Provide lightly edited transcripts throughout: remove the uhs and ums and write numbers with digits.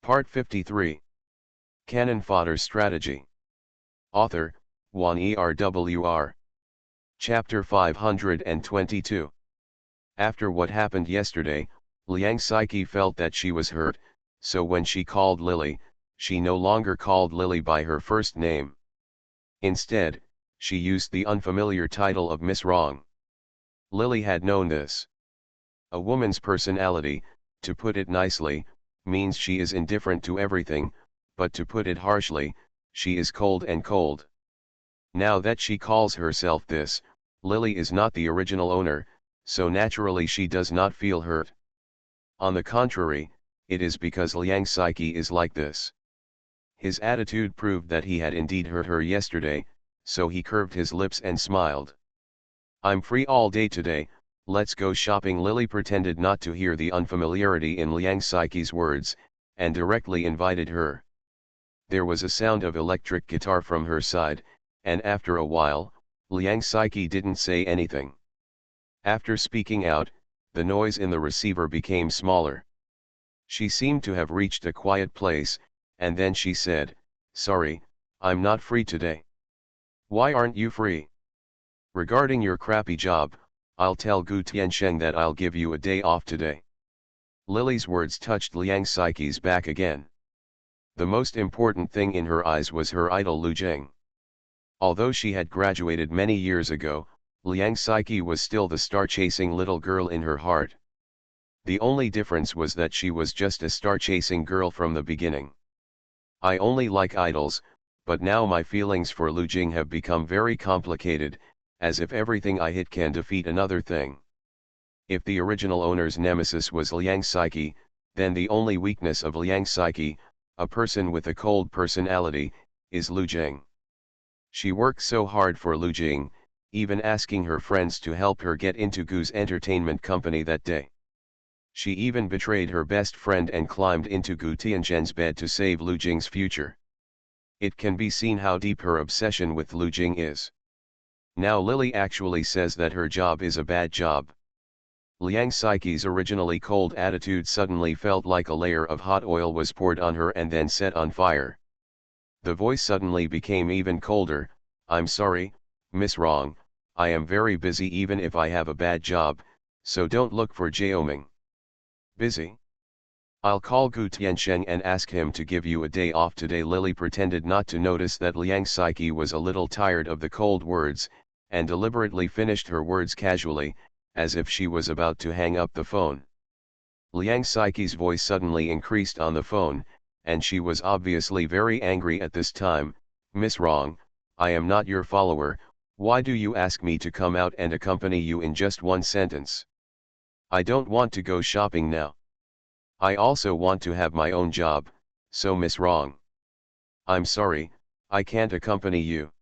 Part 53. Canon Fodder Strategy. Author, Juan ERWR. Chapter 522. After what happened yesterday, Liang Saiki felt that she was hurt, so when she called Lily, she no longer called Lily by her first name. Instead, she used the unfamiliar title of Miss Wrong. Lily had known this. A woman's personality, to put it nicely, means she is indifferent to everything, but to put it harshly, she is cold and cold. Now that she calls herself this, Lily is not the original owner, so naturally she does not feel hurt. On the contrary, it is because Liang Saiki is like this. His attitude proved that he had indeed hurt her yesterday, so he curved his lips and smiled. "I'm free all day today, let's go shopping." Lily pretended not to hear the unfamiliarity in Liang Saiki's words, and directly invited her. There was a sound of electric guitar from her side, and after a while, Liang Saiki didn't say anything. After speaking out, the noise in the receiver became smaller. She seemed to have reached a quiet place, and then she said, "Sorry, I'm not free today." "Why aren't you free?" "Regarding your crappy job, I'll tell Gu Tiansheng that I'll give you a day off today." Lily's words touched Liang Saiki's back again. The most important thing in her eyes was her idol Lu Jing. Although she had graduated many years ago, Liang Saiki was still the star-chasing little girl in her heart. The only difference was that she was just a star-chasing girl from the beginning. "I only like idols, but now my feelings for Lu Jing have become very complicated, as if everything I hit can defeat another thing." If the original owner's nemesis was Liang Saiki, then the only weakness of Liang Saiki, a person with a cold personality, is Lu Jing. She worked so hard for Lu Jing, even asking her friends to help her get into Gu's entertainment company that day. She even betrayed her best friend and climbed into Gu Tianzhen's bed to save Lu Jing's future. It can be seen how deep her obsession with Lu Jing is. Now Lily actually says that her job is a bad job. Liang Saiki's originally cold attitude suddenly felt like a layer of hot oil was poured on her and then set on fire. The voice suddenly became even colder. "I'm sorry, Miss Wrong, I am very busy even if I have a bad job, so don't look for Jiaoming." "Busy? I'll call Gu Tiansheng and ask him to give you a day off today." Lily pretended not to notice that Liang Saiki was a little tired of the cold words, and deliberately finished her words casually, as if she was about to hang up the phone. Liang Saiki's voice suddenly increased on the phone, and she was obviously very angry at this time. "Miss Wrong, I am not your follower, why do you ask me to come out and accompany you in just one sentence? I don't want to go shopping now. I also want to have my own job, so Miss Wrong, I'm sorry, I can't accompany you."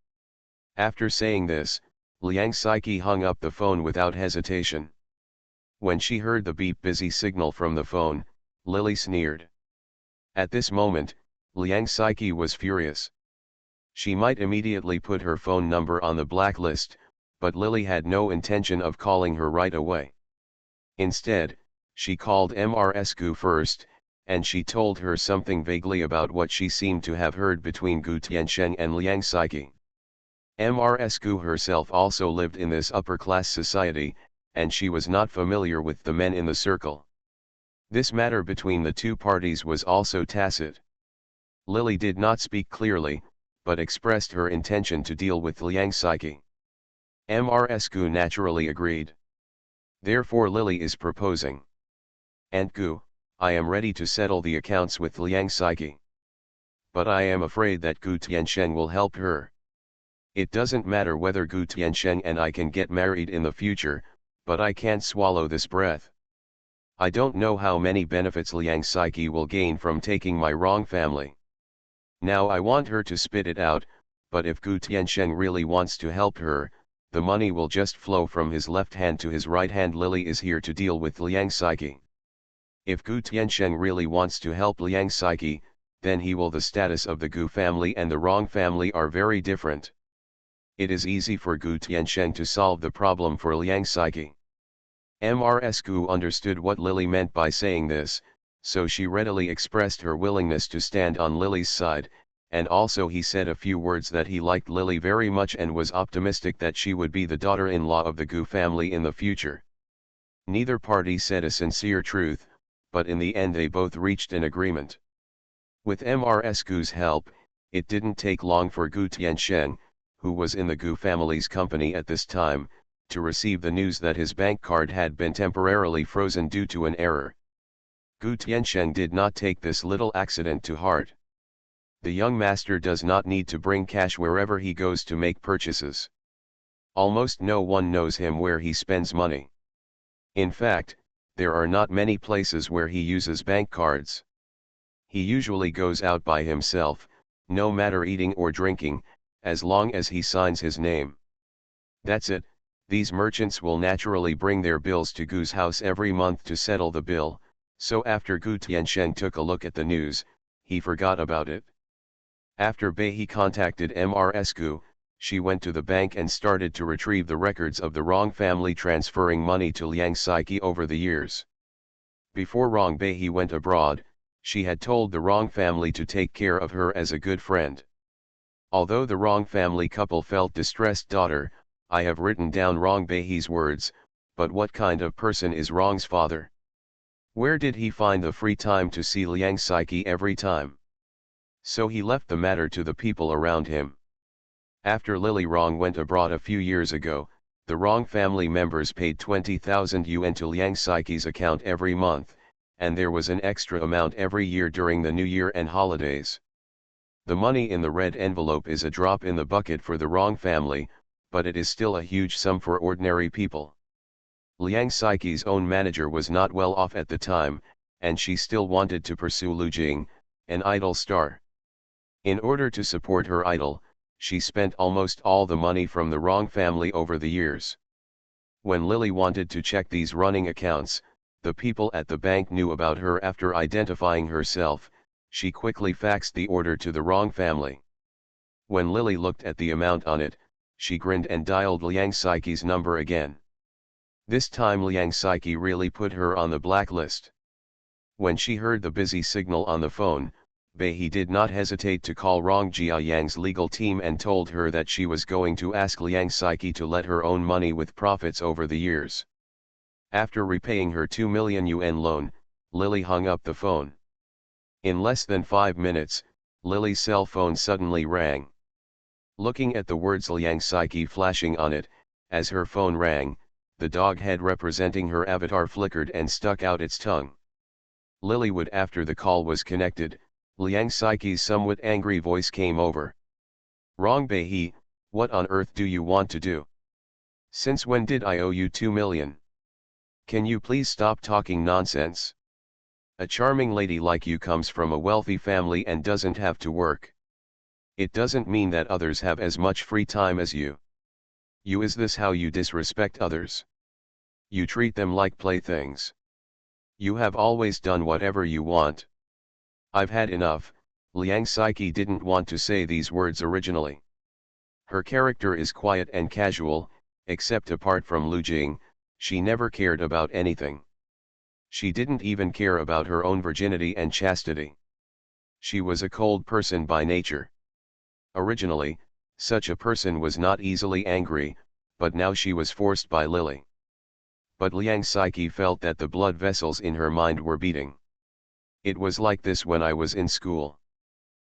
After saying this, Liang Saiki hung up the phone without hesitation. When she heard the beep busy signal from the phone, Lily sneered. At this moment, Liang Saiki was furious. She might immediately put her phone number on the blacklist, but Lily had no intention of calling her right away. Instead, she called Ms. Gu first, and she told her something vaguely about what she seemed to have heard between Gu Tiansheng and Liang Saiki. Ms. Gu herself also lived in this upper-class society, and she was not familiar with the men in the circle. This matter between the two parties was also tacit. Lily did not speak clearly, but expressed her intention to deal with Liang Saiki. Ms. Gu naturally agreed. Therefore Lily is proposing. "Aunt Gu, I am ready to settle the accounts with Liang Saiki. But I am afraid that Gu Tiansheng will help her. It doesn't matter whether Gu Tiansheng and I can get married in the future, but I can't swallow this breath. I don't know how many benefits Liang Saiki will gain from taking my wrong family. Now I want her to spit it out, but if Gu Tiansheng really wants to help her, the money will just flow from his left hand to his right hand. Lily is here to deal with Liang Saiki. If Gu Tiansheng really wants to help Liang Saiki, then he will. The status of the Gu family and the Wrong family are very different. It is easy for Gu Tiansheng to solve the problem for Liang Saiki." Ms. Gu understood what Lily meant by saying this, so she readily expressed her willingness to stand on Lily's side, and also he said a few words that he liked Lily very much and was optimistic that she would be the daughter-in-law of the Gu family in the future. Neither party said a sincere truth, but in the end they both reached an agreement. With Mrs. Gu's help, it didn't take long for Gu Tiansheng, who was in the Gu family's company at this time, to receive the news that his bank card had been temporarily frozen due to an error. Gu Tiansheng did not take this little accident to heart. The young master does not need to bring cash wherever he goes to make purchases. Almost no one knows him where he spends money. In fact, there are not many places where he uses bank cards. He usually goes out by himself, no matter eating or drinking, as long as he signs his name. That's it. These merchants will naturally bring their bills to Gu's house every month to settle the bill, so after Gu Tiansheng took a look at the news, he forgot about it. After Beihee contacted Mrs. Gu, she went to the bank and started to retrieve the records of the Rong family transferring money to Liang Saiki over the years. Before Rong Beihee went abroad, she had told the Rong family to take care of her as a good friend. Although the Rong family couple felt distressed, daughter, I have written down Rong Beihee's words, but what kind of person is Rong's father? Where did he find the free time to see Liang Saiki every time? So he left the matter to the people around him. After Lily Rong went abroad a few years ago, the Rong family members paid 20,000 yuan to Liang Saiki's account every month, and there was an extra amount every year during the New Year and holidays. The money in the red envelope is a drop in the bucket for the Rong family, but it is still a huge sum for ordinary people. Liang Saiki's own manager was not well off at the time, and she still wanted to pursue Lu Jing, an idol star. In order to support her idol, she spent almost all the money from the Rong family over the years. When Lily wanted to check these running accounts, the people at the bank knew about her. After identifying herself, she quickly faxed the order to the Rong family. When Lily looked at the amount on it, she grinned and dialed Liang Saiki's number again. This time Liang Saiki really put her on the blacklist. When she heard the busy signal on the phone, Beihee did not hesitate to call Rong Jiayang's legal team and told her that she was going to ask Liang Saiki to let her own money with profits over the years. After repaying her 2 million yuan loan, Lily hung up the phone. In less than 5 minutes, Lily's cell phone suddenly rang. Looking at the words Liang Saiki flashing on it, as her phone rang, the dog head representing her avatar flickered and stuck out its tongue. Lily would. After the call was connected, Liang Saiki's somewhat angry voice came over. Rong Beihee, what on earth do you want to do? Since when did I owe you 2 million? Can you please stop talking nonsense? A charming lady like you comes from a wealthy family and doesn't have to work. It doesn't mean that others have as much free time as you. Is this how you disrespect others? You treat them like playthings. You have always done whatever you want. I've had enough. Liang Saiki didn't want to say these words originally. Her character is quiet and casual, except apart from Lu Jing, she never cared about anything. She didn't even care about her own virginity and chastity. She was a cold person by nature. Originally, such a person was not easily angry, but now she was forced by Lily. But Liang Saiki felt that the blood vessels in her mind were beating. It was like this when I was in school.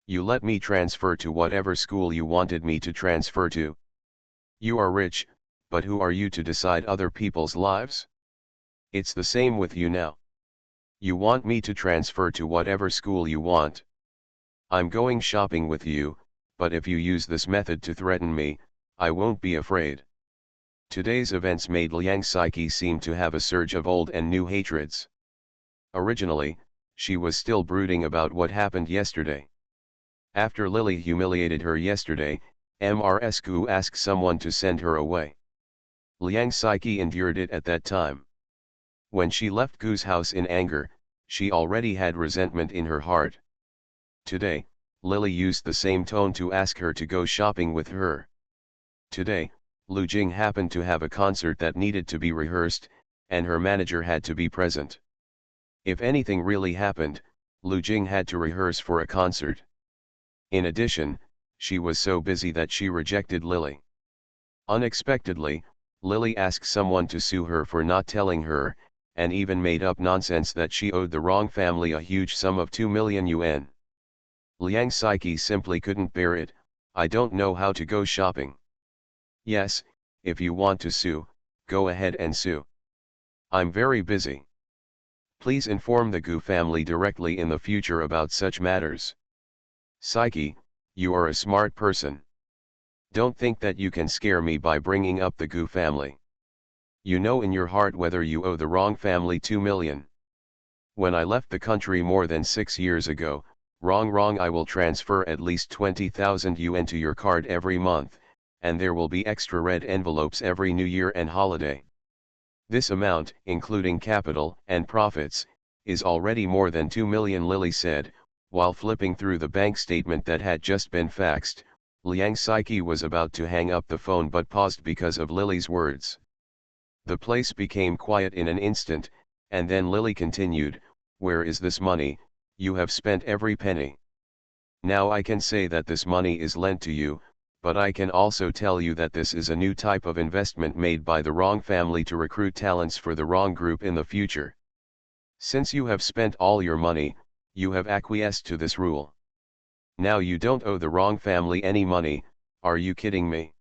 You let me transfer to whatever school you wanted me to transfer to. You are rich, but who are you to decide other people's lives? It's the same with you now. You want me to transfer to whatever school you want. I'm going shopping with you, but if you use this method to threaten me, I won't be afraid. Today's events made Liang Saiki seem to have a surge of old and new hatreds. Originally, she was still brooding about what happened yesterday. After Lily humiliated her yesterday, Mrs. Gu asked someone to send her away. Liang Saiki endured it at that time. When she left Gu's house in anger, she already had resentment in her heart. Today, Lily used the same tone to ask her to go shopping with her. Today, Lu Jing happened to have a concert that needed to be rehearsed, and her manager had to be present. If anything really happened, Lu Jing had to rehearse for a concert. In addition, she was so busy that she rejected Lily. Unexpectedly, Lily asked someone to sue her for not telling her, and even made up nonsense that she owed the wrong family a huge sum of 2 million yuan. Liang Saiki simply couldn't bear it. I don't know how to go shopping. Yes, if you want to sue, go ahead and sue. I'm very busy. Please inform the Gu family directly in the future about such matters. Saiki, you are a smart person. Don't think that you can scare me by bringing up the Gu family. You know in your heart whether you owe the wrong family 2 million. When I left the country more than 6 years ago, wrong I will transfer at least 20,000 yuan to your card every month, and there will be extra red envelopes every New Year and holiday. This amount, including capital and profits, is already more than 2 million, Lily said, while flipping through the bank statement that had just been faxed. Liang Saiki was about to hang up the phone but paused because of Lily's words. The place became quiet in an instant, and then Lily continued, "Where is this money? You have spent every penny. Now I can say that this money is lent to you, but I can also tell you that this is a new type of investment made by the wrong family to recruit talents for the wrong group in the future. Since you have spent all your money, you have acquiesced to this rule. Now you don't owe the wrong family any money, are you kidding me?"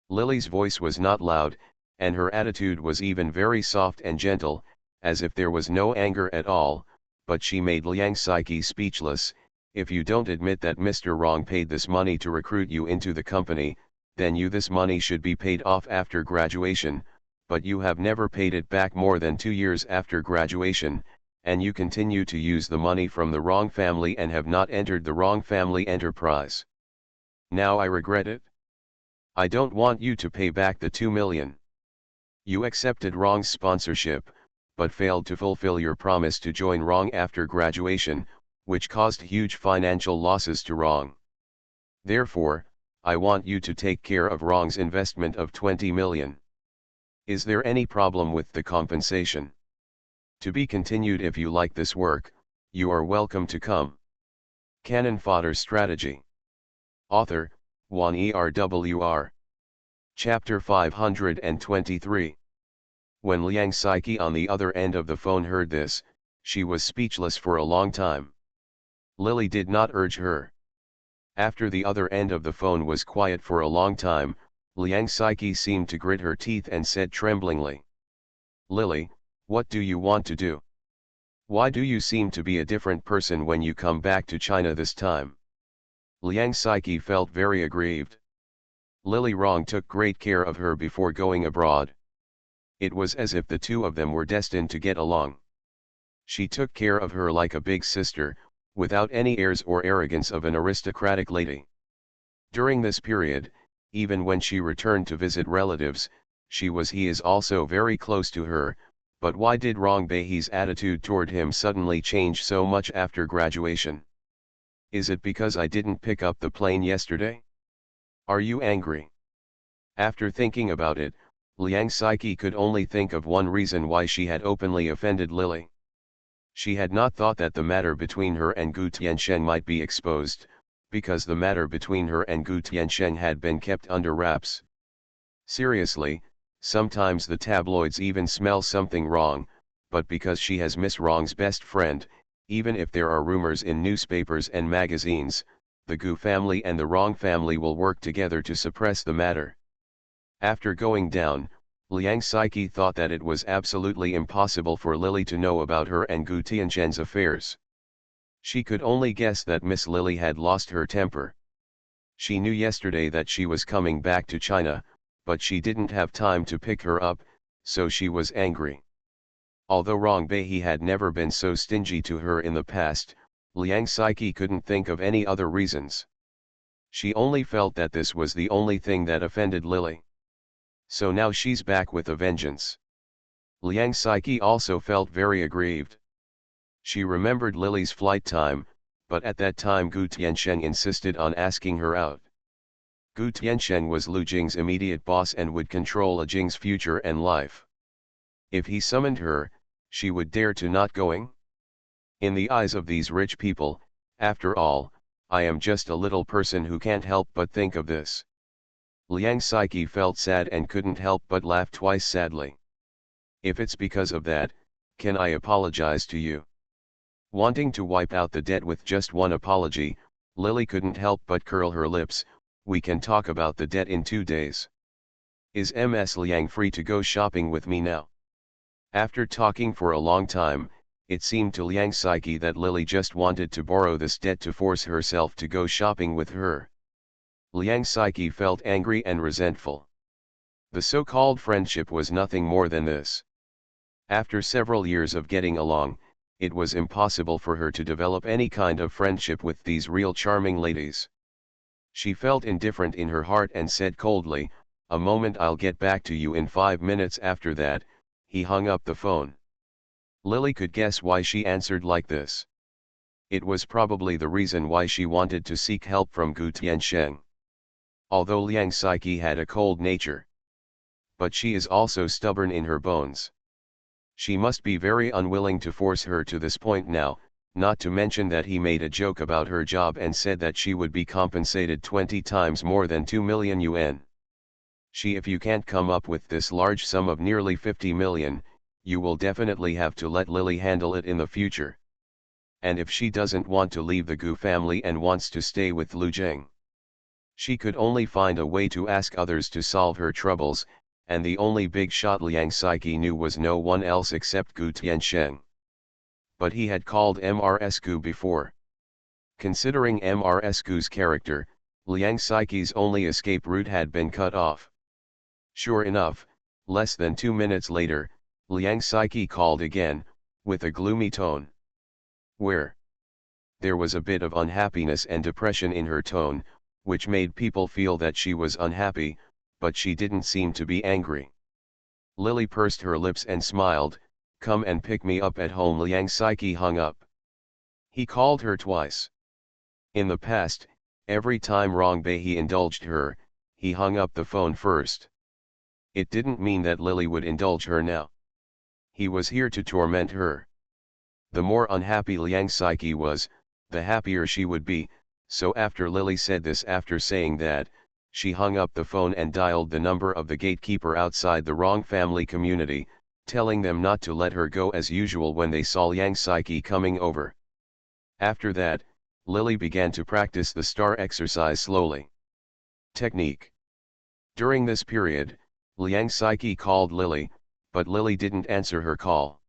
Lily's voice was not loud, and her attitude was even very soft and gentle, as if there was no anger at all, but she made Liang Saiki speechless. If you don't admit that Mr. Wrong paid this money to recruit you into the company, then this money should be paid off after graduation, but you have never paid it back more than 2 years after graduation, and you continue to use the money from the wrong family and have not entered the wrong family enterprise. Now I regret it. I don't want you to pay back the 2 million. You accepted Wrong's sponsorship, but failed to fulfill your promise to join Wrong after graduation, which caused huge financial losses to Wrong. Therefore, I want you to take care of Wrong's investment of 20 million. Is there any problem with the compensation? To be continued. If you like this work, you are welcome to come. Cannon Fodder Strategy. Author, Wan ERWR. Chapter 523. When Liang Saiki on the other end of the phone heard this, she was speechless for a long time. Lily did not urge her. After the other end of the phone was quiet for a long time, Liang Saiki seemed to grit her teeth and said tremblingly, "Lily, what do you want to do? Why do you seem to be a different person when you come back to China this time?" Liang Saiki felt very aggrieved. Lily Wrong took great care of her before going abroad. It was as if the two of them were destined to get along. She took care of her like a big sister, without any airs or arrogance of an aristocratic lady. During this period, even when she returned to visit relatives, he is also very close to her. But why did Wrong Bei's attitude toward him suddenly change so much after graduation? Is it because I didn't pick up the plane yesterday? Are you angry? After thinking about it, Liang Saiki could only think of one reason why she had openly offended Lily. She had not thought that the matter between her and Gu Tiansheng might be exposed, because the matter between her and Gu Tiansheng had been kept under wraps. Seriously, sometimes the tabloids even smell something wrong, but because she has Miss Wrong's best friend, even if there are rumors in newspapers and magazines, the Gu family and the Wrong family will work together to suppress the matter. After going down, Liang Saiki thought that it was absolutely impossible for Lily to know about her and Gu Tiansheng's affairs. She could only guess that Miss Lily had lost her temper. She knew yesterday that she was coming back to China, but she didn't have time to pick her up, so she was angry. Although Wrong Bei had never been so stingy to her in the past, Liang Saiki couldn't think of any other reasons. She only felt that this was the only thing that offended Lily. So now she's back with a vengeance. Liang Saiki also felt very aggrieved. She remembered Lily's flight time, but at that time Gu Tiansheng insisted on asking her out. Gu Tiansheng was Lu Jing's immediate boss and would control Jing's future and life. If he summoned her, she would dare to not going? In the eyes of these rich people, after all, I am just a little person who can't help but think of this. Liang Saiki felt sad and couldn't help but laugh twice sadly. If it's because of that, can I apologize to you? Wanting to wipe out the debt with just one apology, Lily couldn't help but curl her lips. We can talk about the debt in 2 days. Is Ms. Liang free to go shopping with me now? After talking for a long time, it seemed to Liang Saiki that Lily just wanted to borrow this debt to force herself to go shopping with her. Liang Saiki felt angry and resentful. The so-called friendship was nothing more than this. After several years of getting along, it was impossible for her to develop any kind of friendship with these real charming ladies. She felt indifferent in her heart and said coldly, "A moment, I'll get back to you in 5 minutes." After that, he hung up the phone. Lily could guess why she answered like this. It was probably the reason why she wanted to seek help from Gu Tiansheng. Although Liang Saiki had a cold nature, but she is also stubborn in her bones. She must be very unwilling to force her to this point now, not to mention that he made a joke about her job and said that she would be compensated 20 times more than 2 million yuan. If you can't come up with this large sum of nearly 50 million, you will definitely have to let Lily handle it in the future. And if she doesn't want to leave the Gu family and wants to stay with Lu Jing, she could only find a way to ask others to solve her troubles, and the only big shot Liang Saiki knew was no one else except Gu Tiansheng. But he had called Mrs. Gu before. Considering Mrs. Gu's character, Liang Saiki's only escape route had been cut off. Sure enough, less than 2 minutes later, Liang Saiki called again, with a gloomy tone. Where? There was a bit of unhappiness and depression in her tone, which made people feel that she was unhappy, but she didn't seem to be angry. Lily pursed her lips and smiled. "Come and pick me up at home." Liang Saiki hung up. He called her twice. In the past, every time he indulged her, he hung up the phone first. It didn't mean that Lily would indulge her now. He was here to torment her. The more unhappy Liang Saiki was, the happier she would be, so after Lily said this, after saying that, she hung up the phone and dialed the number of the gatekeeper outside the wrong family community, telling them not to let her go as usual when they saw Liang Saiki coming over. After that, Lily began to practice the star exercise slowly. Technique. During this period, Liang Saiki called Lily, but Lily didn't answer her call.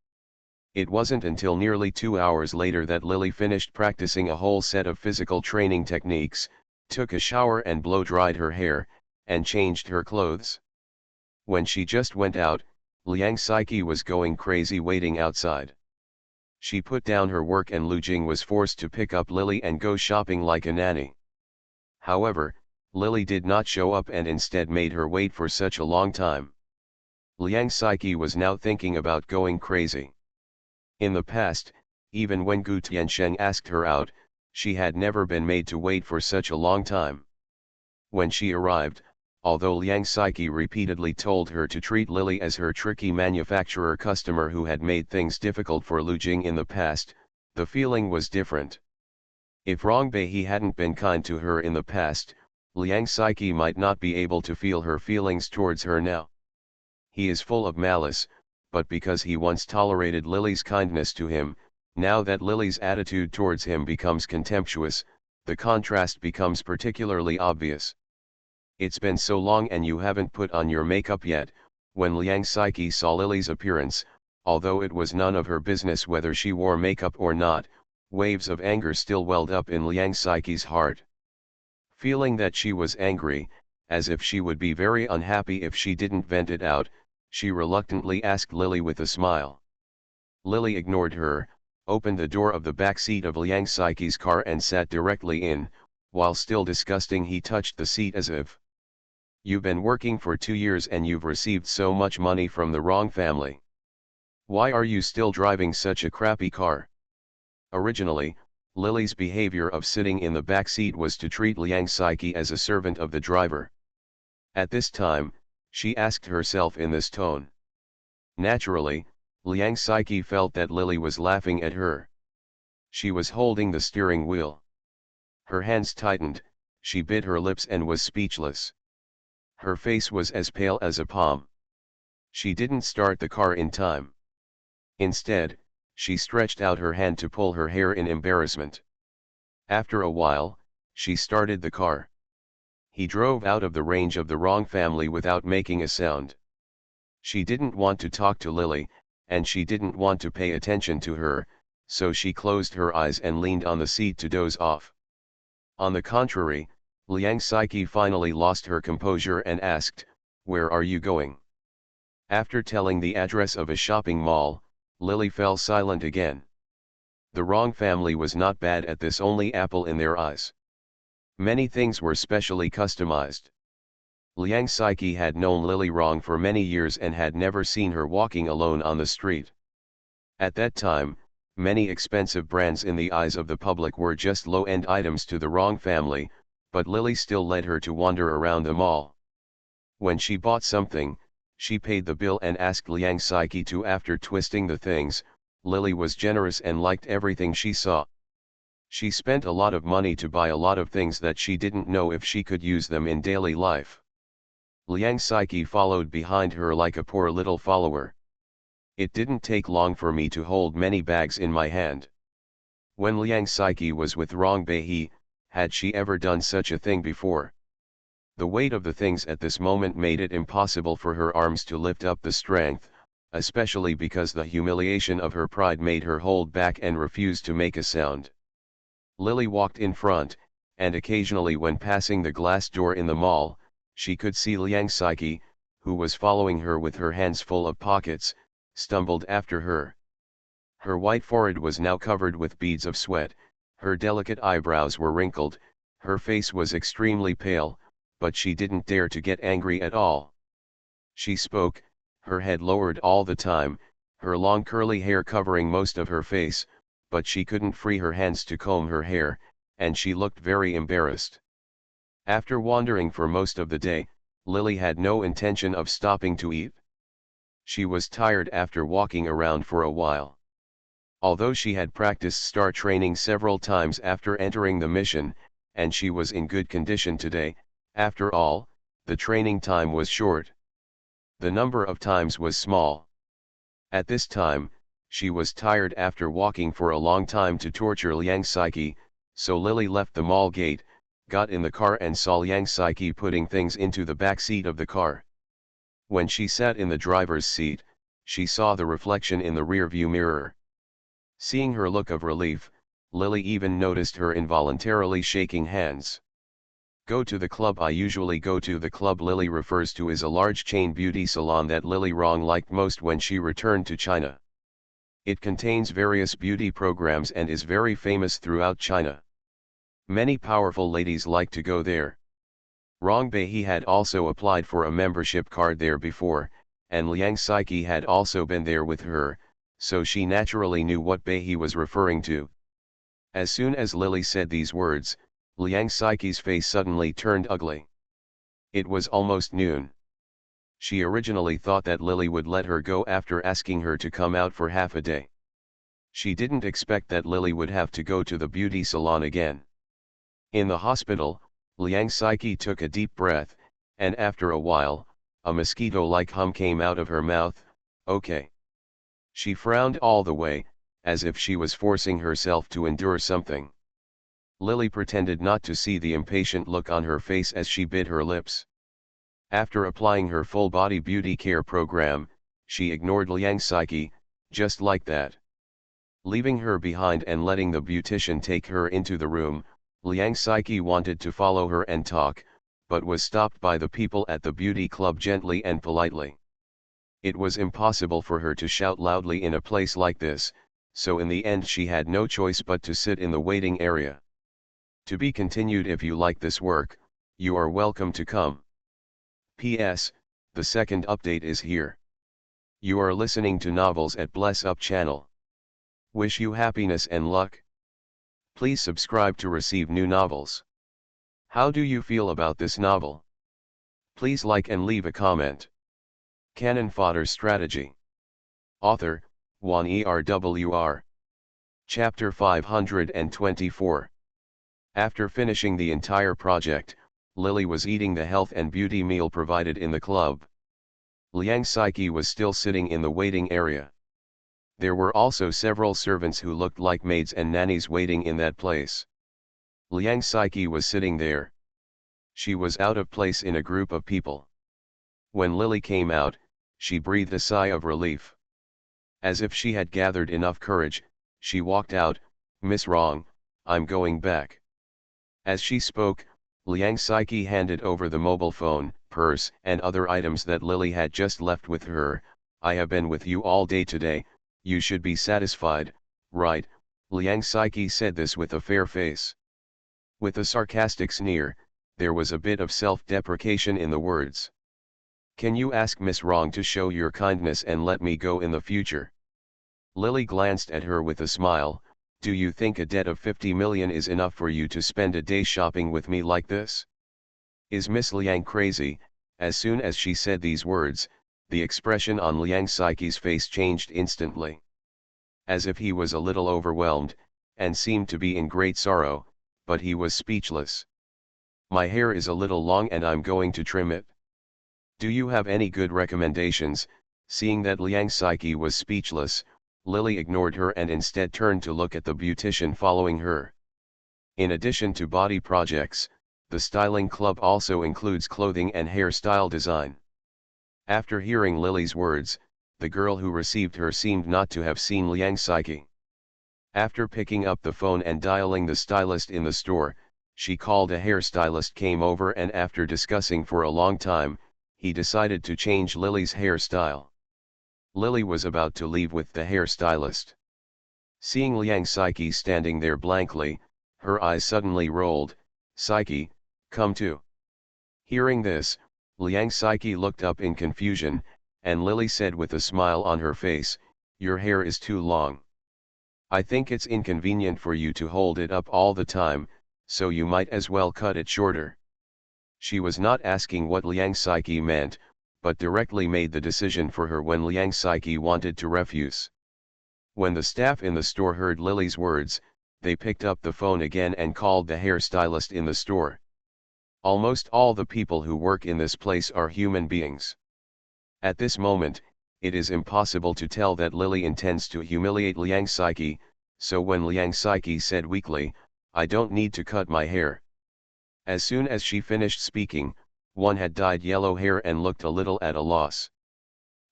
It wasn't until nearly 2 hours later that Lily finished practicing a whole set of physical training techniques, took a shower and blow-dried her hair, and changed her clothes. When she just went out, Liang Saiki was going crazy waiting outside. She put down her work and Lu Jing was forced to pick up Lily and go shopping like a nanny. However, Lily did not show up and instead made her wait for such a long time. Liang Saiki was now thinking about going crazy. In the past, even when Gu Tiansheng asked her out, she had never been made to wait for such a long time. When she arrived, although Liang Saiki repeatedly told her to treat Lily as her tricky manufacturer customer who had made things difficult for Lu Jing in the past, the feeling was different. If he hadn't been kind to her in the past, Liang Saiki might not be able to feel her feelings towards her now. He is full of malice, but because he once tolerated Lily's kindness to him, now that Lily's attitude towards him becomes contemptuous, the contrast becomes particularly obvious. "It's been so long and you haven't put on your makeup yet." When Liang Saiki saw Lily's appearance, although it was none of her business whether she wore makeup or not, waves of anger still welled up in Liang Saiki's heart. Feeling that she was angry, as if she would be very unhappy if she didn't vent it out, she reluctantly asked Lily with a smile. Lily ignored her, opened the door of the back seat of Liang Saiki's car and sat directly in. While still disgusting, he touched the seat as if, "You've been working for 2 years and you've received so much money from the wrong family. Why are you still driving such a crappy car?" Originally, Lily's behavior of sitting in the back seat was to treat Liang Saiki as a servant of the driver. At this time, she asked herself in this tone. Naturally, Liang Saiki felt that Lily was laughing at her. She was holding the steering wheel. Her hands tightened, she bit her lips and was speechless. Her face was as pale as a palm. She didn't start the car in time. Instead, she stretched out her hand to pull her hair in embarrassment. After a while, she started the car. He drove out of the range of the wrong family without making a sound. She didn't want to talk to Lily, and she didn't want to pay attention to her, so she closed her eyes and leaned on the seat to doze off. On the contrary, Liang Psyche finally lost her composure and asked, "Where are you going?" After telling the address of a shopping mall, Lily fell silent again. The wrong family was not bad at this, only apple in their eyes. Many things were specially customized. Liang Psyche had known Lily wrong for many years and had never seen her walking alone on the street. At that time, many expensive brands in the eyes of the public were just low-end items to the wrong family, but Lily still led her to wander around the mall. When she bought something, she paid the bill and asked Liang Psyche to. After twisting the things, Lily was generous and liked everything she saw. She spent a lot of money to buy a lot of things that she didn't know if she could use them in daily life. Liang Psyche followed behind her like a poor little follower. It didn't take long for me to hold many bags in my hand. When Liang Psyche was with Rong Bei, had she ever done such a thing before? The weight of the things at this moment made it impossible for her arms to lift up the strength, especially because the humiliation of her pride made her hold back and refuse to make a sound. Lily walked in front, and occasionally when passing the glass door in the mall, she could see Liang Psyche, who was following her with her hands full of pockets, stumbled after her. Her white forehead was now covered with beads of sweat, her delicate eyebrows were wrinkled, her face was extremely pale, but she didn't dare to get angry at all. She spoke, her head lowered all the time, her long curly hair covering most of her face, but she couldn't free her hands to comb her hair, and she looked very embarrassed. After wandering for most of the day, Lily had no intention of stopping to eat. She was tired after walking around for a while. Although she had practiced star training several times after entering the mission, and she was in good condition today, after all, the training time was short. The number of times was small. At this time, she was tired after walking for a long time to torture Liang Psyche, so Lily left the mall gate, got in the car and saw Liang Psyche putting things into the back seat of the car. When she sat in the driver's seat, she saw the reflection in the rear-view mirror. Seeing her look of relief, Lily even noticed her involuntarily shaking hands. Go to the club. I usually go to the club Lily refers to is a large chain beauty salon that Lily Rong liked most when she returned to China. It contains various beauty programs and is very famous throughout China. Many powerful ladies like to go there. Rong Bei had also applied for a membership card there before, and Liang Psyche had also been there with her, so she naturally knew what Bei was referring to. As soon as Lily said these words, Liang Psyche's face suddenly turned ugly. It was almost noon. She originally thought that Lily would let her go after asking her to come out for half a day. She didn't expect that Lily would have to go to the beauty salon again. In the hospital, Liang Psyche took a deep breath, and after a while, a mosquito-like hum came out of her mouth. Okay. She frowned all the way, as if she was forcing herself to endure something. Lily pretended not to see the impatient look on her face as she bit her lips. After applying her full-body beauty care program, she ignored Liang Psyche, just like that. Leaving her behind and letting the beautician take her into the room, Liang Psyche wanted to follow her and talk, but was stopped by the people at the beauty club gently and politely. It was impossible for her to shout loudly in a place like this, so in the end she had no choice but to sit in the waiting area. To be continued. If you like this work, you are welcome to come. P.S. The second update is here. You are listening to novels at Bless Up channel. Wish you happiness and luck. Please subscribe to receive new novels. How do you feel about this novel? Please like and leave a comment. Cannon Fodder Strategy. Author, Wan Erwr. Chapter 524. After finishing the entire project, Lily was eating the health and beauty meal provided in the club. Liang Saiki was still sitting in the waiting area. There were also several servants who looked like maids and nannies waiting in that place. Liang Saiki was sitting there. She was out of place in a group of people. When Lily came out, she breathed a sigh of relief. As if she had gathered enough courage, she walked out. "Miss Wrong, I'm going back." As she spoke, Liang Saiki handed over the mobile phone, purse, and other items that Lily had just left with her. "I have been with you all day today, you should be satisfied, right?" Liang Saiki said this with a fair face. With a sarcastic sneer, there was a bit of self-deprecation in the words. "Can you ask Miss Wrong to show your kindness and let me go in the future?" Lily glanced at her with a smile. "Do you think a debt of 50 million is enough for you to spend a day shopping with me like this? Is Miss Liang crazy?" As soon as she said these words, the expression on Liang Saiki's face changed instantly. As if he was a little overwhelmed, and seemed to be in great sorrow, but he was speechless. "My hair is a little long and I'm going to trim it. Do you have any good recommendations?" Seeing that Liang Saiki was speechless, Lily ignored her and instead turned to look at the beautician following her. In addition to body projects, the styling club also includes clothing and hairstyle design. After hearing Lily's words, the girl who received her seemed not to have seen Liang Saiki. After picking up the phone and dialing the stylist in the store, she called a hairstylist came over, and after discussing for a long time, he decided to change Lily's hairstyle. Lily was about to leave with the hairstylist. Seeing Liang Saiki standing there blankly, her eyes suddenly rolled. "Saiki, come too." Hearing this, Liang Saiki looked up in confusion, and Lily said with a smile on her face, "Your hair is too long. I think it's inconvenient for you to hold it up all the time, so you might as well cut it shorter." She was not asking what Liang Saiki meant, but directly made the decision for her when Liang Saiki wanted to refuse. When the staff in the store heard Lily's words, they picked up the phone again and called the hairstylist in the store. Almost all the people who work in this place are human beings. At this moment, it is impossible to tell that Lily intends to humiliate Liang Saiki, so when Liang Saiki said weakly, "I don't need to cut my hair." As soon as she finished speaking, one had dyed yellow hair and looked a little at a loss.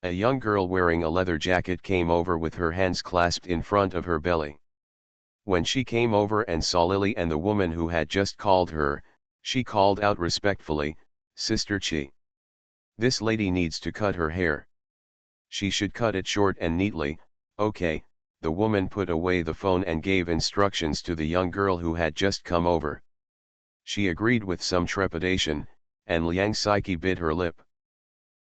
A young girl wearing a leather jacket came over with her hands clasped in front of her belly. When she came over and saw Lily and the woman who had just called her, she called out respectfully, "Sister Chi. This lady needs to cut her hair. She should cut it short and neatly." "Okay." The woman put away the phone and gave instructions to the young girl who had just come over. She agreed with some trepidation, and Liang Saiki bit her lip.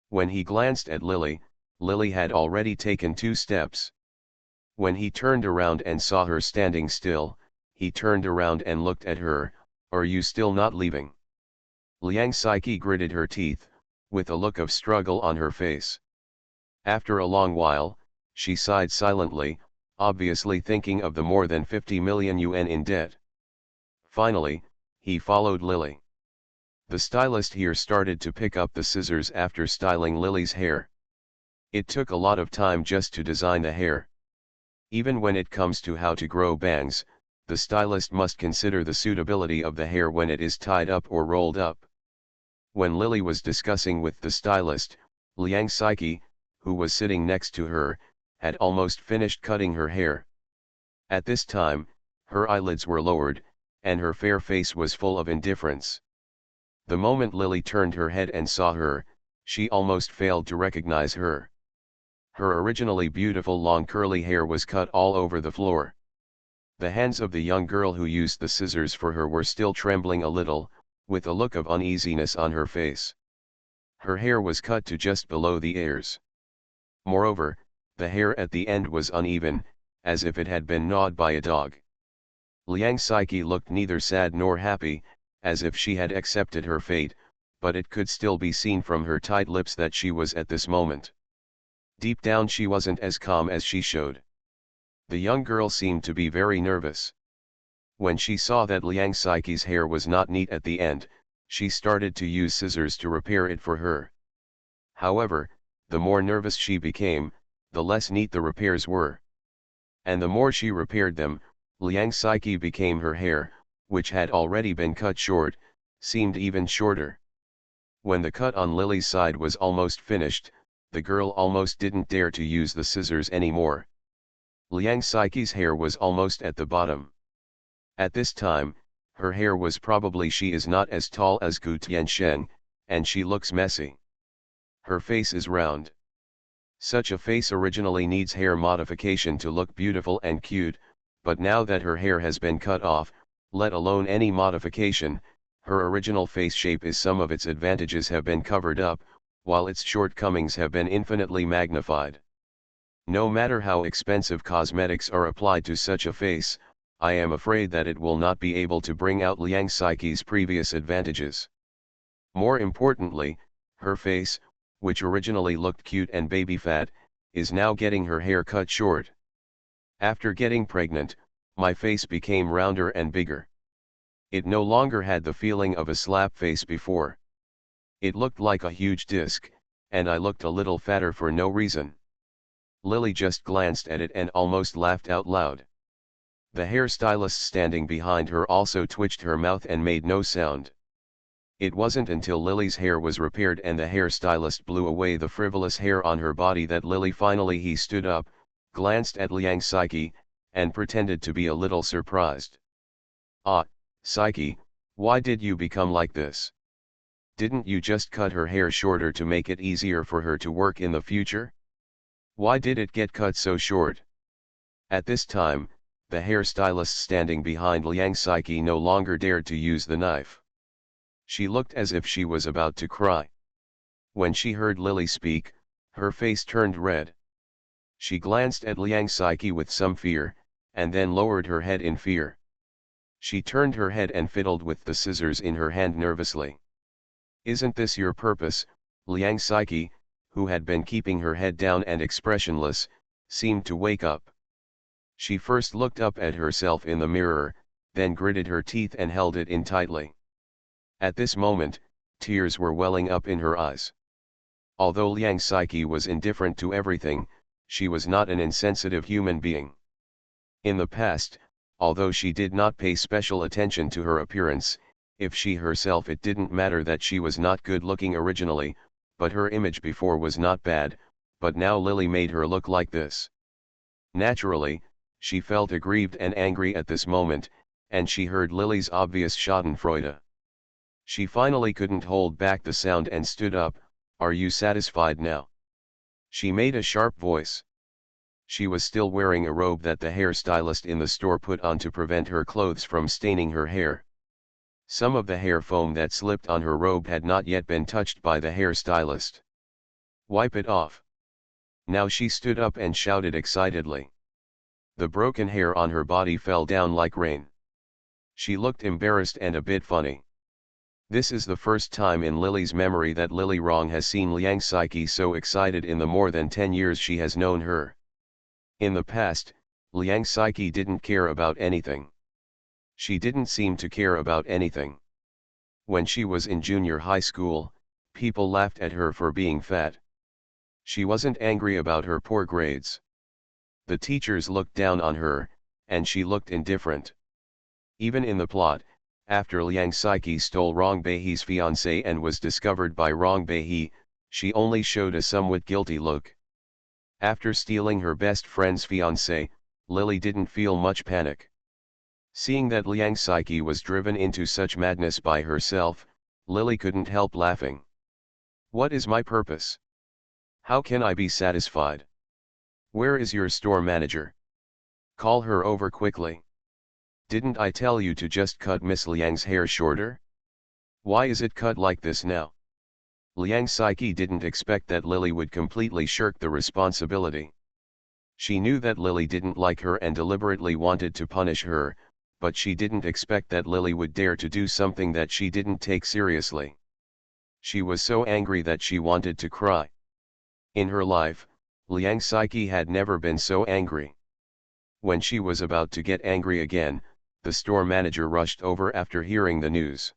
When he glanced at Lily, Lily had already taken 2 steps. When he turned around and saw her standing still, he turned around and looked at her. "Are you still not leaving?" Liang Saiki gritted her teeth, with a look of struggle on her face. After a long while, she sighed silently, obviously thinking of the more than 50 million yuan in debt. Finally, he followed Lily. The stylist here started to pick up the scissors after styling Lily's hair. It took a lot of time just to design the hair. Even when it comes to how to grow bangs, the stylist must consider the suitability of the hair when it is tied up or rolled up. When Lily was discussing with the stylist, Liang Saiki, who was sitting next to her, had almost finished cutting her hair. At this time, her eyelids were lowered, and her fair face was full of indifference. The moment Lily turned her head and saw her, she almost failed to recognize her. Her originally beautiful long curly hair was cut all over the floor. The hands of the young girl who used the scissors for her were still trembling a little, with a look of uneasiness on her face. Her hair was cut to just below the ears. Moreover, the hair at the end was uneven, as if it had been gnawed by a dog. Liang Saiki looked neither sad nor happy, as if she had accepted her fate, but it could still be seen from her tight lips that she was at this moment. Deep down she wasn't as calm as she showed. The young girl seemed to be very nervous. When she saw that Liang Saiqi's hair was not neat at the end, she started to use scissors to repair it for her. However, the more nervous she became, the less neat the repairs were. And the more she repaired them, Liang Saiqi became her hair, which had already been cut short, seemed even shorter. When the cut on Lily's side was almost finished, the girl almost didn't dare to use the scissors anymore. Liang Saiqi's hair was almost at the bottom. At this time, her hair was probably she is not as tall as Gu Tiansheng, and she looks messy. Her face is round. Such a face originally needs hair modification to look beautiful and cute, but now that her hair has been cut off, let alone any modification, her original face shape is some of its advantages have been covered up, while its shortcomings have been infinitely magnified. No matter how expensive cosmetics are applied to such a face, I am afraid that it will not be able to bring out Liang Saiqi's previous advantages. More importantly, her face, which originally looked cute and baby fat, is now getting her hair cut short. After getting pregnant, my face became rounder and bigger. It no longer had the feeling of a slap face before. It looked like a huge disc, and I looked a little fatter for no reason. Lily just glanced at it and almost laughed out loud. The hairstylist standing behind her also twitched her mouth and made no sound. It wasn't until Lily's hair was repaired and the hairstylist blew away the frivolous hair on her body that Lily finally stood up, glanced at Liang Saiqi, and pretended to be a little surprised. "Ah, Saiqi, why did you become like this? Didn't you just cut her hair shorter to make it easier for her to work in the future? Why did it get cut so short?" At this time, the hairstylist standing behind Liang Saiqi no longer dared to use the knife. She looked as if she was about to cry. When she heard Lily speak, her face turned red. She glanced at Liang Saiqi with some fear, and then lowered her head in fear. She turned her head and fiddled with the scissors in her hand nervously. "Isn't this your purpose?" Liang Saiqi, who had been keeping her head down and expressionless, seemed to wake up. She first looked up at herself in the mirror, then gritted her teeth and held it in tightly. At this moment, tears were welling up in her eyes. Although Liang Saiqi was indifferent to everything, she was not an insensitive human being. In the past, although she did not pay special attention to her appearance, if she herself it didn't matter that she was not good looking originally, but her image before was not bad, but now Lily made her look like this. Naturally, she felt aggrieved and angry at this moment, and she heard Lily's obvious schadenfreude. She finally couldn't hold back the sound and stood up. "Are you satisfied now?" she made a sharp voice. She was still wearing a robe that the hairstylist in the store put on to prevent her clothes from staining her hair. Some of the hair foam that slipped on her robe had not yet been touched by the hairstylist. "Wipe it off." Now she stood up and shouted excitedly. The broken hair on her body fell down like rain. She looked embarrassed and a bit funny. This is the first time in Lily's memory that Lily Rong has seen Liang Saiqi so excited in the more than 10 years she has known her. In the past, Liang Saiqi didn't care about anything. She didn't seem to care about anything. When she was in junior high school, people laughed at her for being fat. She wasn't angry about her poor grades. The teachers looked down on her, and she looked indifferent. Even in the plot, after Liang Saiqi stole Rong Beihe's fiancé and was discovered by Rong Beihe, she only showed a somewhat guilty look. After stealing her best friend's fiancé, Lily didn't feel much panic. Seeing that Liang Saiqi was driven into such madness by herself, Lily couldn't help laughing. "What is my purpose? How can I be satisfied? Where is your store manager? Call her over quickly. Didn't I tell you to just cut Miss Liang's hair shorter? Why is it cut like this now?" Liang Saiqi didn't expect that Lily would completely shirk the responsibility. She knew that Lily didn't like her and deliberately wanted to punish her, but she didn't expect that Lily would dare to do something that she didn't take seriously. She was so angry that she wanted to cry. In her life, Liang Saiqi had never been so angry. When she was about to get angry again, the store manager rushed over after hearing the news.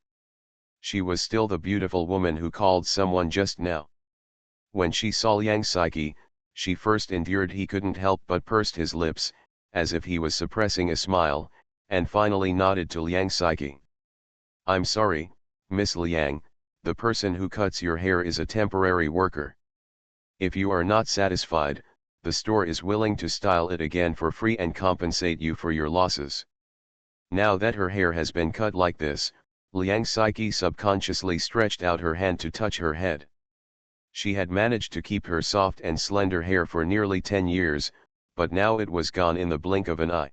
She was still the beautiful woman who called someone just now. When she saw Liang Saiki, she first endured. He couldn't help but pursed his lips, as if he was suppressing a smile, and finally nodded to Liang Saiki. "I'm sorry, Miss Liang, the person who cuts your hair is a temporary worker. If you are not satisfied, the store is willing to style it again for free and compensate you for your losses." Now that her hair has been cut like this, Liang Saiki subconsciously stretched out her hand to touch her head. She had managed to keep her soft and slender hair for nearly 10 years, but now it was gone in the blink of an eye.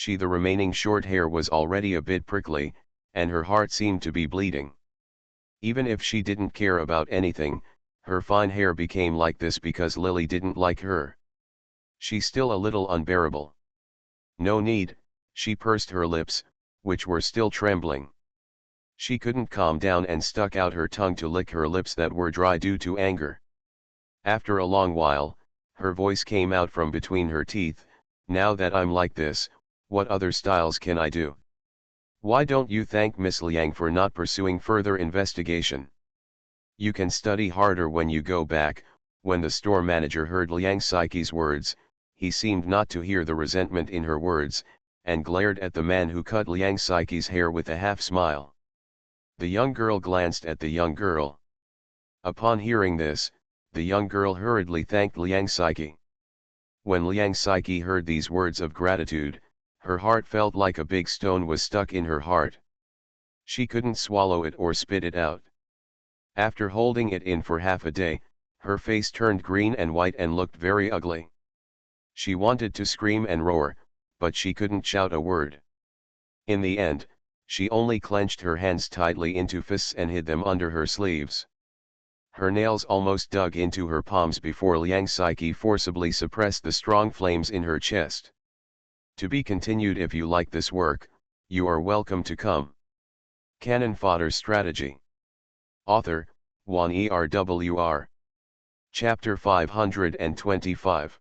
The remaining short hair was already a bit prickly, and her heart seemed to be bleeding. Even if she didn't care about anything, her fine hair became like this because Lily didn't like her. She's still a little unbearable. No need, she pursed her lips, which were still trembling. She couldn't calm down and stuck out her tongue to lick her lips that were dry due to anger. After a long while, her voice came out from between her teeth, "Now that I'm like this, what other styles can I do? Why don't you thank Miss Liang for not pursuing further investigation? You can study harder when you go back." When the store manager heard Liang Saiki's words, he seemed not to hear the resentment in her words, and glared at the man who cut Liang Saiki's hair with a half smile. The young girl glanced at the young girl. Upon hearing this, the young girl hurriedly thanked Liang Saiki. When Liang Saiki heard these words of gratitude, her heart felt like a big stone was stuck in her heart. She couldn't swallow it or spit it out. After holding it in for half a day, her face turned green and white and looked very ugly. She wanted to scream and roar, but she couldn't shout a word. In the end, she only clenched her hands tightly into fists and hid them under her sleeves. Her nails almost dug into her palms before Liang Saiki forcibly suppressed the strong flames in her chest. To be continued. If you like this work, you are welcome to come. Cannon Fodder Strategy. Author, Juan ERWR. Chapter 525.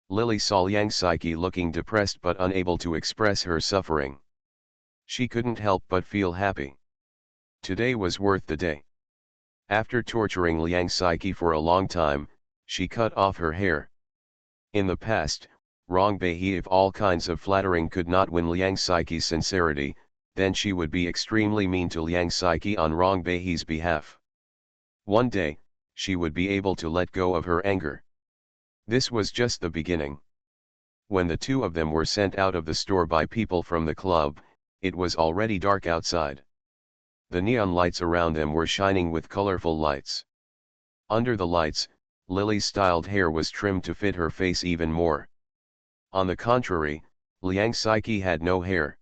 Lily saw Liang Saiki looking depressed but unable to express her suffering. She couldn't help but feel happy. Today was worth the day. After torturing Liang Saiki for a long time, she cut off her hair. In the past, wrong behave all kinds of flattering could not win Liang Saiki's sincerity, then she would be extremely mean to Liang Saiki on wrong Bei's behalf. One day, she would be able to let go of her anger. This was just the beginning. When the two of them were sent out of the store by people from the club, it was already dark outside. The neon lights around them were shining with colorful lights. Under the lights, Lily's styled hair was trimmed to fit her face even more. On the contrary, Liang Saiki had no hair.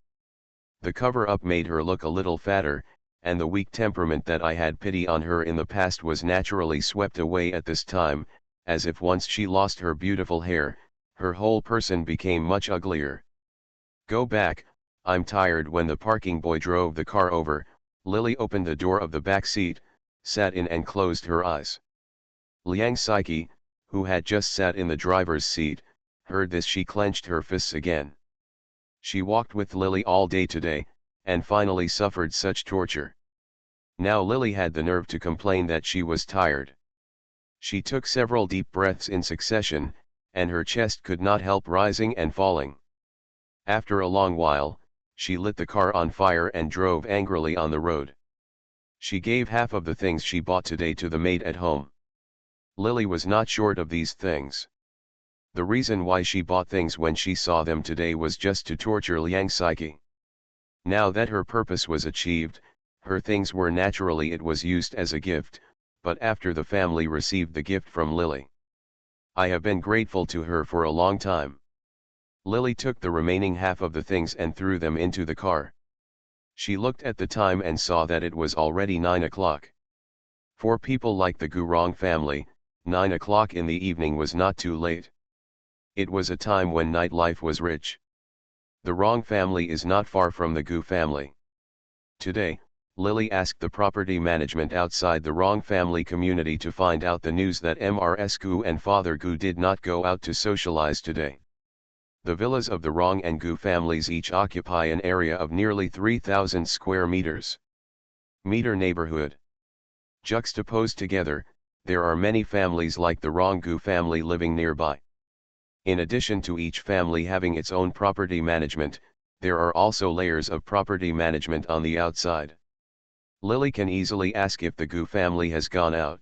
The cover-up made her look a little fatter, and the weak temperament that I had pity on her in the past was naturally swept away at this time, as if once she lost her beautiful hair, her whole person became much uglier. "Go back, I'm tired." When the parking boy drove the car over, Lily opened the door of the back seat, sat in and closed her eyes. Liang Saiki, who had just sat in the driver's seat, heard this. She clenched her fists again. She walked with Lily all day today, and finally suffered such torture. Now Lily had the nerve to complain that she was tired. She took several deep breaths in succession, and her chest could not help rising and falling. After a long while, she lit the car on fire and drove angrily on the road. She gave half of the things she bought today to the maid at home. Lily was not short of these things. The reason why she bought things when she saw them today was just to torture Liang Saiki. Now that her purpose was achieved, her things were naturally it was used as a gift, but after the family received the gift from Lily, I have been grateful to her for a long time. Lily took the remaining half of the things and threw them into the car. She looked at the time and saw that it was already 9 o'clock. For people like the Gurong family, 9 o'clock in the evening was not too late. It was a time when nightlife was rich. The Rong family is not far from the Gu family. Today, Lily asked the property management outside the Rong family community to find out the news that Mrs. Gu and Father Gu did not go out to socialize today. The villas of the Rong and Gu families each occupy an area of nearly 3,000 square meters. Neighborhood. Juxtaposed together, there are many families like the Rong Gu family living nearby. In addition to each family having its own property management, there are also layers of property management on the outside. Lily can easily ask if the Gu family has gone out.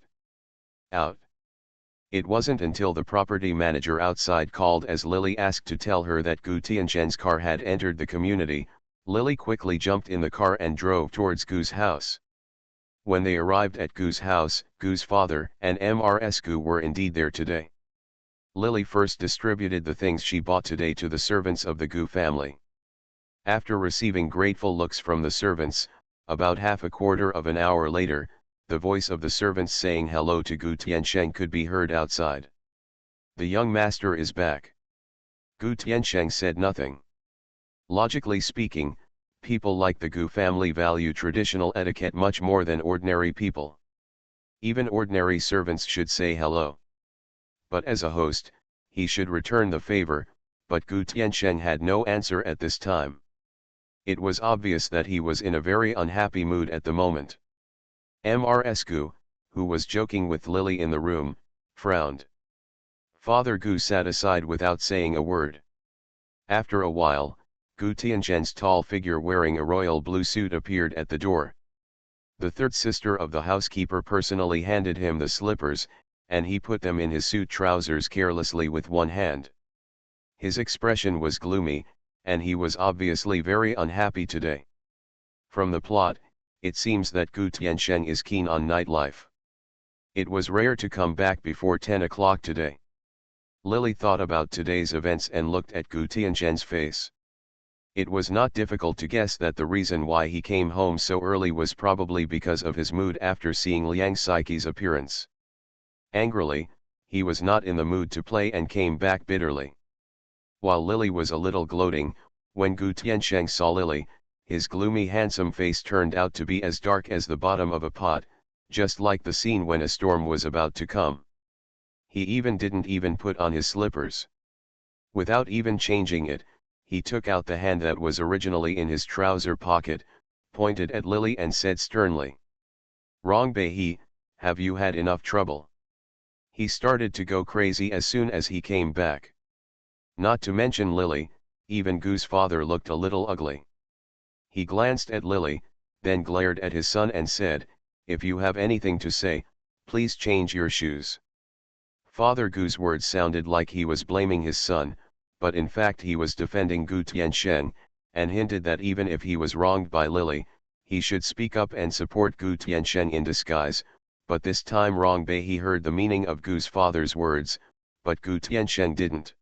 Out. It wasn't until the property manager outside called as Lily asked to tell her that Gu Tianzhen's car had entered the community. Lily quickly jumped in the car and drove towards Gu's house. When they arrived at Gu's house, Gu's father and Mrs. Gu were indeed there today. Lily first distributed the things she bought today to the servants of the Gu family. After receiving grateful looks from the servants, about half a quarter of an hour later, the voice of the servants saying hello to Gu Tiansheng could be heard outside. The young master is back. Gu Tiansheng said nothing. Logically speaking, people like the Gu family value traditional etiquette much more than ordinary people. Even ordinary servants should say hello. But as a host, he should return the favor, but Gu Tiansheng had no answer at this time. It was obvious that he was in a very unhappy mood at the moment. Mrs. Gu, who was joking with Lily in the room, frowned. Father Gu sat aside without saying a word. After a while, Gu Tianzhen's tall figure wearing a royal blue suit appeared at the door. The third sister of the housekeeper personally handed him the slippers, and he put them in his suit trousers carelessly with one hand. His expression was gloomy, and he was obviously very unhappy today. From the plot, it seems that Gu Tiansheng is keen on nightlife. It was rare to come back before 10 o'clock today. Lily thought about today's events and looked at Gu Tianzhen's face. It was not difficult to guess that the reason why he came home so early was probably because of his mood after seeing Liang Saiqi's appearance. Angrily, he was not in the mood to play and came back bitterly. While Lily was a little gloating, when Gu Tiansheng saw Lily, his gloomy handsome face turned out to be as dark as the bottom of a pot, just like the scene when a storm was about to come. He didn't put on his slippers. Without even changing it, he took out the hand that was originally in his trouser pocket, pointed at Lily and said sternly, "Rong Bei, have you had enough trouble?" He started to go crazy as soon as he came back. Not to mention Lily, even Gu's father looked a little ugly. He glanced at Lily, then glared at his son and said, "If you have anything to say, please change your shoes." Father Gu's words sounded like he was blaming his son, but in fact he was defending Gu Tiansheng, and hinted that even if he was wronged by Lily, he should speak up and support Gu Tiansheng in disguise. But this time Rong Bei heard the meaning of Gu's father's words, but Gu Tiansheng didn't.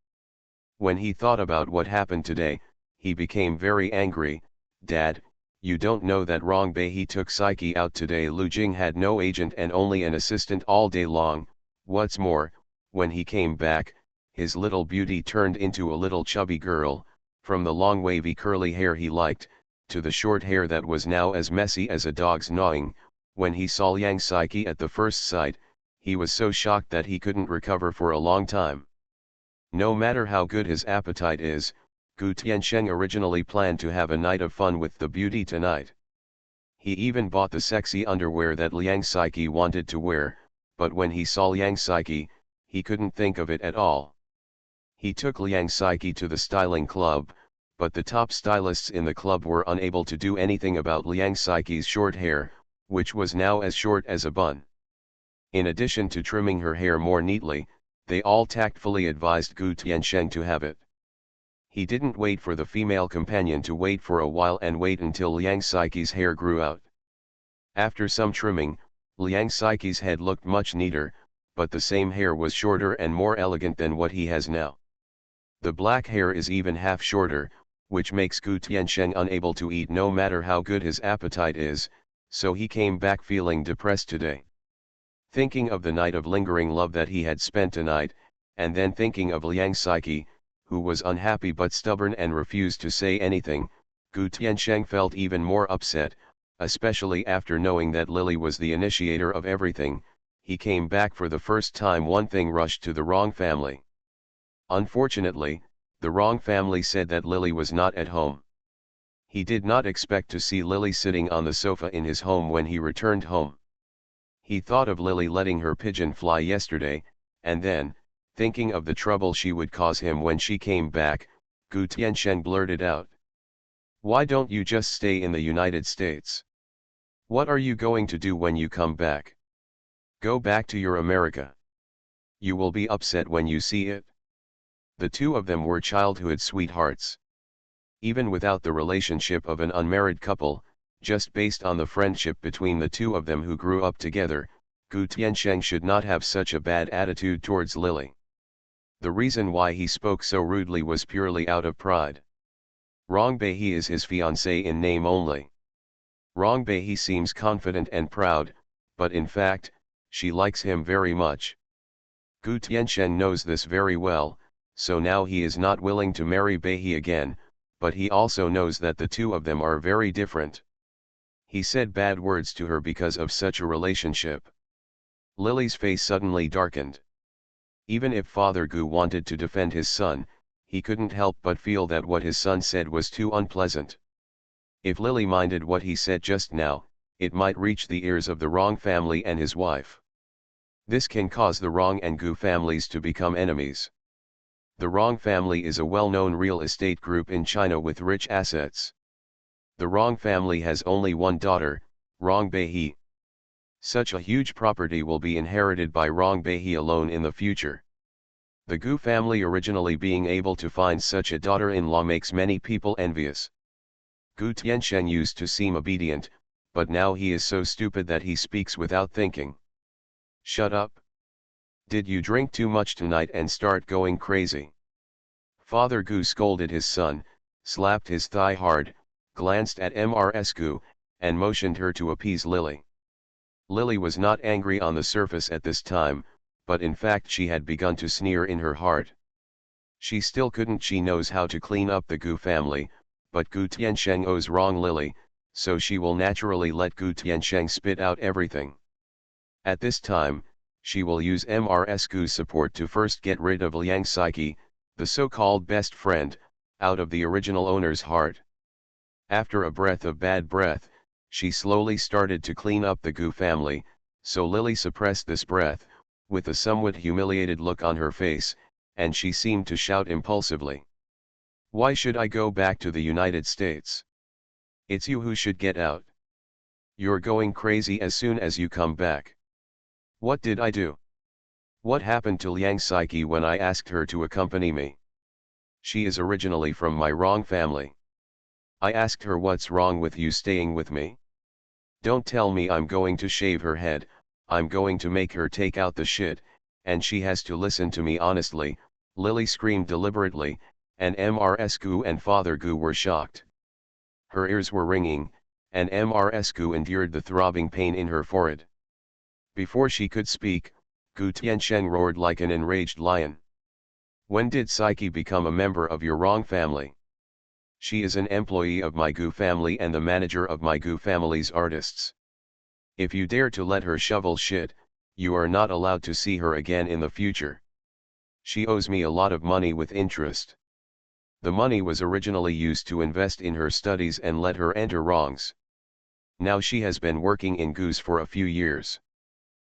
When he thought about what happened today, he became very angry. "Dad, you don't know that Rong Bei took Saiqi out today. Lu Jing had no agent and only an assistant all day long. What's more, when he came back, his little beauty turned into a little chubby girl, from the long wavy curly hair he liked, to the short hair that was now as messy as a dog's gnawing. When he saw Liang Saiqi at the first sight, he was so shocked that he couldn't recover for a long time. No matter how good his appetite is, Gu Tiansheng originally planned to have a night of fun with the beauty tonight. He even bought the sexy underwear that Liang Saiqi wanted to wear, but when he saw Liang Saiqi, he couldn't think of it at all. He took Liang Saiqi to the styling club, but the top stylists in the club were unable to do anything about Liang Saiqi's short hair, which was now as short as a bun. In addition to trimming her hair more neatly, they all tactfully advised Gu Tiansheng to have it. He didn't wait for the female companion to wait for a while and wait until Liang Saiqi's hair grew out. After some trimming, Liang Saiqi's head looked much neater, but the same hair was shorter and more elegant than what he has now. The black hair is even half shorter, which makes Gu Tiansheng unable to eat no matter how good his appetite is, so he came back feeling depressed today. Thinking of the night of lingering love that he had spent tonight, and then thinking of Liang Saiqi, who was unhappy but stubborn and refused to say anything, Gu Tiansheng felt even more upset, especially after knowing that Lily was the initiator of everything. He came back for the first time. One thing rushed to the Rong family. Unfortunately, The wrong family said that Lily was not at home. He did not expect to see Lily sitting on the sofa in his home when he returned home. He thought of Lily letting her pigeon fly yesterday, and then, thinking of the trouble she would cause him when she came back, Gu Tiansheng blurted out. "Why don't you just stay in the United States? What are you going to do when you come back? Go back to your America. You will be upset when you see it." The two of them were childhood sweethearts. Even without the relationship of an unmarried couple, just based on the friendship between the two of them who grew up together, Gu Tiansheng should not have such a bad attitude towards Lily. The reason why he spoke so rudely was purely out of pride. Rong Beihe is his fiancée in name only. Rong Beihe seems confident and proud, but in fact, she likes him very much. Gu Tiansheng knows this very well, so now he is not willing to marry Beihe again, but he also knows that the two of them are very different. He said bad words to her because of such a relationship. Lily's face suddenly darkened. Even if Father Gu wanted to defend his son, he couldn't help but feel that what his son said was too unpleasant. If Lily minded what he said just now, it might reach the ears of the Rong family and his wife. This can cause the Rong and Gu families to become enemies. The Rong family is a well-known real estate group in China with rich assets. The Rong family has only one daughter, Rong Beihe. Such a huge property will be inherited by Rong Beihe alone in the future. The Gu family originally being able to find such a daughter-in-law makes many people envious. Gu Tiansheng used to seem obedient, but now he is so stupid that he speaks without thinking. "Shut up. Did you drink too much tonight and start going crazy?" Father Gu scolded his son, slapped his thigh hard, glanced at Ms. Gu, and motioned her to appease Lily. Lily was not angry on the surface at this time, but in fact she had begun to sneer in her heart. She still couldn't. She knows how to clean up the Gu family, but Gu Tiansheng owes wrong Lily, so she will naturally let Gu Tiansheng spit out everything. At this time, she will use Ms. Gu's support to first get rid of Liang Saiki, the so-called best friend, out of the original owner's heart. After a breath of bad breath, she slowly started to clean up the Gu family, so Lily suppressed this breath, with a somewhat humiliated look on her face, and she seemed to shout impulsively. "Why should I go back to the United States? It's you who should get out. You're going crazy as soon as you come back. What did I do? What happened to Liang Saiki when I asked her to accompany me? She is originally from my Rong family. I asked her, what's wrong with you staying with me? Don't tell me I'm going to shave her head, I'm going to make her take out the shit, and she has to listen to me honestly," Lily screamed deliberately, and Ms. Gu and Father Gu were shocked. Her ears were ringing, and Ms. Gu endured the throbbing pain in her forehead. Before she could speak, Gu Tiansheng roared like an enraged lion. "When did Saiki become a member of your Rong family? She is an employee of my Gu family and the manager of my Gu family's artists. If you dare to let her shovel shit, you are not allowed to see her again in the future. She owes me a lot of money with interest. The money was originally used to invest in her studies and let her enter Rongs. Now she has been working in Gu's for a few years.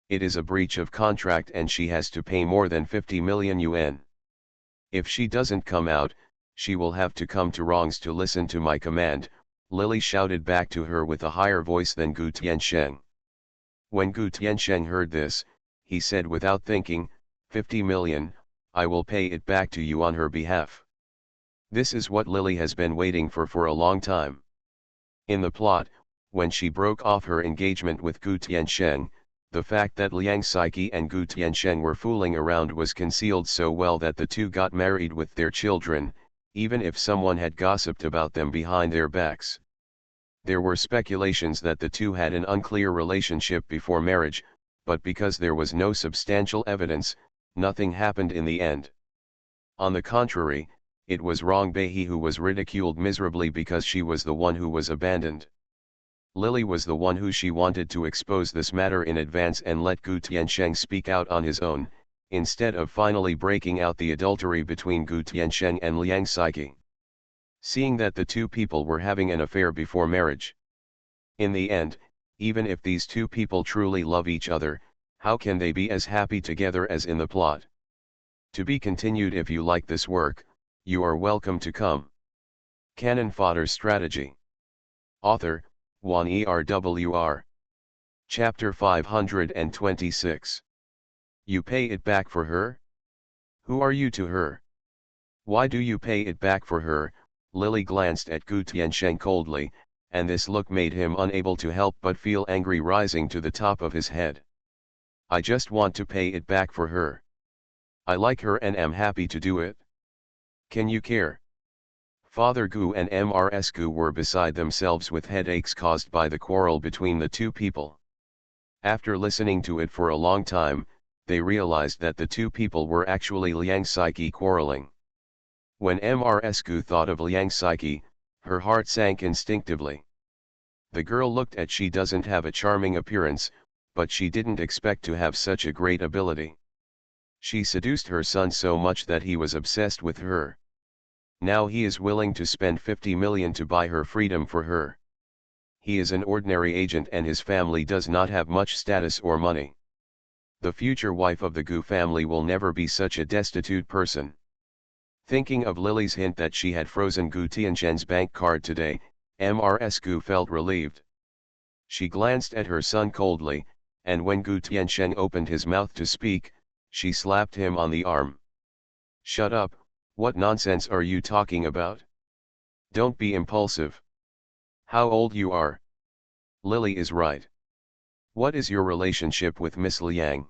It is a breach of contract and she has to pay more than 50 million yuan. If she doesn't come out, she will have to come to Rongs to listen to my command," Lily shouted back to her with a higher voice than Gu Tiansheng. When Gu Tiansheng heard this, he said without thinking, 50 million, I will pay it back to you on her behalf. This is what Lily has been waiting for a long time. In the plot, when she broke off her engagement with Gu Tiansheng, the fact that Liang Saiki and Gu Tiansheng were fooling around was concealed so well that the two got married with their children, even if someone had gossiped about them behind their backs. There were speculations that the two had an unclear relationship before marriage, but because there was no substantial evidence, nothing happened in the end. On the contrary, it was Rong Beihe who was ridiculed miserably because she was the one who was abandoned. Lily was the one who she wanted to expose this matter in advance and let Gu Tiansheng speak out on his own, instead of finally breaking out the adultery between Gu Tiansheng and Liang Saiqi. Seeing that the two people were having an affair before marriage. In the end, even if these two people truly love each other, how can they be as happy together as in the plot? To be continued. If you like this work, you are welcome to come. Canon Fodder Strategy. Author, Juan ERWR. Chapter 526. You pay it back for her? Who are you to her? Why do you pay it back for her? Lily glanced at Gu Tiansheng coldly, and this look made him unable to help but feel angry rising to the top of his head. I just want to pay it back for her. I like her and am happy to do it. Can you care? Father Gu and Mrs. Gu were beside themselves with headaches caused by the quarrel between the two people. After listening to it for a long time, they realized that the two people were actually Liang Saiqi quarreling. When Mrs. Gu thought of Liang Saiqi, her heart sank instinctively. The girl looked at she doesn't have a charming appearance, but she didn't expect to have such a great ability. She seduced her son so much that he was obsessed with her. Now he is willing to spend 50 million to buy her freedom for her. He is an ordinary agent and his family does not have much status or money. The future wife of the Gu family will never be such a destitute person. Thinking of Lily's hint that she had frozen Gu Tiansheng's bank card today, Mrs. Gu felt relieved. She glanced at her son coldly, and when Gu Tiansheng opened his mouth to speak, she slapped him on the arm. Shut up, what nonsense are you talking about? Don't be impulsive. How old you are? Lily is right. What is your relationship with Miss Liang?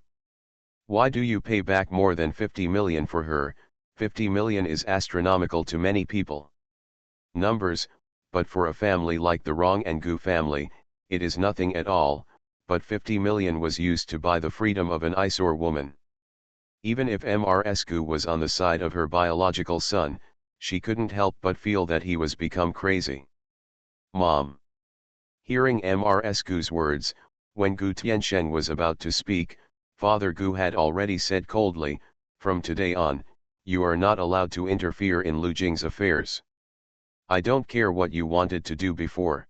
Why do you pay back more than 50 million for her? 50 million is astronomical to many people. Numbers, but for a family like the Rong and Gu family, it is nothing at all, but 50 million was used to buy the freedom of an eyesore woman. Even if Mrs. Gu was on the side of her biological son, she couldn't help but feel that he was become crazy. Mom. Hearing Mrs. Gu's words, when Gu Tiansheng was about to speak, Father Gu had already said coldly, from today on, you are not allowed to interfere in Lu Jing's affairs. I don't care what you wanted to do before.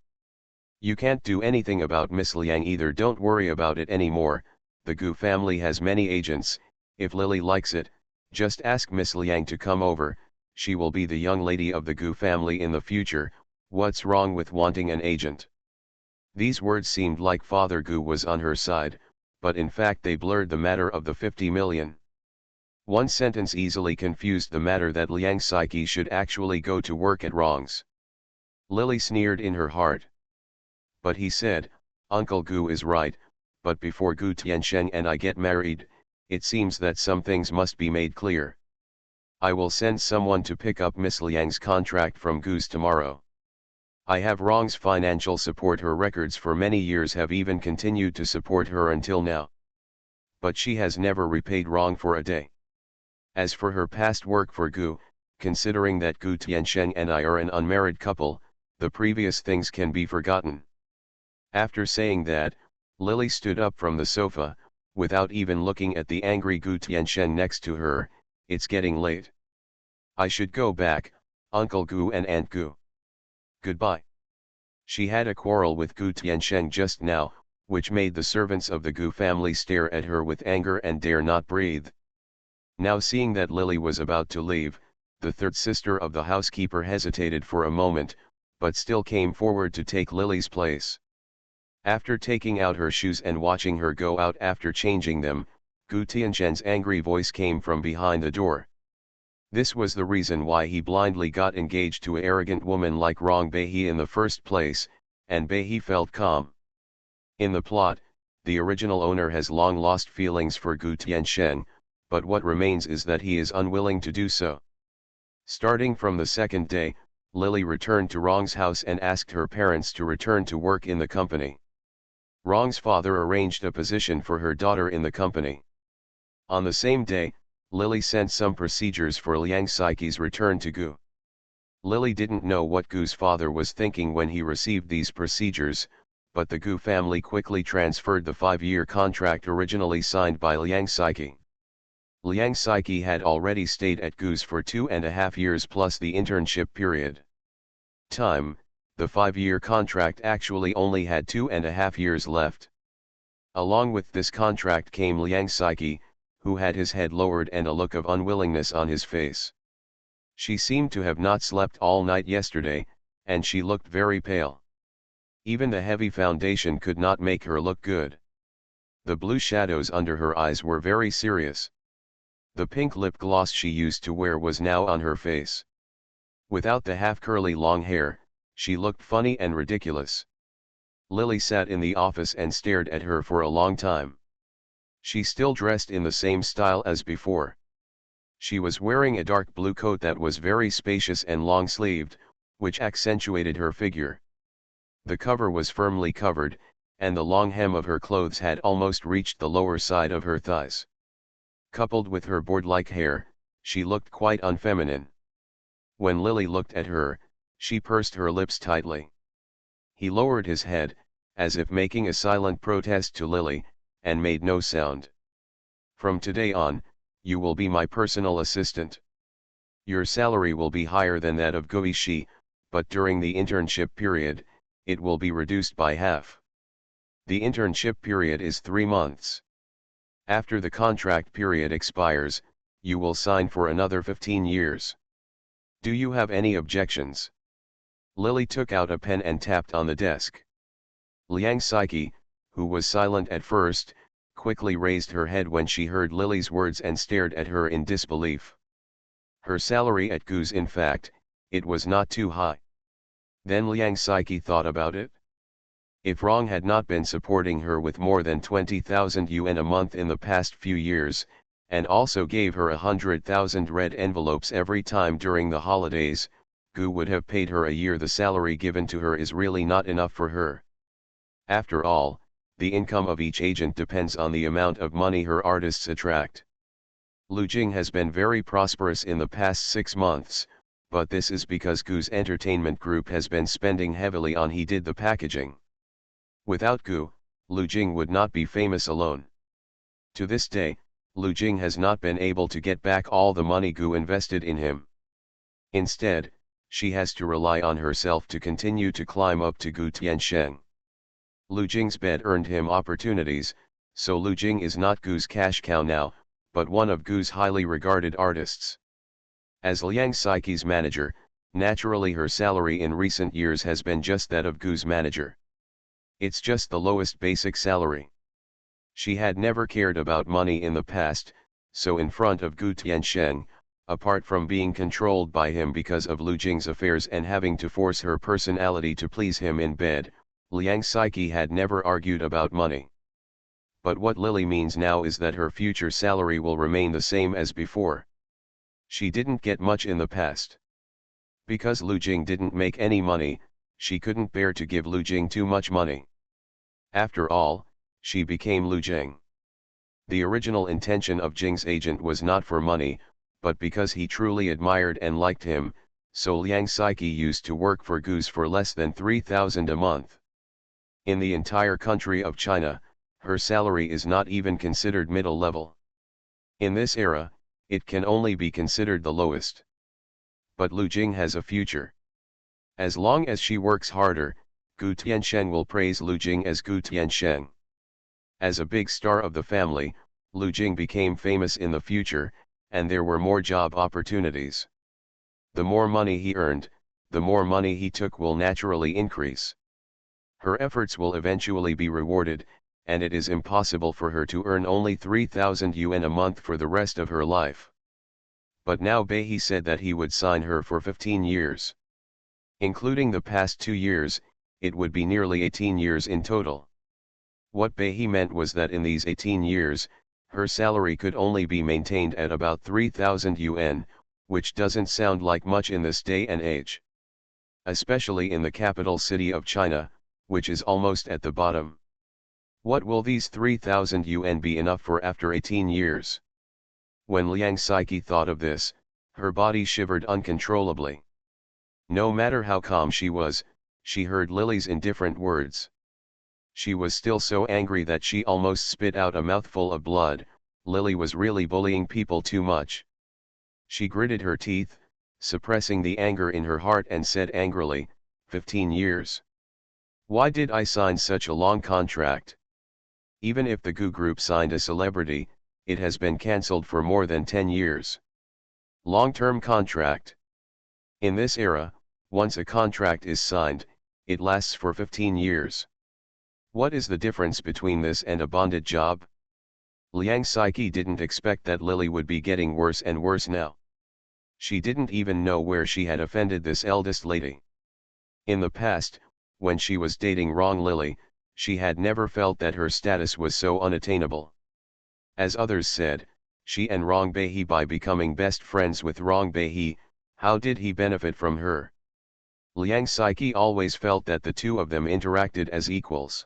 You can't do anything about Miss Liang either. Don't worry about it anymore. The Gu family has many agents. If Lily likes it, just ask Miss Liang to come over, she will be the young lady of the Gu family in the future. What's wrong with wanting an agent? These words seemed like Father Gu was on her side, but in fact they blurred the matter of the 50 million. One sentence easily confused the matter that Liang Saiqi should actually go to work at Rong's. Lily sneered in her heart. But he said, Uncle Gu is right, but before Gu Tiansheng and I get married, it seems that some things must be made clear. I will send someone to pick up Miss Liang's contract from Gu's tomorrow. I have Rong's financial support. Her records for many years have even continued to support her until now. But she has never repaid Rong for a day. As for her past work for Gu, considering that Gu Tiansheng and I are an unmarried couple, the previous things can be forgotten. After saying that, Lily stood up from the sofa, without even looking at the angry Gu Tiansheng next to her. It's getting late. I should go back, Uncle Gu and Aunt Gu. Goodbye. She had a quarrel with Gu Tiansheng just now, which made the servants of the Gu family stare at her with anger and dare not breathe. Now seeing that Lily was about to leave, the third sister of the housekeeper hesitated for a moment, but still came forward to take Lily's place. After taking out her shoes and watching her go out after changing them, Gu Tiansheng's angry voice came from behind the door. This was the reason why he blindly got engaged to an arrogant woman like Rong Beihe in the first place, and Beihe felt calm. In the plot, the original owner has long lost feelings for Gu Tiansheng, but what remains is that he is unwilling to do so. Starting from the second day, Lily returned to Rong's house and asked her parents to return to work in the company. Rong's father arranged a position for her daughter in the company. On the same day, Lily sent some procedures for Liang Saiqi's return to Gu. Lily didn't know what Gu's father was thinking when he received these procedures, but the Gu family quickly transferred the 5-year contract originally signed by Liang Saiqi. Liang Saiki had already stayed at Goose for 2.5 years plus the internship period. Time, the 5-year contract actually only had 2.5 years left. Along with this contract came Liang Saiki, who had his head lowered and a look of unwillingness on his face. She seemed to have not slept all night yesterday, and she looked very pale. Even the heavy foundation could not make her look good. The blue shadows under her eyes were very serious. The pink lip gloss she used to wear was now on her face. Without the half-curly long hair, she looked funny and ridiculous. Lily sat in the office and stared at her for a long time. She still dressed in the same style as before. She was wearing a dark blue coat that was very spacious and long-sleeved, which accentuated her figure. The cover was firmly covered, and the long hem of her clothes had almost reached the lower side of her thighs. Coupled with her board-like hair, she looked quite unfeminine. When Lily looked at her, she pursed her lips tightly. He lowered his head, as if making a silent protest to Lily, and made no sound. "From today on, you will be my personal assistant. Your salary will be higher than that of Goishi, but during the internship period, it will be reduced by half. The internship period is 3 months. After the contract period expires, you will sign for another 15 years. Do you have any objections?" Lily took out a pen and tapped on the desk. Liang Saiki, who was silent at first, quickly raised her head when she heard Lily's words and stared at her in disbelief. Her salary at Goose, in fact, it was not too high. Then Liang Saiki thought about it. If Rong had not been supporting her with more than 20,000 yuan a month in the past few years, and also gave her 100,000 red envelopes every time during the holidays, Gu would have paid her a year. The salary given to her is really not enough for her. After all, the income of each agent depends on the amount of money her artists attract. Lu Jing has been very prosperous in the past 6 months, but this is because Gu's entertainment group has been spending heavily on he did the packaging. Without Gu, Lu Jing would not be famous alone. To this day, Lu Jing has not been able to get back all the money Gu invested in him. Instead, she has to rely on herself to continue to climb up to Gu Tiansheng. Lu Jing's bed earned him opportunities, so Lu Jing is not Gu's cash cow now, but one of Gu's highly regarded artists. As Liang Saiki's manager, naturally her salary in recent years has been just that of Gu's manager. It's just the lowest basic salary. She had never cared about money in the past, so in front of Gu Tiansheng, apart from being controlled by him because of Lu Jing's affairs and having to force her personality to please him in bed, Liang Saiki had never argued about money. But what Lily means now is that her future salary will remain the same as before. She didn't get much in the past. Because Lu Jing didn't make any money, she couldn't bear to give Lu Jing too much money. After all, she became Lu Jing. The original intention of Jing's agent was not for money, but because he truly admired and liked him, so Liang Saiki used to work for Goose for less than 3,000 a month. In the entire country of China, her salary is not even considered middle level. In this era, it can only be considered the lowest. But Lu Jing has a future. As long as she works harder, Gu Tiansheng will praise Lu Jing as Gu Tiansheng. As a big star of the family, Lu Jing became famous in the future, and there were more job opportunities. The more money he earned, the more money he took will naturally increase. Her efforts will eventually be rewarded, and it is impossible for her to earn only 3,000 yuan a month for the rest of her life. But now Beihee said that he would sign her for 15 years. Including the past 2 years, it would be nearly 18 years in total. What Beihee meant was that in these 18 years, her salary could only be maintained at about 3,000 yuan, which doesn't sound like much in this day and age. Especially in the capital city of China, which is almost at the bottom. What will these 3,000 yuan be enough for after 18 years? When Liang Saiki thought of this, her body shivered uncontrollably. No matter how calm she was, she heard Lily's indifferent words. She was still so angry that she almost spit out a mouthful of blood, Lily was really bullying people too much. She gritted her teeth, suppressing the anger in her heart, and said angrily, 15 years. Why did I sign such a long contract? Even if the Goo Group signed a celebrity, it has been cancelled for more than 10 years. Long-term contract. In this era, once a contract is signed, it lasts for 15 years. What is the difference between this and a bonded job? Liang Saiki didn't expect that Lily would be getting worse and worse now. She didn't even know where she had offended this eldest lady. In the past, when she was dating Wrong Lily, she had never felt that her status was so unattainable. As others said, she and Wrong Beihee, by becoming best friends with Wrong Beihee, how did he benefit from her? Liang Saiki always felt that the two of them interacted as equals.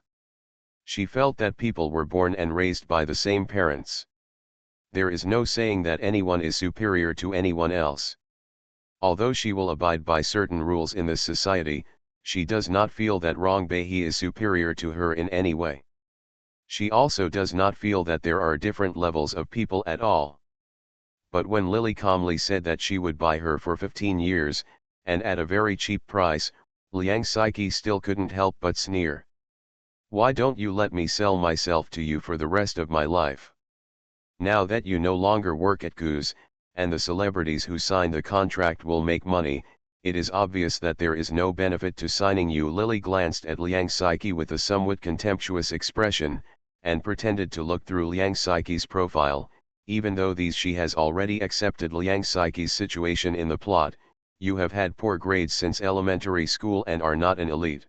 She felt that people were born and raised by the same parents. There is no saying that anyone is superior to anyone else. Although she will abide by certain rules in this society, she does not feel that Wrong Beihee is superior to her in any way. She also does not feel that there are different levels of people at all. But when Lily calmly said that she would buy her for 15 years, and at a very cheap price, Liang Saiki still couldn't help but sneer. Why don't you let me sell myself to you for the rest of my life? Now that you no longer work at Goose, and the celebrities who sign the contract will make money, it is obvious that there is no benefit to signing you. Lily glanced at Liang Saiki with a somewhat contemptuous expression, and pretended to look through Liang Saiki's profile, even though she has already accepted Liang Saiki's situation in the plot. You have had poor grades since elementary school and are not an elite.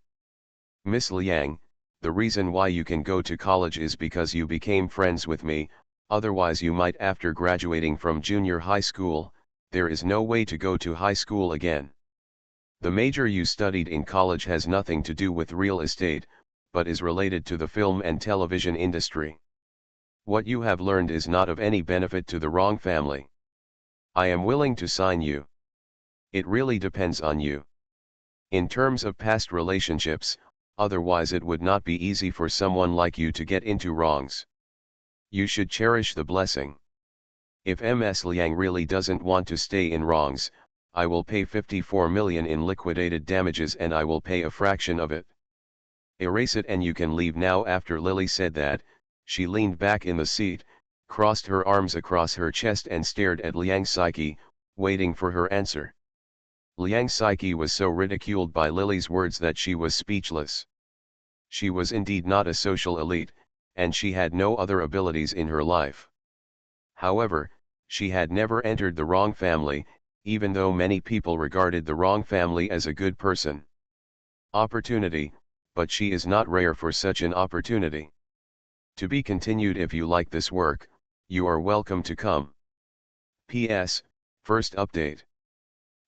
Miss Liang, the reason why you can go to college is because you became friends with me, otherwise you might. After graduating from junior high school, there is no way to go to high school again. The major you studied in college has nothing to do with real estate, but is related to the film and television industry. What you have learned is not of any benefit to the Wrong family. I am willing to sign you. It really depends on you. In terms of past relationships, otherwise it would not be easy for someone like you to get into Wrongs. You should cherish the blessing. If Ms. Liang really doesn't want to stay in Wrongs, I will pay 54 million in liquidated damages, and I will pay a fraction of it. Erase it and you can leave now. After Lily said that, she leaned back in the seat, crossed her arms across her chest and stared at Liang Saiki, waiting for her answer. Liang Saiki was so ridiculed by Lily's words that she was speechless. She was indeed not a social elite, and she had no other abilities in her life. However, she had never entered the Wrong family, even though many people regarded the Wrong family as a good person. Opportunity, but she is not rare for such an opportunity. To be continued. If you like this work, you are welcome to come. P.S. First update.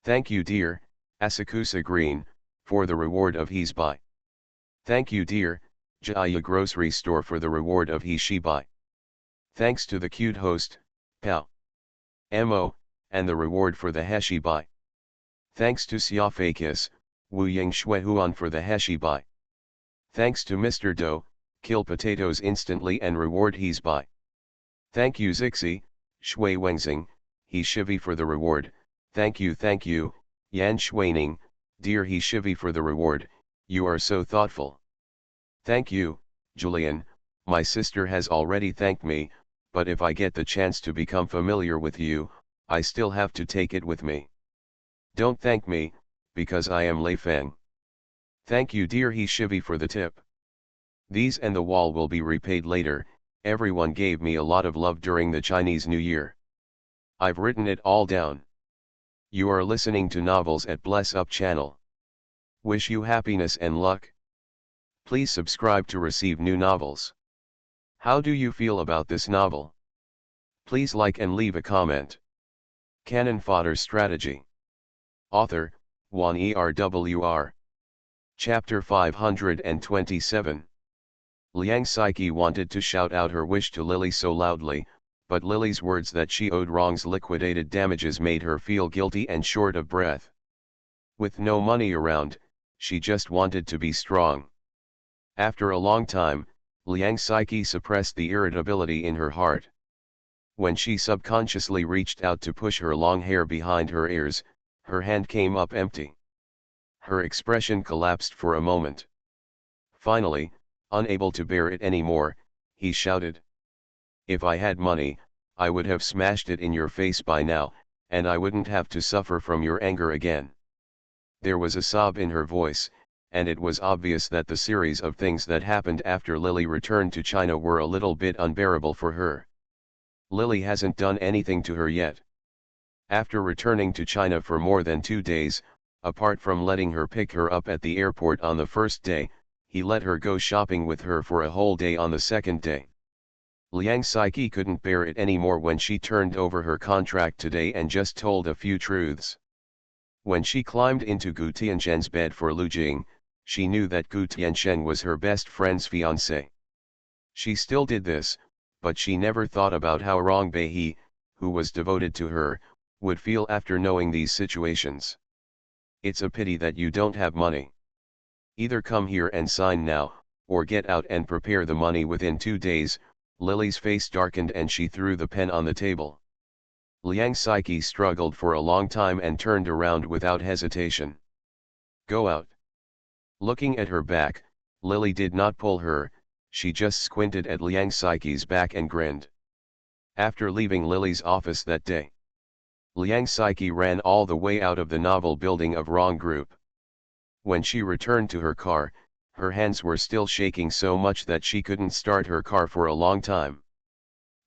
Thank you dear, Asakusa Green, for the reward of his buy. Thank you dear, Jaya Grocery Store, for the reward of his she buy. Thanks to the cute host, Pao Mo, and the reward for the Heshi buy. Thanks to Xiaofakis, Wu Ying Shuehuan for the Heshi buy. Thanks to Mr. Do, kill potatoes instantly and reward his buy. Thank you Zixi, Shui Wengxing, he shivi for the reward. Thank you, Yan Shuining, dear he shivi for the reward, you are so thoughtful. Thank you, Julian, my sister has already thanked me, but if I get the chance to become familiar with you, I still have to take it with me. Don't thank me, because I am Lei Feng. Thank you dear he shivi for the tip. These and the wall will be repaid later. Everyone gave me a lot of love during the Chinese New Year. I've written it all down. You are listening to Novels at Bless Up channel. Wish you happiness and luck. Please subscribe to receive new novels. How do you feel about this novel? Please like and leave a comment. Cannon Fodder Strategy. Author, Wan Erwr. Chapter 527. Liang Saiki wanted to shout out her wish to Lily so loudly, but Lily's words that she owed Wrong's liquidated damages made her feel guilty and short of breath. With no money around, she just wanted to be strong. After a long time, Liang Saiki suppressed the irritability in her heart. When she subconsciously reached out to push her long hair behind her ears, her hand came up empty. Her expression collapsed for a moment. Finally, unable to bear it anymore, he shouted. "If I had money, I would have smashed it in your face by now, and I wouldn't have to suffer from your anger again." There was a sob in her voice, and it was obvious that the series of things that happened after Lily returned to China were a little bit unbearable for her. Lily hasn't done anything to her yet. After returning to China for more than 2 days, apart from letting her pick her up at the airport on the first day, he let her go shopping with her for a whole day on the second day. Liang Saiki couldn't bear it anymore when she turned over her contract today and just told a few truths. When she climbed into Gu Tianzhen's bed for Lu Jing, she knew that Gu Tianzhen was her best friend's fiancé. She still did this, but she never thought about how Rong Bei, who was devoted to her, would feel after knowing these situations. "It's a pity that you don't have money. Either come here and sign now, or get out and prepare the money within 2 days, Lily's face darkened and she threw the pen on the table. Liang Saiki struggled for a long time and turned around without hesitation. "Go out." Looking at her back, Lily did not pull her, she just squinted at Liang Saiki's back and grinned. After leaving Lily's office that day, Liang Saiki ran all the way out of the novel building of Rong Group. When she returned to her car, her hands were still shaking so much that she couldn't start her car for a long time.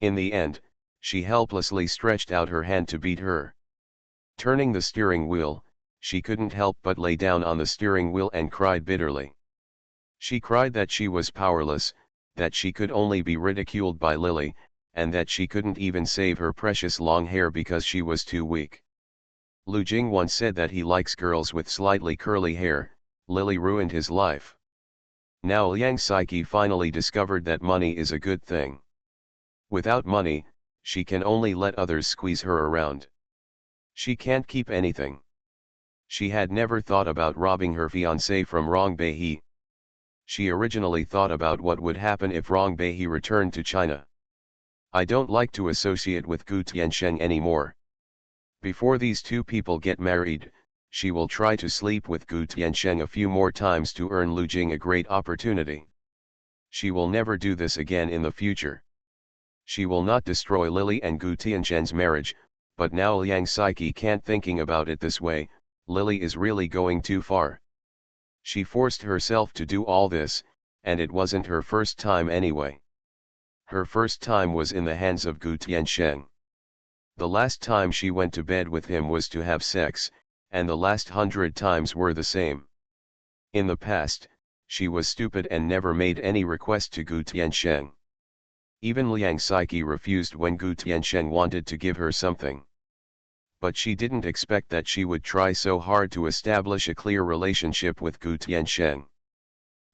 In the end, she helplessly stretched out her hand to beat her. Turning the steering wheel, she couldn't help but lay down on the steering wheel and cried bitterly. She cried that she was powerless, that she could only be ridiculed by Lily, and that she couldn't even save her precious long hair because she was too weak. Lu Jing once said that he likes girls with slightly curly hair. Lily ruined his life. Now Liang Saiki finally discovered that money is a good thing. Without money, she can only let others squeeze her around. She can't keep anything. She had never thought about robbing her fiancé from Rong Bei. She originally thought about what would happen if Rong Bei returned to China. "I don't like to associate with Gu Tianzhen anymore. Before these two people get married, she will try to sleep with Gu Tianzhen a few more times to earn Lu Jing a great opportunity. She will never do this again in the future. She will not destroy Lily and Gu Tianzhen's marriage, but now Liang Saiki can't thinking about it this way. Lily is really going too far. She forced herself to do all this, and it wasn't her first time anyway. Her first time was in the hands of Gu Tianzhen. The last time she went to bed with him was to have sex, and the last 100 times were the same. In the past, she was stupid and never made any request to Gu Tianzhen. Even Liang Saiki refused when Gu Tianzhen wanted to give her something. But she didn't expect that she would try so hard to establish a clear relationship with Gu Tianzhen.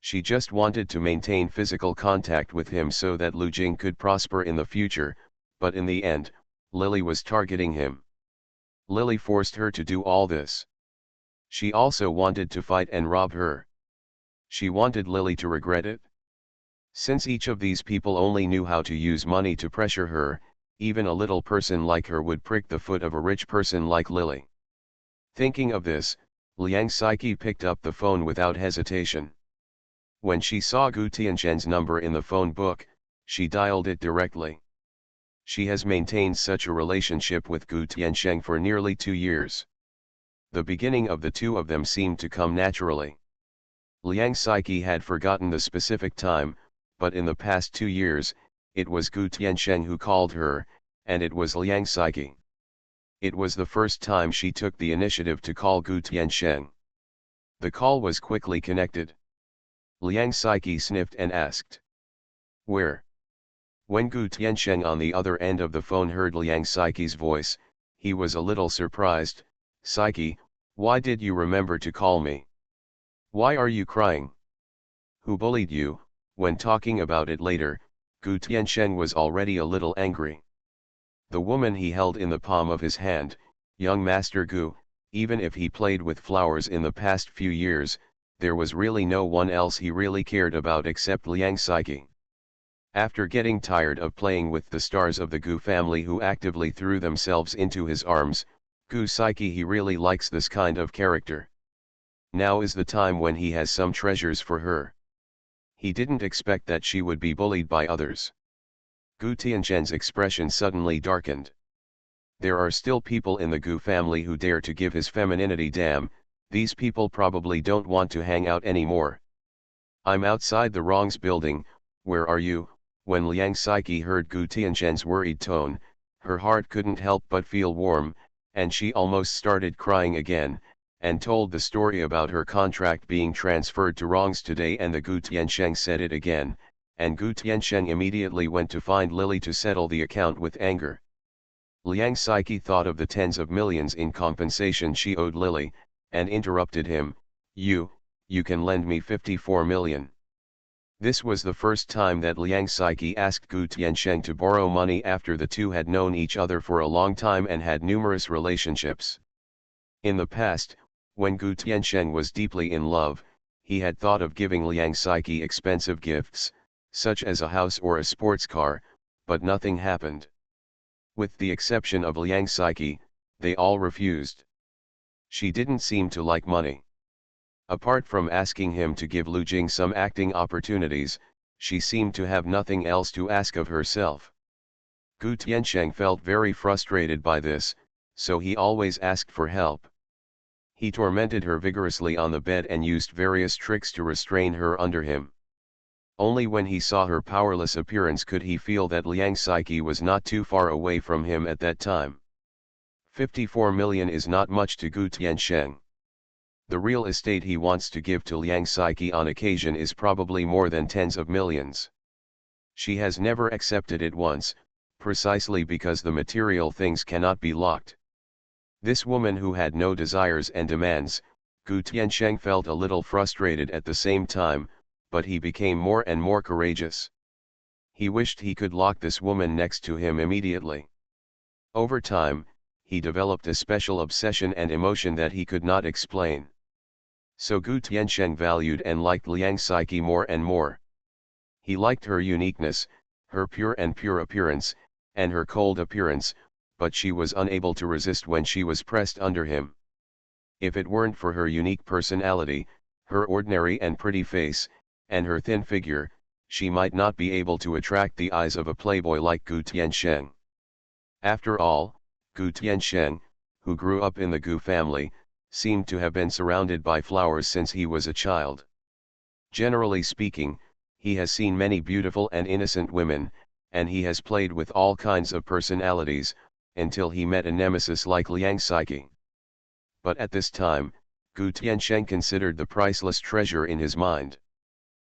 She just wanted to maintain physical contact with him so that Lu Jing could prosper in the future, but in the end, Lily was targeting him. Lily forced her to do all this. She also wanted to fight and rob her. She wanted Lily to regret it. Since each of these people only knew how to use money to pressure her, even a little person like her would prick the foot of a rich person like Lily. Thinking of this, Liang Saiki picked up the phone without hesitation. When she saw Gu Tianzhen's number in the phone book, she dialed it directly. She has maintained such a relationship with Gu Tianzhen for nearly 2 years. The beginning of the two of them seemed to come naturally. Liang Saiki had forgotten the specific time, but in the past 2 years, it was Gu Tianzhen who called her, and it was Liang Saiki. It was the first time she took the initiative to call Gu Tianzhen. The call was quickly connected. Liang Saiki sniffed and asked, "Where?" When Gu Tianzhen on the other end of the phone heard Liang Saiki's voice, he was a little surprised. "Saiki, why did you remember to call me? Why are you crying? Who bullied you?" When talking about it later, Gu Tianzhen was already a little angry. The woman he held in the palm of his hand, young Master Gu, even if he played with flowers in the past few years, there was really no one else he really cared about except Liang Saiki. After getting tired of playing with the stars of the Gu family who actively threw themselves into his arms, Gu Saiki he really likes this kind of character. Now is the time when he has some treasures for her. He didn't expect that she would be bullied by others. Gu Tianzhen's expression suddenly darkened. There are still people in the Gu family who dare to give his femininity damn, these people probably don't want to hang out anymore. I'm outside the Wrongs building, where are you? When Liang Saiki heard Gu Tianzhen's worried tone, her heart couldn't help but feel warm, and she almost started crying again, and told the story about her contract being transferred to Wrongs today, and the Gu Tianzheng said it again, and Gu Tianzheng immediately went to find Lily to settle the account with anger. Liang Saiki thought of the tens of millions in compensation she owed Lily, and interrupted him, you can lend me 54 million. This was the first time that Liang Saiki asked Gu Tianzheng to borrow money after the two had known each other for a long time and had numerous relationships. In the past, when Gu Tianzheng was deeply in love, he had thought of giving Liang Saiki expensive gifts, such as a house or a sports car, but nothing happened. With the exception of Liang Saiki, they all refused. She didn't seem to like money. Apart from asking him to give Lu Jing some acting opportunities, she seemed to have nothing else to ask of herself. Gu Tianzheng felt very frustrated by this, so he always asked for help. He tormented her vigorously on the bed and used various tricks to restrain her under him. Only when he saw her powerless appearance could he feel that Liang Saiki was not too far away from him at that time. 54 million is not much to Gu Tianzheng. The real estate he wants to give to Liang Saiki on occasion is probably more than tens of millions. She has never accepted it once, precisely because the material things cannot be locked. This woman who had no desires and demands, Gu Tianzheng felt a little frustrated at the same time, but he became more and more courageous. He wished he could lock this woman next to him immediately. Over time, he developed a special obsession and emotion that he could not explain. So Gu Tianzheng valued and liked Liang Saiki more and more. He liked her uniqueness, her pure appearance, and her cold appearance, but she was unable to resist when she was pressed under him. If it weren't for her unique personality, her ordinary and pretty face, and her thin figure, she might not be able to attract the eyes of a playboy like Gu Tianzheng. After all, Gu Tianzheng, who grew up in the Gu family, seemed to have been surrounded by flowers since he was a child. Generally speaking, he has seen many beautiful and innocent women, and he has played with all kinds of personalities, until he met a nemesis like Liang Saiki. But at this time, Gu Tianzheng considered the priceless treasure in his mind.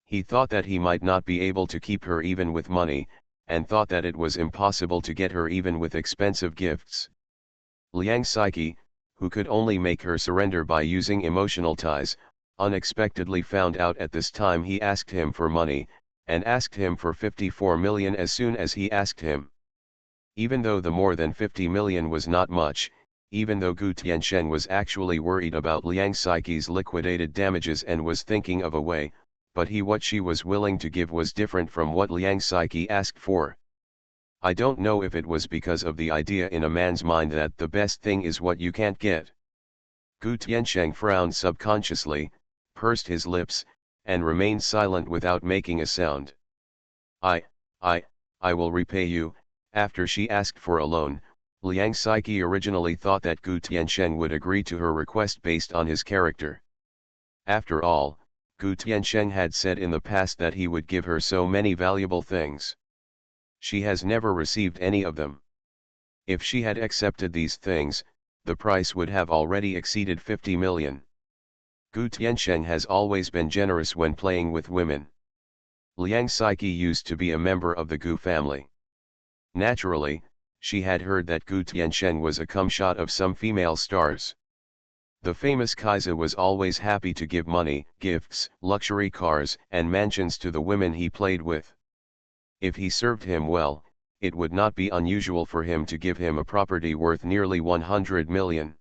He thought that he might not be able to keep her even with money, and thought that it was impossible to get her even with expensive gifts. Liang Saiki, who could only make her surrender by using emotional ties, unexpectedly found out at this time he asked him for money, and asked him for 54 million as soon as he asked him. Even though the more than 50 million was not much, even though Gu Tianzheng was actually worried about Liang Saiki's liquidated damages and was thinking of a way, but what she was willing to give was different from what Liang Saiki asked for. I don't know if it was because of the idea in a man's mind that the best thing is what you can't get. Gu Tianzheng frowned subconsciously, pursed his lips, and remained silent without making a sound. I will repay you. After she asked for a loan, Liang Saiki originally thought that Gu Tianzheng would agree to her request based on his character. After all, Gu Tianzheng had said in the past that he would give her so many valuable things. She has never received any of them. If she had accepted these things, the price would have already exceeded 50 million. Gu Tianzheng has always been generous when playing with women. Liang Saiki used to be a member of the Gu family. Naturally, she had heard that Gu Tianzheng was a cumshot of some female stars. The famous Kaiser was always happy to give money, gifts, luxury cars, and mansions to the women he played with. If he served him well, it would not be unusual for him to give him a property worth nearly 100 million.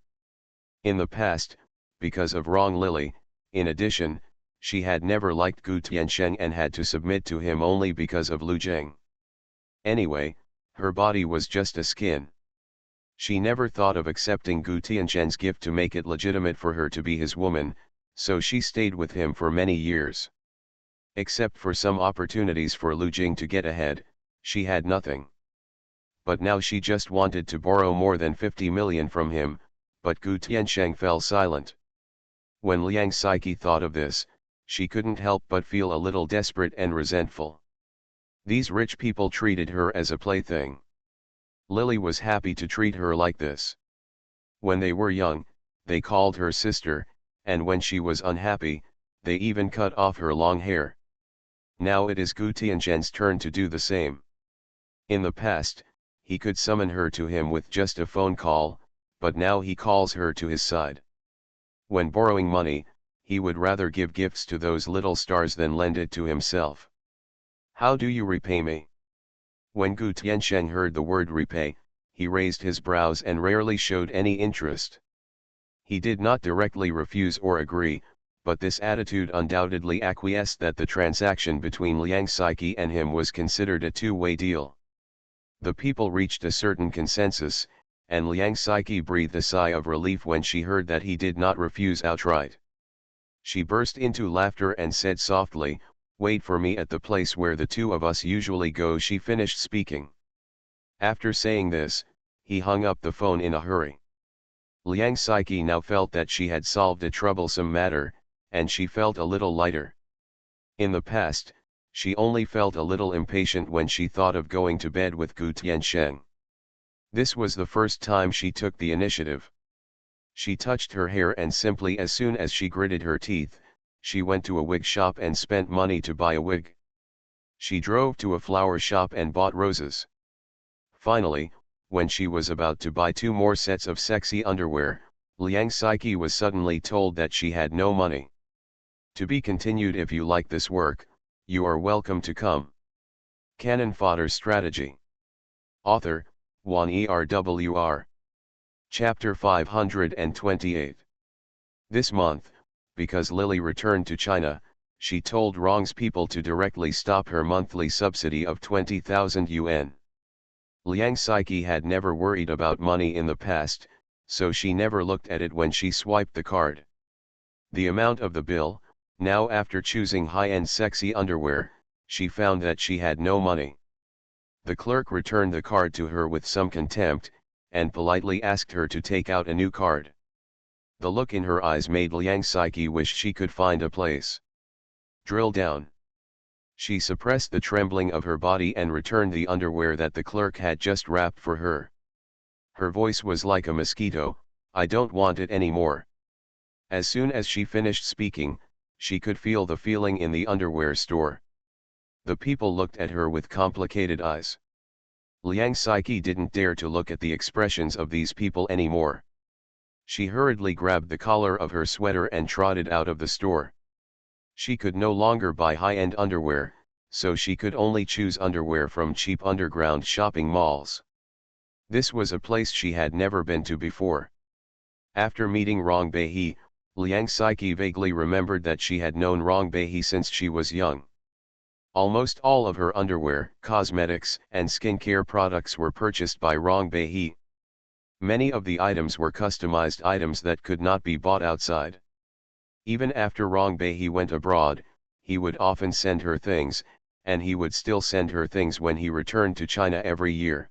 In the past, because of Wrong Lily, in addition, She had never liked Gu Tiansheng and had to submit to him only because of Lu Zheng. Anyway, her body was just a skin. She never thought of accepting Gu Tiansheng's gift to make it legitimate for her to be his woman, so she stayed with him for many years. Except for some opportunities for Lu Jing to get ahead, she had nothing. But now she just wanted to borrow more than 50 million from him, but Gu Tiansheng fell silent. When Liang Saiqi thought of this, she couldn't help but feel a little desperate and resentful. These rich people treated her as a plaything. Lily was happy to treat her like this. When they were young, they called her sister, and when she was unhappy, they even cut off her long hair. Now it is Gu Tiansheng's turn to do the same. In the past, he could summon her to him with just a phone call, but now he calls her to his side. When borrowing money, he would rather give gifts to those little stars than lend it to himself. How do you repay me? When Gu Tiansheng heard the word repay, he raised his brows and rarely showed any interest. He did not directly refuse or agree, but this attitude undoubtedly acquiesced that the transaction between Liang Saiqi and him was considered a two-way deal. The people reached a certain consensus, and Liang Saiqi breathed a sigh of relief when she heard that he did not refuse outright. She burst into laughter and said softly, "Wait for me at the place where the two of us usually go." She finished speaking. After saying this, he hung up the phone in a hurry. Liang Saiqi now felt that she had solved a troublesome matter, and she felt a little lighter. In the past, she only felt a little impatient when she thought of going to bed with Gu Tiansheng. This was the first time she took the initiative. She touched her hair and simply as soon as she gritted her teeth, she went to a wig shop and spent money to buy a wig. She drove to a flower shop and bought roses. Finally, when she was about to buy 2 more sets of sexy underwear, Liang Saiqi was suddenly told that she had no money. To be continued. If you like this work, you are welcome to come. Cannon Fodder Strategy. Author, Wan Erwr. Chapter 528. This month, because Lily returned to China, she told Rong's people to directly stop her monthly subsidy of 20,000 yuan. Liang Saiqi had never worried about money in the past, so she never looked at it when she swiped the card. The amount of the bill, now after choosing high-end sexy underwear, she found that she had no money. The clerk returned the card to her with some contempt, and politely asked her to take out a new card. The look in her eyes made Liang Saiqi wish she could find a place. Drill down. She suppressed the trembling of her body and returned the underwear that the clerk had just wrapped for her. Her voice was like a mosquito, "I don't want it anymore." As soon as she finished speaking, she could feel the feeling in the underwear store. The people looked at her with complicated eyes. Liang Saiqi didn't dare to look at the expressions of these people anymore. She hurriedly grabbed the collar of her sweater and trotted out of the store. She could no longer buy high-end underwear, so she could only choose underwear from cheap underground shopping malls. This was a place she had never been to before. After meeting Rong Beihe, Liang Saiqi vaguely remembered that she had known Rong Beihe since she was young. Almost all of her underwear, cosmetics, and skincare products were purchased by Rong Beihe. Many of the items were customized items that could not be bought outside. Even after Rong Beihe went abroad, he would often send her things, and he would still send her things when he returned to China every year.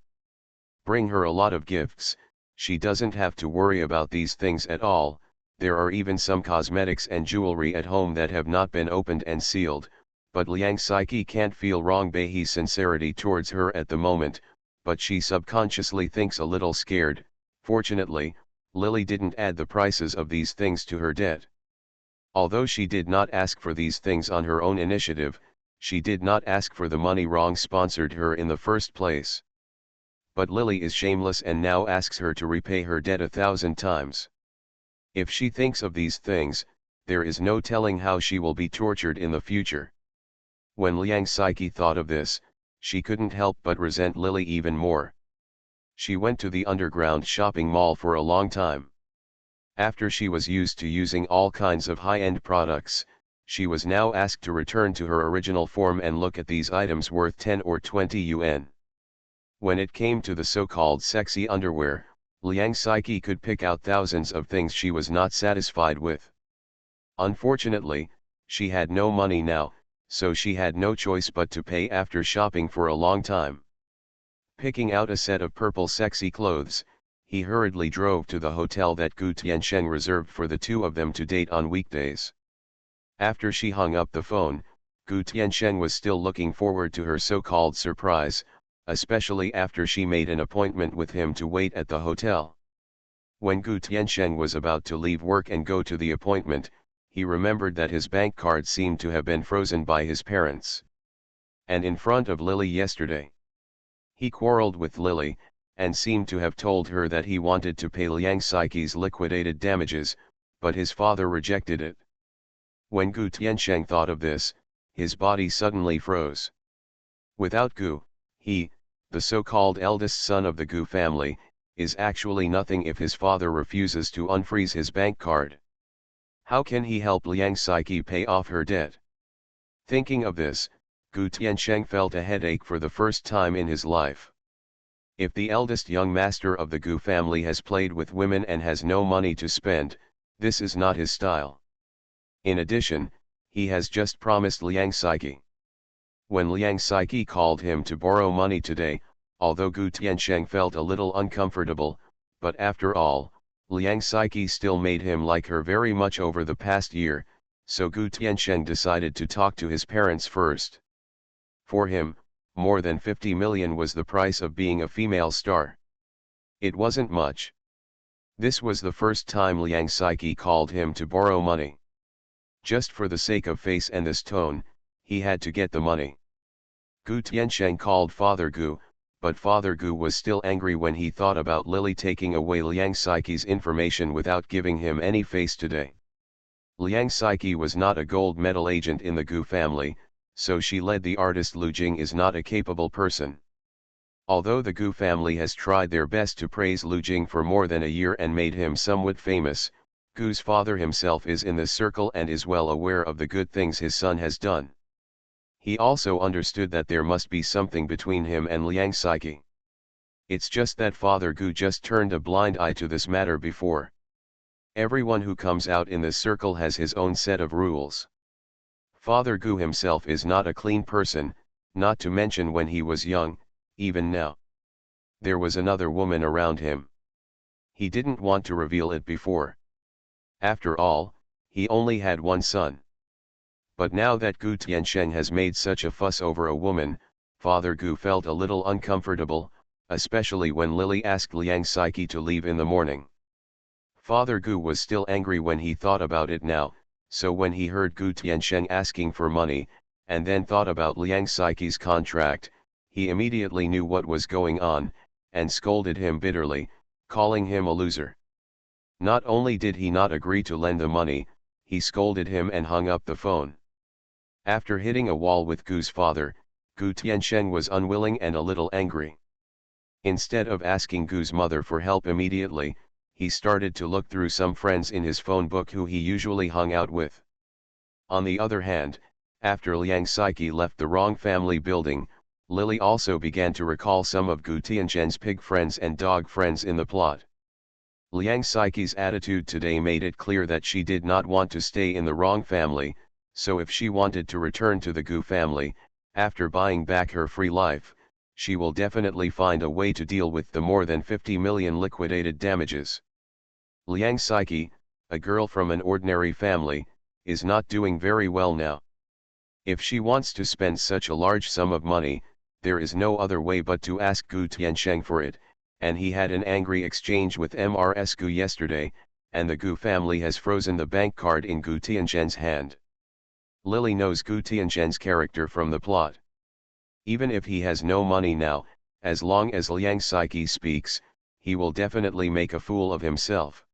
Bring her a lot of gifts, she doesn't have to worry about these things at all. There are even some cosmetics and jewelry at home that have not been opened and sealed, but Liang Saiqi can't feel Rong Beihe's sincerity towards her at the moment, but she subconsciously thinks a little scared. Fortunately, Lily didn't add the prices of these things to her debt. Although she did not ask for these things on her own initiative, she did not ask for the money Rong sponsored her in the first place. But Lily is shameless and now asks her to repay her debt 1,000 times. If she thinks of these things, there is no telling how she will be tortured in the future. When Liang Saiqi thought of this, she couldn't help but resent Lily even more. She went to the underground shopping mall for a long time. After she was used to using all kinds of high-end products, She was now asked to return to her original form and look at these items worth 10 or 20 yuan. When it came to the so-called sexy underwear, Liang Saiki could pick out thousands of things she was not satisfied with. Unfortunately, she had no money now, so she had no choice but to pay after shopping for a long time. Picking out a set of purple sexy clothes, he hurriedly drove to the hotel that Gu Tiansheng reserved for the two of them to date on weekdays. After she hung up the phone, Gu Tiansheng was still looking forward to her so-called surprise, especially after she made an appointment with him to wait at the hotel. When Gu Tiansheng was about to leave work and go to the appointment, he remembered that his bank card seemed to have been frozen by his parents. And in front of Lily yesterday. He quarreled with Lily, and seemed to have told her that he wanted to pay Liang Saiki's liquidated damages, but his father rejected it. When Gu Tiansheng thought of this, his body suddenly froze. Without Gu, he, the so-called eldest son of the Gu family, is actually nothing if his father refuses to unfreeze his bank card. How can he help Liang Saiki pay off her debt? Thinking of this, Gu Tiansheng felt a headache for the first time in his life. If the eldest young master of the Gu family has played with women and has no money to spend, this is not his style. In addition, he has just promised Liang Saiki. When Liang Saiki called him to borrow money today, although Gu Tiansheng felt a little uncomfortable, but after all, Liang Saiki still made him like her very much over the past year, so Gu Tiansheng decided to talk to his parents first. For him, more than 50 million was the price of being a female star. It wasn't much. This was the first time Liang Saiki called him to borrow money. Just for the sake of face and this tone, he had to get the money. Gu Tiansheng called Father Gu, but Father Gu was still angry when he thought about Lily taking away Liang Saiki's information without giving him any face today. Liang Saiki was not a gold medal agent in the Gu family, so she led the artist Lu Jing is not a capable person. Although the Gu family has tried their best to praise Lu Jing for more than a year and made him somewhat famous, Gu's father himself is in this circle and is well aware of the good things his son has done. He also understood that there must be something between him and Liang Saiki. It's just that Father Gu just turned a blind eye to this matter before. Everyone who comes out in this circle has his own set of rules. Father Gu himself is not a clean person, not to mention when he was young, even now. There was another woman around him. He didn't want to reveal it before. After all, he only had one son. But now that Gu Tiansheng has made such a fuss over a woman, Father Gu felt a little uncomfortable, especially when Lily asked Liang Saiki to leave in the morning. Father Gu was still angry when he thought about it now, so when he heard Gu Tiansheng asking for money, and then thought about Liang Saiki's contract, he immediately knew what was going on, and scolded him bitterly, calling him a loser. Not only did he not agree to lend the money, he scolded him and hung up the phone. After hitting a wall with Gu's father, Gu Tiansheng was unwilling and a little angry. Instead of asking Gu's mother for help immediately, he started to look through some friends in his phone book who he usually hung out with. On the other hand, after Liang Saiki left the wrong family building, Lily also began to recall some of Gu Tiansheng's pig friends and dog friends in the plot. Liang Saiki's attitude today made it clear that she did not want to stay in the wrong family, so if she wanted to return to the Gu family, after buying back her free life, she will definitely find a way to deal with the more than 50 million liquidated damages. Liang Saiki, a girl from an ordinary family, is not doing very well now. If she wants to spend such a large sum of money, there is no other way but to ask Gu Tiansheng for it, and he had an angry exchange with Mrs. Gu yesterday, and the Gu family has frozen the bank card in Gu Tiansheng's hand. Lily knows Gu Tiansheng's character from the plot. Even if he has no money now, as long as Liang Saiki speaks, he will definitely make a fool of himself.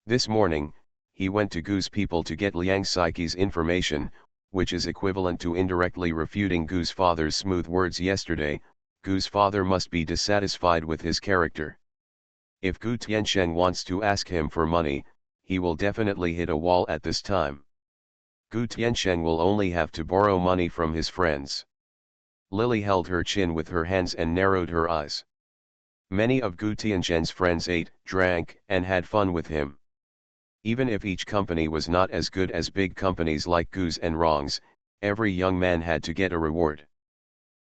This morning, he went to Gu's people to get Liang Saiki's information, which is equivalent to indirectly refuting Gu's father's smooth words yesterday. Gu's father must be dissatisfied with his character. If Gu Tiansheng wants to ask him for money, he will definitely hit a wall at this time. Gu Tiansheng will only have to borrow money from his friends. Lily held her chin with her hands and narrowed her eyes. Many of Gu Tiansheng's friends ate, drank, and had fun with him. Even if each company was not as good as big companies like Gu's and Rong's, every young man had to get a reward.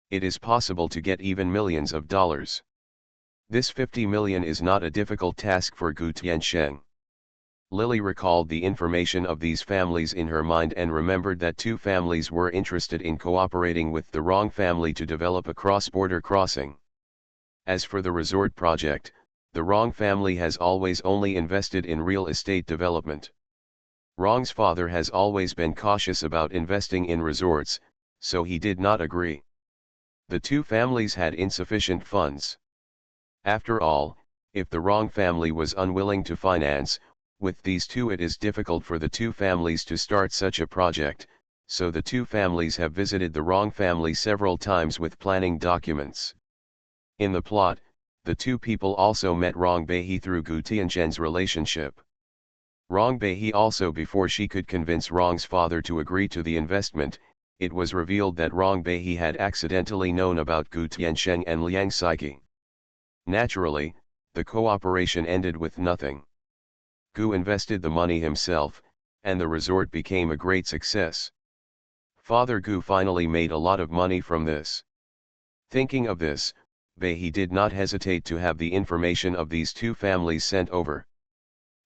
It is possible to get even millions of dollars. This 50 million is not a difficult task for Gu Tiansheng. Lily recalled the information of these families in her mind and remembered that two families were interested in cooperating with the Rong family to develop a cross-border crossing. As for the resort project, the Rong family has always only invested in real estate development. Rong's father has always been cautious about investing in resorts, so he did not agree. The two families had insufficient funds. After all, if the Rong family was unwilling to finance, with these two it is difficult for the two families to start such a project, so the two families have visited the Rong family several times with planning documents. In the plot, the two people also met Rong Beihe through Gu Tiansheng's relationship. Rong Beihe also, before she could convince Rong's father to agree to the investment, it was revealed that Rong Beihe had accidentally known about Gu Tiansheng and Liang Saiqi. Naturally, the cooperation ended with nothing. Gu invested the money himself, and the resort became a great success. Father Gu finally made a lot of money from this. Thinking of this, Beihe did not hesitate to have the information of these two families sent over.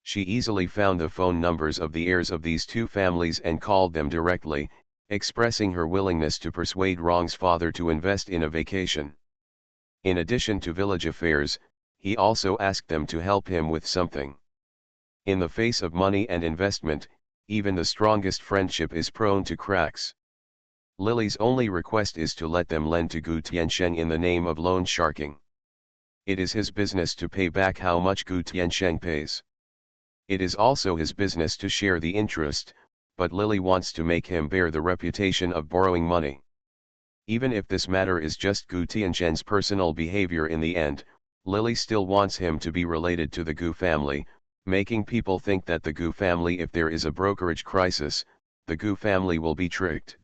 She easily found the phone numbers of the heirs of these two families and called them directly, expressing her willingness to persuade Rong's father to invest in a vacation. In addition to village affairs, he also asked them to help him with something. In the face of money and investment, even the strongest friendship is prone to cracks. Lily's only request is to let them lend to Gu Tiansheng in the name of loan sharking. It is his business to pay back how much Gu Tiansheng pays. It is also his business to share the interest, but Lily wants to make him bear the reputation of borrowing money. Even if this matter is just Gu Tiansheng's personal behavior in the end, Lily still wants him to be related to the Gu family, making people think that the Gu family, if there is a brokerage crisis, the Gu family will be tricked.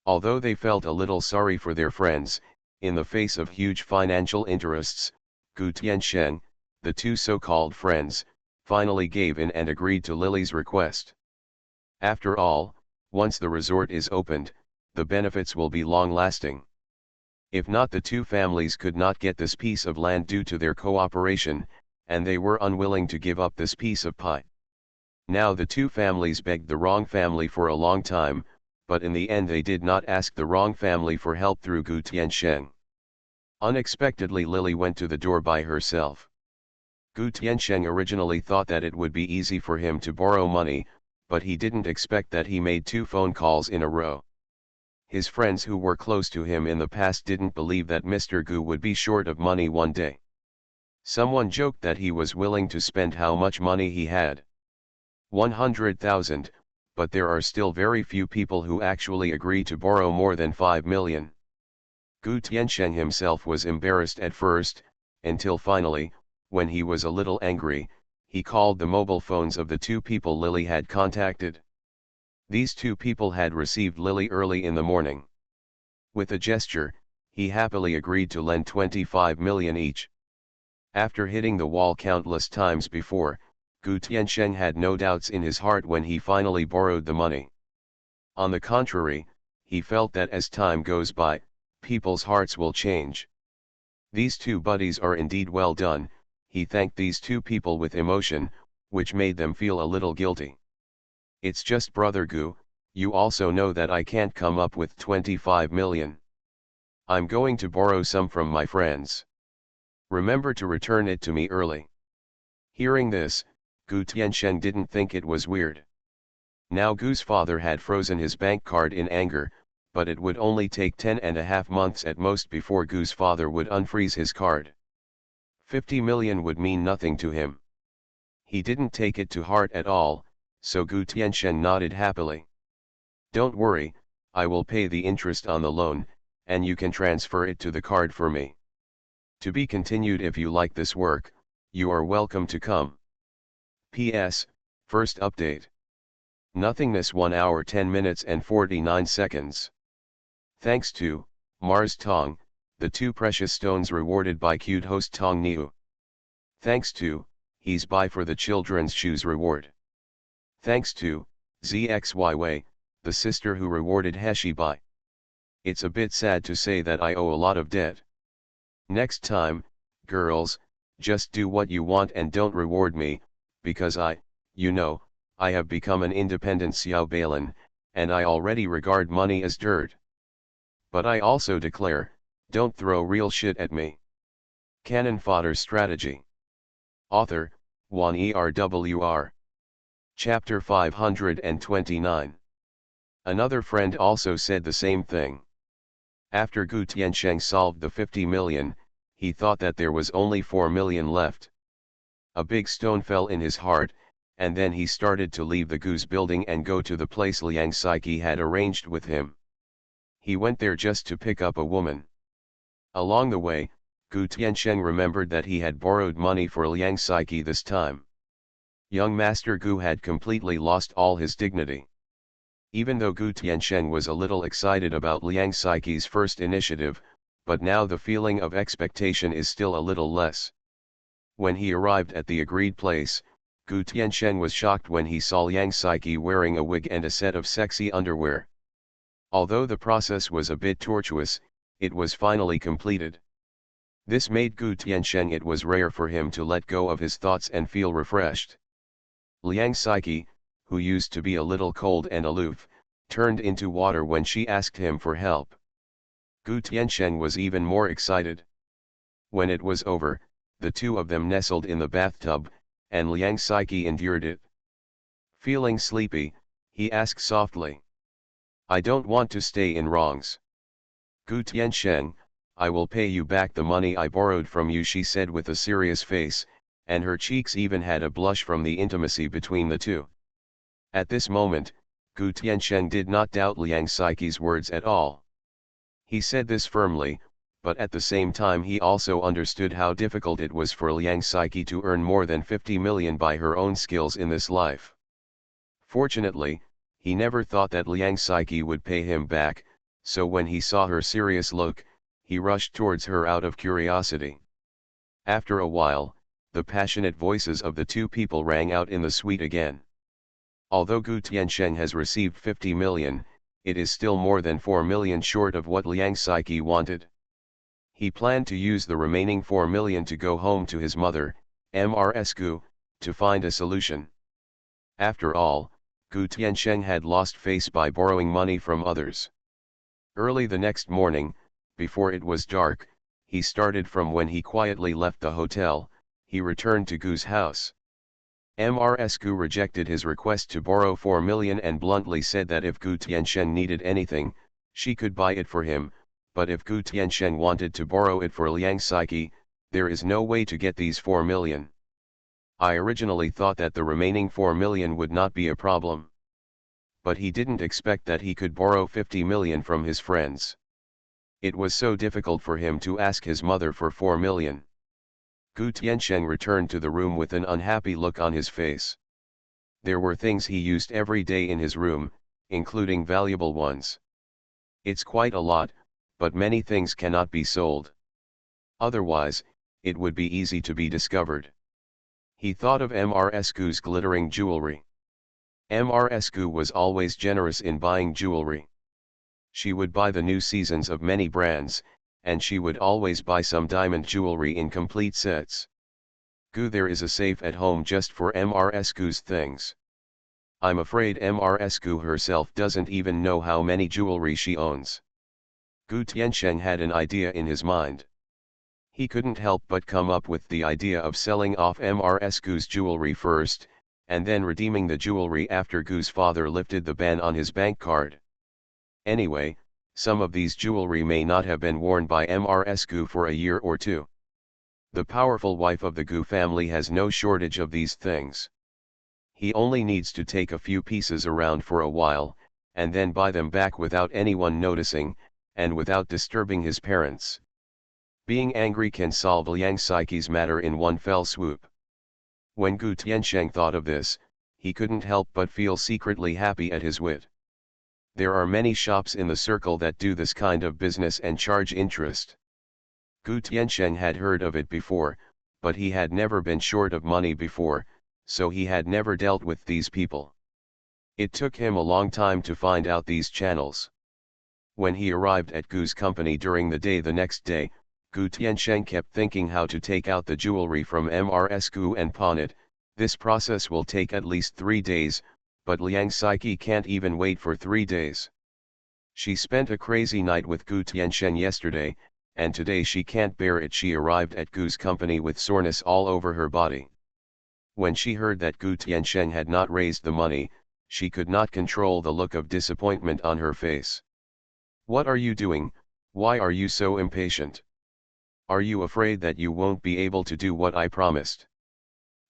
Although they felt a little sorry for their friends, in the face of huge financial interests, Gu Tiansheng, the two so-called friends, finally gave in and agreed to Lily's request. After all, once the resort is opened, the benefits will be long-lasting. If not, the two families could not get this piece of land due to their cooperation, and they were unwilling to give up this piece of pie. Now the two families begged the Rong family for a long time, but in the end they did not ask the Rong family for help through Gu Tiansheng. Unexpectedly, Lily went to the door by herself. Gu Tiansheng originally thought that it would be easy for him to borrow money, but he didn't expect that he made 2 phone calls in a row. His friends who were close to him in the past didn't believe that Mr. Gu would be short of money one day. Someone joked that he was willing to spend how much money he had. 100,000, but there are still very few people who actually agree to borrow more than 5 million. Gu Tiansheng himself was embarrassed at first, until finally, when he was a little angry, he called the mobile phones of the 2 people Lily had contacted. These 2 people had received Lily early in the morning. With a gesture, he happily agreed to lend 25 million each. After hitting the wall countless times before, Gu Tiansheng had no doubts in his heart when he finally borrowed the money. On the contrary, he felt that as time goes by, people's hearts will change. These 2 buddies are indeed well done, he thanked these 2 people with emotion, which made them feel a little guilty. It's just brother Gu, you also know that I can't come up with 25 million. I'm going to borrow some from my friends. Remember to return it to me early. Hearing this, Gu Tiansheng didn't think it was weird. Now Gu's father had frozen his bank card in anger, but it would only take 10.5 months at most before Gu's father would unfreeze his card. 50 million would mean nothing to him. He didn't take it to heart at all, so Gu Tiansheng nodded happily. Don't worry, I will pay the interest on the loan, and you can transfer it to the card for me. To be continued. If you like this work, you are welcome to come. P.S. First update. Nothingness 1 hour 10 minutes and 49 seconds. Thanks to Mars Tong, the 2 precious stones rewarded by cute host Tong Niu. Thanks to He's Buy for the children's shoes reward. Thanks to ZXYY, the sister who rewarded Heshi Bai. It's a bit sad to say that I owe a lot of debt. Next time, girls, just do what you want and don't reward me, because I have become an independent Xiao Balin, and I already regard money as dirt. But I also declare, don't throw real shit at me. Cannon Fodder Strategy. Author, Wan ERWR. Chapter 529. Another friend also said the same thing. After Gu Tiansheng solved the 50 million, he thought that there was only 4 million left. A big stone fell in his heart, and then he started to leave the Gu's building and go to the place Liang Saiki had arranged with him. He went there just to pick up a woman. Along the way, Gu Tiansheng remembered that he had borrowed money for Liang Saiki this time. Young Master Gu had completely lost all his dignity. Even though Gu Tiansheng was a little excited about Liang Saiki's first initiative, but now the feeling of expectation is still a little less. When he arrived at the agreed place, Gu Tiansheng was shocked when he saw Liang Saiki wearing a wig and a set of sexy underwear. Although the process was a bit tortuous, it was finally completed. This made Gu Tiansheng it was rare for him to let go of his thoughts and feel refreshed. Liang Saiki, who used to be a little cold and aloof, turned into water when she asked him for help. Gu Tiansheng was even more excited. When it was over, the two of them nestled in the bathtub, and Liang Saiki endured it. Feeling sleepy, he asked softly, "I don't want to stay in wrongs." "Gu Tiansheng, I will pay you back the money I borrowed from you," she said with a serious face, and her cheeks even had a blush from the intimacy between the two. At this moment, Gu Tiansheng did not doubt Liang Saiki's words at all. He said this firmly, but at the same time he also understood how difficult it was for Liang Saiki to earn more than 50 million by her own skills in this life. Fortunately, he never thought that Liang Saiki would pay him back, so when he saw her serious look, he rushed towards her out of curiosity. After a while, the passionate voices of the two people rang out in the suite again. Although Gu Tiansheng has received 50 million, it is still more than 4 million short of what Liang Saiki wanted. He planned to use the remaining 4 million to go home to his mother, Mrs. Gu, to find a solution. After all, Gu Tiansheng had lost face by borrowing money from others. Early the next morning, before it was dark, he started from when he quietly left the hotel. He returned to Gu's house. Mrs. Gu rejected his request to borrow 4 million and bluntly said that if Gu Tiansheng needed anything, she could buy it for him, but if Gu Tiansheng wanted to borrow it for Liang Saiki, there is no way to get these 4 million. I originally thought that the remaining 4 million would not be a problem. But he didn't expect that he could borrow 50 million from his friends. It was so difficult for him to ask his mother for 4 million. Gu Tiansheng returned to the room with an unhappy look on his face. There were things he used every day in his room, including valuable ones. It's quite a lot, but many things cannot be sold. Otherwise, it would be easy to be discovered. He thought of Mrs. Gu's glittering jewelry. Mrs. Gu was always generous in buying jewelry. She would buy the new seasons of many brands, and she would always buy some diamond jewelry in complete sets. "Gu, there is a safe at home just for Mrs. Gu's things. I'm afraid Mrs. Gu herself doesn't even know how many jewelry she owns." Gu Tiansheng had an idea in his mind. He couldn't help but come up with the idea of selling off Mrs. Gu's jewelry first, and then redeeming the jewelry after Gu's father lifted the ban on his bank card. Anyway, some of these jewelry may not have been worn by Mrs. Gu for a year or two. The powerful wife of the Gu family has no shortage of these things. He only needs to take a few pieces around for a while, and then buy them back without anyone noticing, and without disturbing his parents. Being angry can solve Liang Saiki's matter in one fell swoop. When Gu Tiansheng thought of this, he couldn't help but feel secretly happy at his wit. There are many shops in the circle that do this kind of business and charge interest. Gu Tiansheng had heard of it before, but he had never been short of money before, so he had never dealt with these people. It took him a long time to find out these channels. When he arrived at Gu's company during the day the next day, Gu Tiansheng kept thinking how to take out the jewelry from Mrs. Gu and pawn it. This process will take at least 3 days, but Liang Saiki can't even wait for 3 days. She spent a crazy night with Gu Tiansheng yesterday, and today she can't bear it. She arrived at Gu's company with soreness all over her body. When she heard that Gu Tiansheng had not raised the money, she could not control the look of disappointment on her face. "What are you doing? Why are you so impatient? Are you afraid that you won't be able to do what I promised?"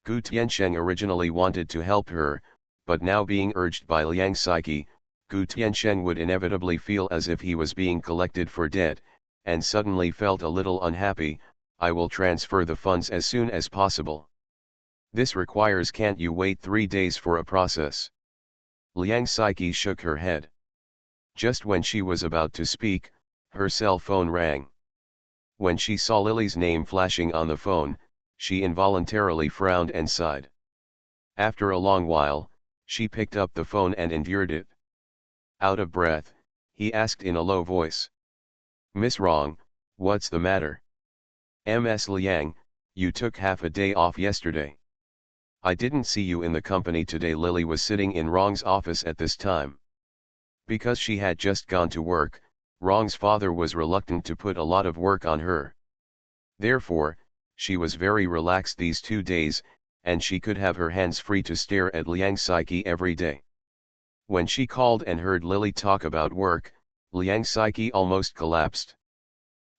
Gu Tiansheng originally wanted to help her, but now being urged by Liang Saiki, Gu Tiansheng would inevitably feel as if he was being collected for debt, and suddenly felt a little unhappy. "I will transfer the funds as soon as possible." "This requires, can't you wait 3 days for a process?" Liang Saiki shook her head. Just when she was about to speak, her cell phone rang. When she saw Lily's name flashing on the phone, she involuntarily frowned and sighed. After a long while, she picked up the phone and endured it. Out of breath, he asked in a low voice. "Miss Rong, what's the matter?" "Ms. Liang, you took half a day off yesterday. I didn't see you in the company today." Lily was sitting in Rong's office at this time. Because she had just gone to work, Rong's father was reluctant to put a lot of work on her. Therefore, she was very relaxed these 2 days, and she could have her hands free to stare at Liang Saiki every day. When she called and heard Lily talk about work, Liang Saiki almost collapsed.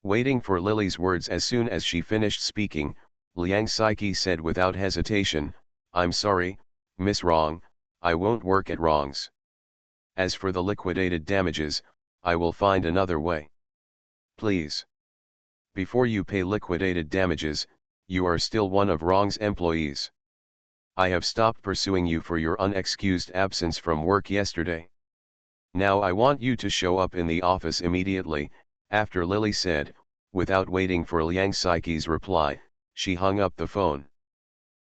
Waiting for Lily's words, as soon as she finished speaking, Liang Saiki said without hesitation, "I'm sorry, Miss Rong, I won't work at Rong's. As for the liquidated damages, I will find another way. Please. Before you pay liquidated damages, you are still one of Rong's employees. I have stopped pursuing you for your unexcused absence from work yesterday. Now I want you to show up in the office immediately." After Lily said, without waiting for Liang Saiki's reply, she hung up the phone.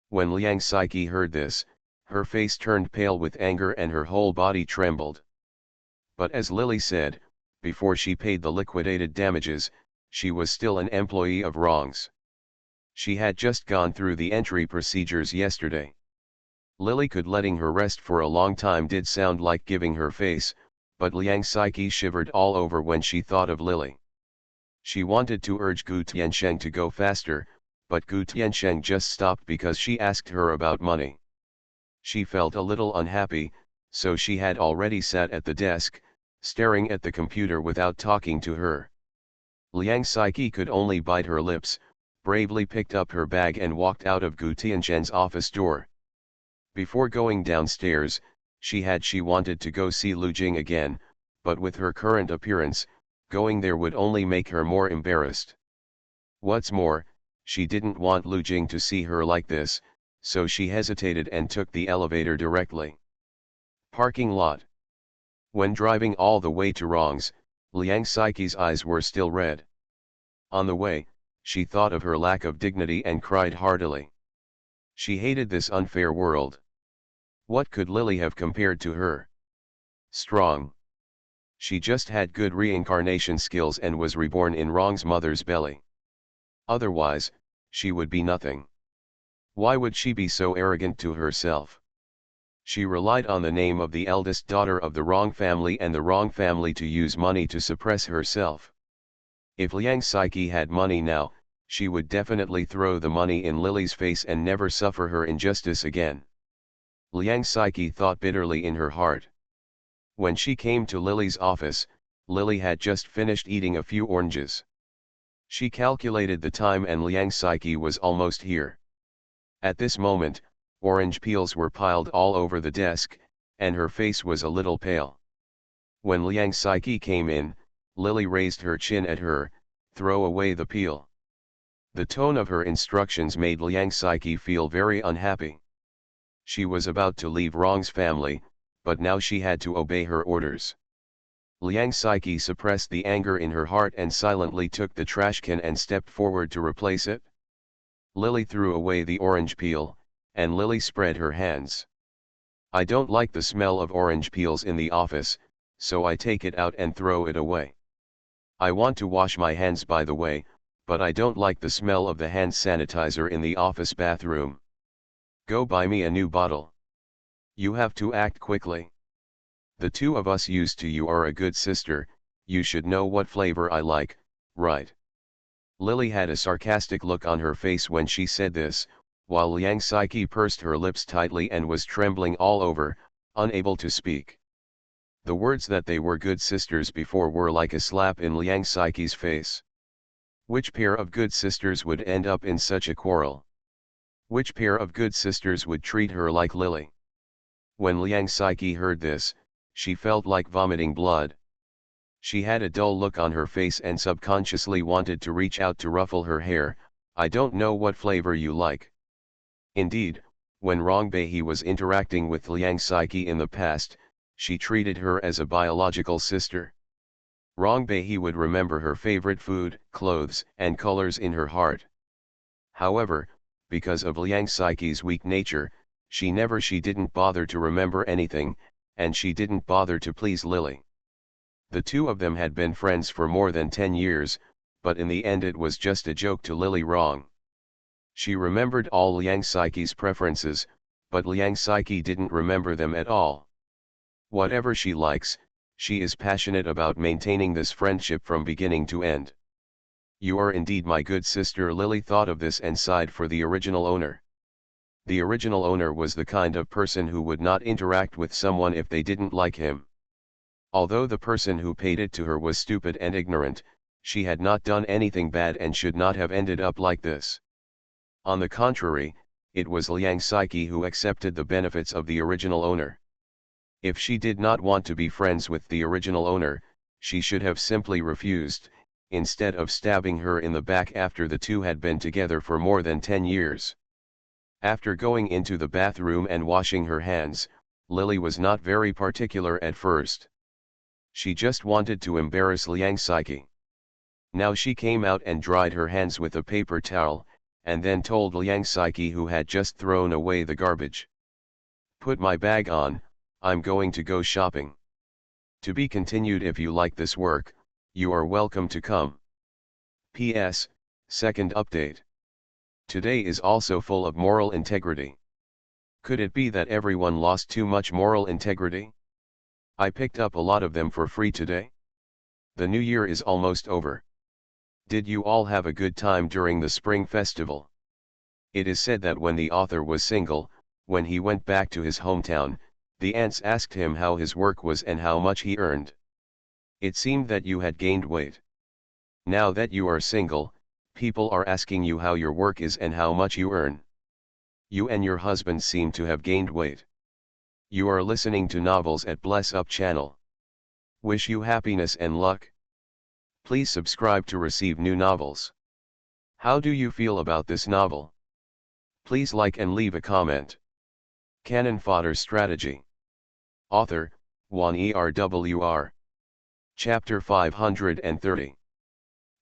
When Liang Saiki heard this, her face turned pale with anger and her whole body trembled. But as Lily said, before she paid the liquidated damages, she was still an employee of Rong's. She had just gone through the entry procedures yesterday. Lily could letting her rest for a long time did sound like giving her face, but Liang Saiki shivered all over when she thought of Lily. She wanted to urge Gu Tiansheng to go faster, but Gu Tiansheng just stopped because she asked her about money. She felt a little unhappy, so she had already sat at the desk, staring at the computer without talking to her. Liang Saiki could only bite her lips, bravely picked up her bag and walked out of Gu Tiansheng's office door. Before going downstairs, she wanted to go see Lu Jing again, but with her current appearance, going there would only make her more embarrassed. What's more, she didn't want Lu Jing to see her like this, so she hesitated and took the elevator directly. Parking lot. When driving all the way to Rong's, Liang Saiki's eyes were still red. On the way, she thought of her lack of dignity and cried heartily. She hated this unfair world. What could Lily have compared to her? Strong. She just had good reincarnation skills and was reborn in Rong's mother's belly. Otherwise, she would be nothing. Why would she be so arrogant to herself? She relied on the name of the eldest daughter of the Rong family and the Rong family to use money to suppress herself. If Liang Saiki had money now, she would definitely throw the money in Lily's face and never suffer her injustice again. Liang Saiki thought bitterly in her heart. When she came to Lily's office, Lily had just finished eating a few oranges. She calculated the time and Liang Saiki was almost here. At this moment, orange peels were piled all over the desk, and her face was a little pale. When Liang Saiki came in, Lily raised her chin at her, "Throw away the peel." The tone of her instructions made Liang Saiki feel very unhappy. She was about to leave Rong's family, but now she had to obey her orders. Liang Saiki suppressed the anger in her heart and silently took the trash can and stepped forward to replace it. Lily threw away the orange peel, and Lily spread her hands. I don't like the smell of orange peels in the office, so I take it out and throw it away. I want to wash my hands by the way, but I don't like the smell of the hand sanitizer in the office bathroom. Go buy me a new bottle. You have to act quickly. The two of us used to. You are a good sister, you should know what flavor I like, right? Lily had a sarcastic look on her face when she said this, while Liang Saiki pursed her lips tightly and was trembling all over, unable to speak. The words that they were good sisters before were like a slap in Liang Saiki's face. Which pair of good sisters would end up in such a quarrel? Which pair of good sisters would treat her like Lily? When Liang Saiki heard this, she felt like vomiting blood. She had a dull look on her face and subconsciously wanted to reach out to ruffle her hair. I don't know what flavor you like. Indeed, when Rongbei was interacting with Liang Saiki in the past, she treated her as a biological sister. Rongbei would remember her favorite food, clothes, and colors in her heart. However, because of Liang Saiki's weak nature, she didn't bother to remember anything, and she didn't bother to please Lily. The two of them had been friends for more than 10 years, but in the end it was just a joke to Lily Rong. She remembered all Liang Saiki's preferences, but Liang Saiki didn't remember them at all. Whatever she likes, she is passionate about maintaining this friendship from beginning to end. You are indeed my good sister. Lily thought of this and sighed for the original owner. The original owner was the kind of person who would not interact with someone if they didn't like him. Although the person who paid it to her was stupid and ignorant, she had not done anything bad and should not have ended up like this. On the contrary, it was Liang Saiki who accepted the benefits of the original owner. If she did not want to be friends with the original owner, she should have simply refused, instead of stabbing her in the back after the two had been together for more than 10 years. After going into the bathroom and washing her hands, Lily was not very particular at first. She just wanted to embarrass Liang Saiki. Now she came out and dried her hands with a paper towel, and then told Liang Saiki, who had just thrown away the garbage. Put my bag on, I'm going to go shopping. To be continued. If you like this work, you are welcome to come. P.S. Second update. Today is also full of moral integrity. Could it be that everyone lost too much moral integrity? I picked up a lot of them for free today. The new year is almost over. Did you all have a good time during the spring festival? It is said that when the author was single, when he went back to his hometown, the ants asked him how his work was and how much he earned. It seemed that you had gained weight. Now that you are single, people are asking you how your work is and how much you earn. You and your husband seem to have gained weight. You are listening to novels at Bless Up channel. Wish you happiness and luck. Please subscribe to receive new novels. How do you feel about this novel? Please like and leave a comment. Cannon Fodder Strategy. Author, Wan Erwr. Chapter 530.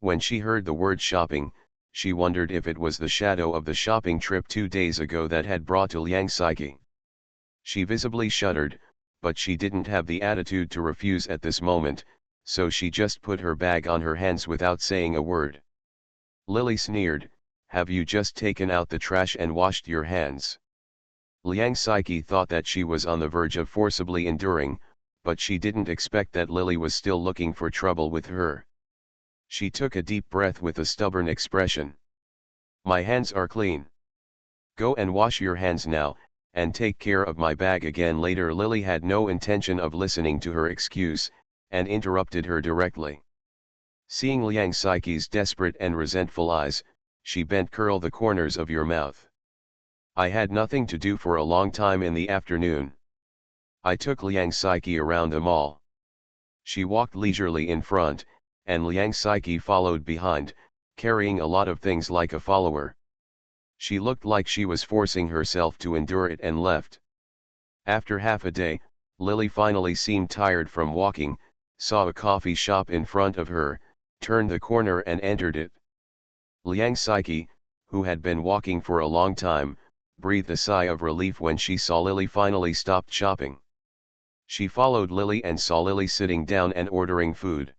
When she heard the word shopping, she wondered if it was the shadow of the shopping trip 2 days ago that had brought to Liang Saiki. She visibly shuddered, but she didn't have the attitude to refuse at this moment, so she just put her bag on her hands without saying a word. Lily sneered, "Have you just taken out the trash and washed your hands?" Liang Saiki thought that she was on the verge of forcibly enduring, but she didn't expect that Lily was still looking for trouble with her. She took a deep breath with a stubborn expression. "My hands are clean. Go and wash your hands now, and take care of my bag again later." Lily had no intention of listening to her excuse, and interrupted her directly. Seeing Liang Saiki's desperate and resentful eyes, she bent. "Curl the corners of your mouth. I had nothing to do for a long time in the afternoon. I took Liang Saiki around the mall." She walked leisurely in front, and Liang Saiki followed behind, carrying a lot of things like a follower. She looked like she was forcing herself to endure it and left. After half a day, Lily finally seemed tired from walking, saw a coffee shop in front of her, turned the corner and entered it. Liang Saiki, who had been walking for a long time, breathed a sigh of relief when she saw Lily finally stopped shopping. She followed Lily and saw Lily sitting down and ordering food.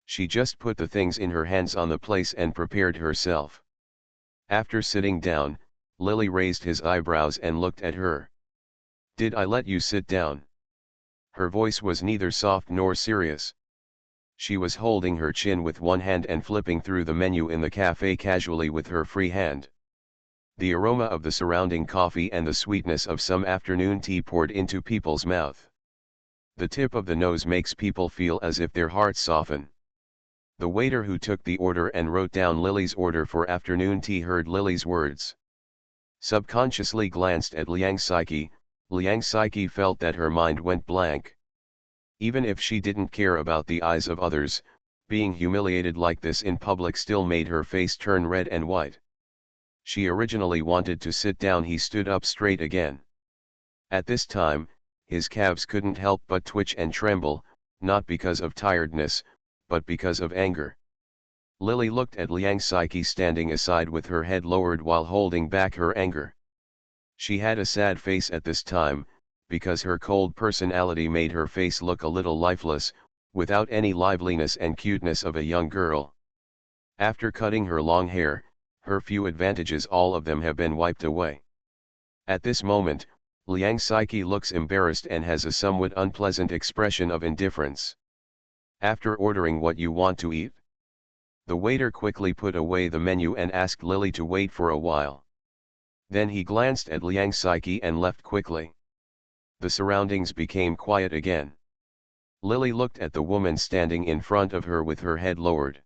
She just put the things in her hands on the place and prepared herself. After sitting down, Lily raised his eyebrows and looked at her. "Did I let you sit down?" Her voice was neither soft nor serious. She was holding her chin with one hand and flipping through the menu in the cafe casually with her free hand. The aroma of the surrounding coffee and the sweetness of some afternoon tea poured into people's mouth. The tip of the nose makes people feel as if their hearts soften. The waiter who took the order and wrote down Lily's order for afternoon tea heard Lily's words. Subconsciously glanced at Liang Saiki. Liang Saiki felt that her mind went blank. Even if she didn't care about the eyes of others, being humiliated like this in public still made her face turn red and white. She originally wanted to sit down. He stood up straight again. At this time, his calves couldn't help but twitch and tremble, not because of tiredness, but because of anger. Lily looked at Liang Saiki standing aside with her head lowered while holding back her anger. She had a sad face at this time, because her cold personality made her face look a little lifeless, without any liveliness and cuteness of a young girl. After cutting her long hair, her few advantages, all of them, have been wiped away. At this moment, Liang Saiki looks embarrassed and has a somewhat unpleasant expression of indifference. "After ordering what you want to eat?" The waiter quickly put away the menu and asked Lily to wait for a while. Then he glanced at Liang Saiki and left quickly. The surroundings became quiet again. Lily looked at the woman standing in front of her with her head lowered.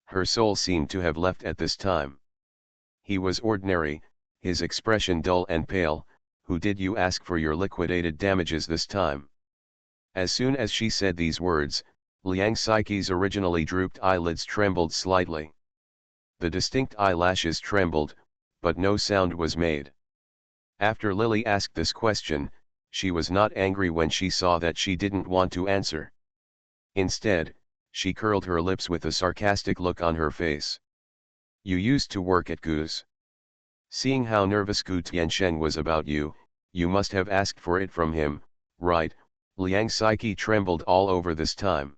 Her soul seemed to have left at this time. He was ordinary, his expression dull and pale. "Who did you ask for your liquidated damages this time?" As soon as she said these words, Liang Saiki's originally drooped eyelids trembled slightly. The distinct eyelashes trembled, but no sound was made. After Lily asked this question, she was not angry when she saw that she didn't want to answer. Instead, she curled her lips with a sarcastic look on her face. "You used to work at Goose. Seeing how nervous Gu Tiansheng was about you, you must have asked for it from him, right?" Liang Saiki trembled all over this time.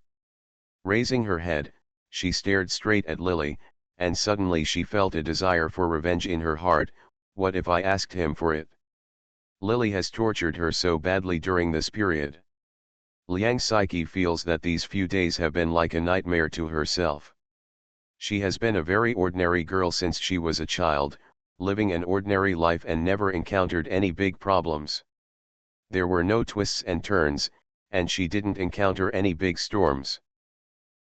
Raising her head, she stared straight at Lily, and suddenly she felt a desire for revenge in her heart. What if I asked him for it? Lily has tortured her so badly during this period. Liang Saiki feels that these few days have been like a nightmare to herself. She has been a very ordinary girl since she was a child, living an ordinary life and never encountered any big problems. There were no twists and turns, and she didn't encounter any big storms.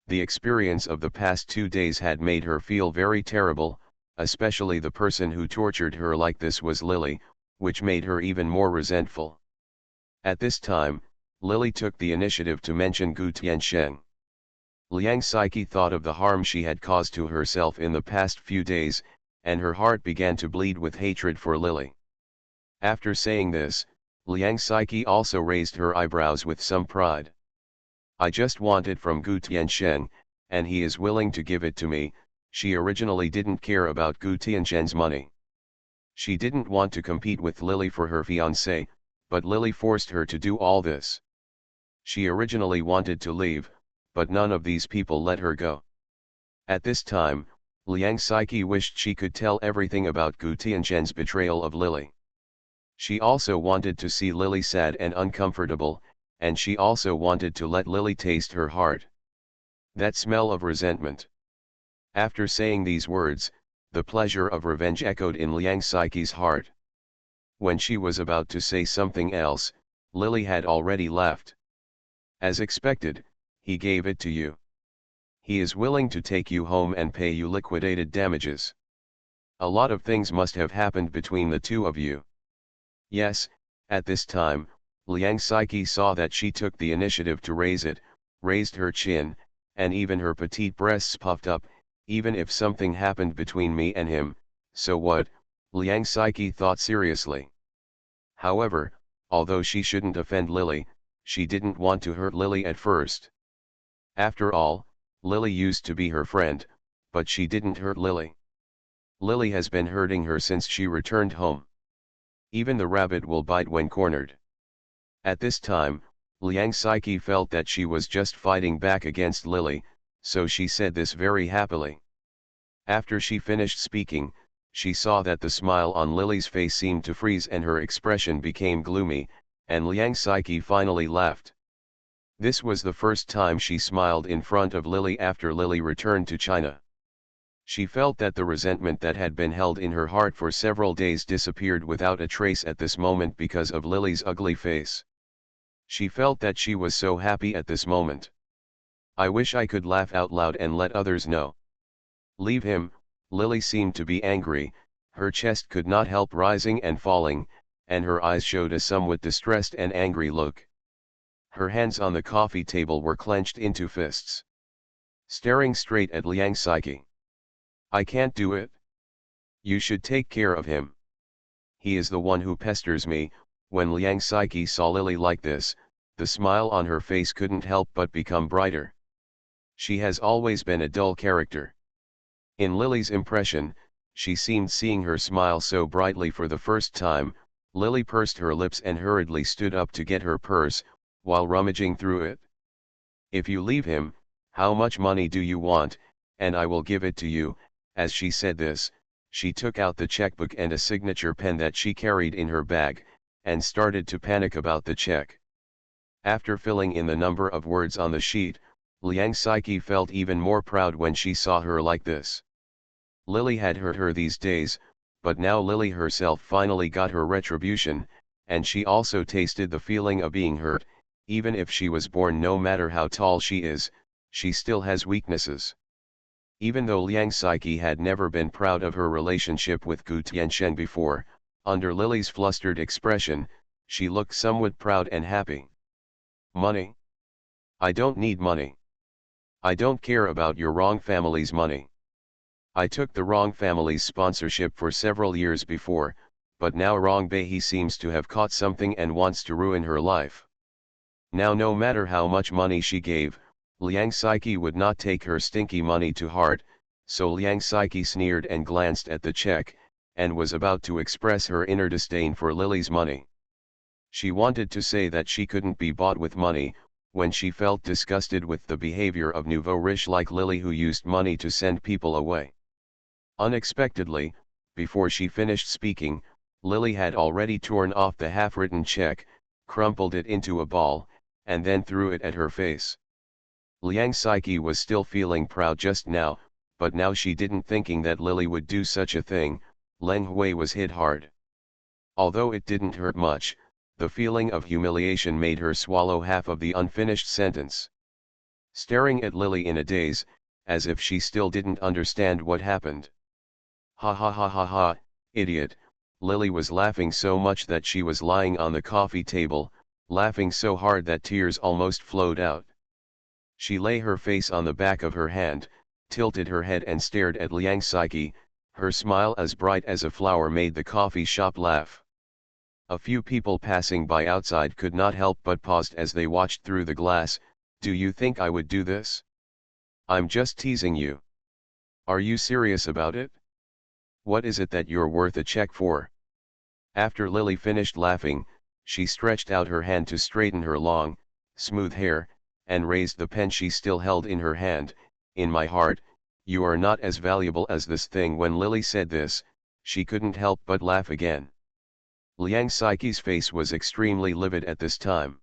The experience of the past 2 days had made her feel very terrible, especially the person who tortured her like this was Lily, which made her even more resentful. At this time, Lily took the initiative to mention Gu Tiansheng. Liang Saiki thought of the harm she had caused to herself in the past few days, and her heart began to bleed with hatred for Lily. After saying this, Liang Saiki also raised her eyebrows with some pride. "I just want it from Gu Tiansheng, and he is willing to give it to me." She originally didn't care about Gu Tiansheng's money. She didn't want to compete with Lily for her fiancé, but Lily forced her to do all this. She originally wanted to leave, but none of these people let her go. At this time, Liang Saiki wished she could tell everything about Gu Tiansheng's betrayal of Lily. She also wanted to see Lily sad and uncomfortable, and she also wanted to let Lily taste her heart. That smell of resentment. After saying these words, the pleasure of revenge echoed in Liang Saiki's heart. When she was about to say something else, Lily had already left. "As expected, he gave it to you. He is willing to take you home and pay you liquidated damages. A lot of things must have happened between the two of you." Yes, at this time, Liang Saiki saw that she took the initiative to raise it, raised her chin, and even her petite breasts puffed up. "Even if something happened between me and him, so what? Liang Psyche thought seriously. However, although she shouldn't offend Lily, she didn't want to hurt Lily at first. After all, Lily used to be her friend, but she didn't hurt Lily. Lily has been hurting her since she returned home. Even the rabbit will bite when cornered. At this time, Liang Psyche felt that she was just fighting back against Lily, so she said this very happily. After she finished speaking, she saw that the smile on Lily's face seemed to freeze and her expression became gloomy, and Liang Psyche finally laughed. This was the first time she smiled in front of Lily after Lily returned to China. She felt that the resentment that had been held in her heart for several days disappeared without a trace at this moment because of Lily's ugly face. She felt that she was so happy at this moment. I wish I could laugh out loud and let others know. Leave him. Lily seemed to be angry, her chest could not help rising and falling, and her eyes showed a somewhat distressed and angry look. Her hands on the coffee table were clenched into fists. Staring straight at Liang Psyche. I can't do it. You should take care of him. He is the one who pesters me. When Liang Psyche saw Lily like this, the smile on her face couldn't help but become brighter. She has always been a dull character. In Lily's impression, she seemed seeing her smile so brightly for the first time. Lily pursed her lips and hurriedly stood up to get her purse, while rummaging through it. If you leave him, how much money do you want, and I will give it to you. As she said this, she took out the checkbook and a signature pen that she carried in her bag, and started to panic about the check. After filling in the number of words on the sheet, Liang Psyche felt even more proud when she saw her like this. Lily had hurt her these days, but now Lily herself finally got her retribution, and she also tasted the feeling of being hurt. Even if she was born, no matter how tall she is, she still has weaknesses. Even though Liang Psyche had never been proud of her relationship with Gu Tiansheng before, under Lily's flustered expression, she looked somewhat proud and happy. Money? I don't need money. I don't care about your wrong family's money. I took the wrong family's sponsorship for several years before, but now Wrong Bei seems to have caught something and wants to ruin her life. Now no matter how much money she gave, Liang Psyche would not take her stinky money to heart, so Liang Psyche sneered and glanced at the check, and was about to express her inner disdain for Lily's money. She wanted to say that she couldn't be bought with money, when she felt disgusted with the behavior of nouveau riche like Lily, who used money to send people away. Unexpectedly, before she finished speaking, Lily had already torn off the half-written check, crumpled it into a ball, and then threw it at her face. Liang Psyche was still feeling proud just now, but now she didn't thinking that Lily would do such a thing. Leng Hui was hit hard. Although it didn't hurt much, the feeling of humiliation made her swallow half of the unfinished sentence. Staring at Lily in a daze, as if she still didn't understand what happened. Ha ha ha ha ha, idiot. Lily was laughing so much that she was lying on the coffee table, laughing so hard that tears almost flowed out. She lay her face on the back of her hand, tilted her head and stared at Liang Psyche. Her smile, as bright as a flower, made the coffee shop laugh. A few people passing by outside could not help but paused as they watched through the glass. Do you think I would do this? I'm just teasing you. Are you serious about it? What is it that you're worth a check for? After Lily finished laughing, she stretched out her hand to straighten her long, smooth hair, and raised the pen she still held in her hand. In my heart, you are not as valuable as this thing. When Lily said this, she couldn't help but laugh again. Liang Psyche's face was extremely livid at this time.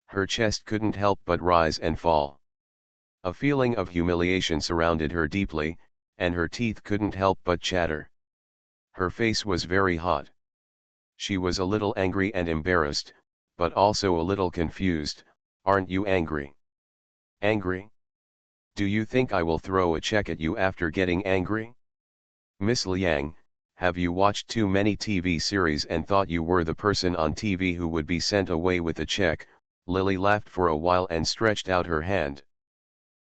Her chest couldn't help but rise and fall. A feeling of humiliation surrounded her deeply, and her teeth couldn't help but chatter. Her face was very hot. She was a little angry and embarrassed, but also a little confused. Aren't you angry? Angry? Do you think I will throw a check at you after getting angry? Miss Liang, have you watched too many TV series and thought you were the person on TV who would be sent away with a check? Lily laughed for a while and stretched out her hand.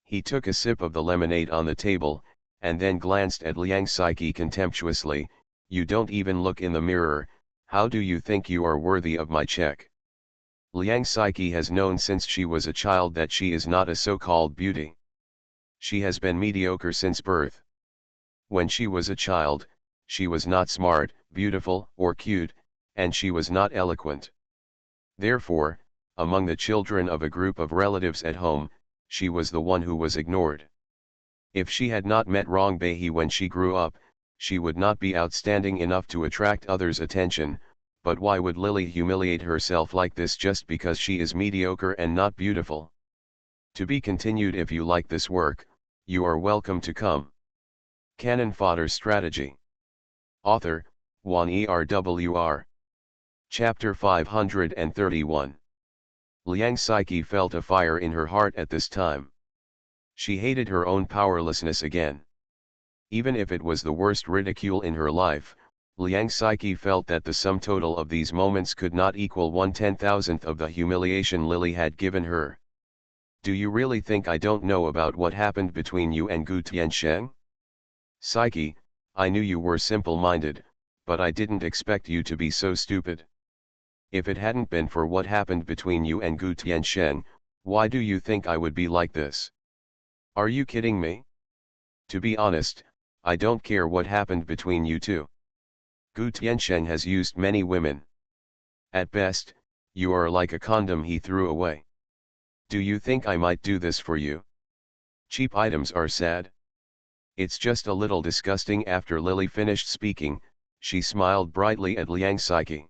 He took a sip of the lemonade on the table, and then glanced at Liang Psyche contemptuously. You don't even look in the mirror, how do you think you are worthy of my check? Liang Psyche has known since she was a child that she is not a so-called beauty. She has been mediocre since birth. When she was a child, she was not smart, beautiful, or cute, and she was not eloquent. Therefore, among the children of a group of relatives at home, she was the one who was ignored. If she had not met Rong Bei when she grew up, she would not be outstanding enough to attract others' attention, but why would Lily humiliate herself like this just because she is mediocre and not beautiful? To be continued. If you like this work, you are welcome to come. Cannon Fodder Strategy. Author, Wan Erwr. Chapter 531. Liang Psyche felt a fire in her heart at this time. She hated her own powerlessness again. Even if it was the worst ridicule in her life, Liang Psyche felt that the sum total of these moments could not equal 1/10,000th of the humiliation Lily had given her. Do you really think I don't know about what happened between you and Gu Tiansheng? Psyche, I knew you were simple-minded, but I didn't expect you to be so stupid. If it hadn't been for what happened between you and Gu Tiansheng, why do you think I would be like this? Are you kidding me? To be honest, I don't care what happened between you two. Gu Tiansheng has used many women. At best, you are like a condom he threw away. Do you think I might do this for you? Cheap items are sad. It's just a little disgusting. After Lily finished speaking, she smiled brightly at Liang Psyche.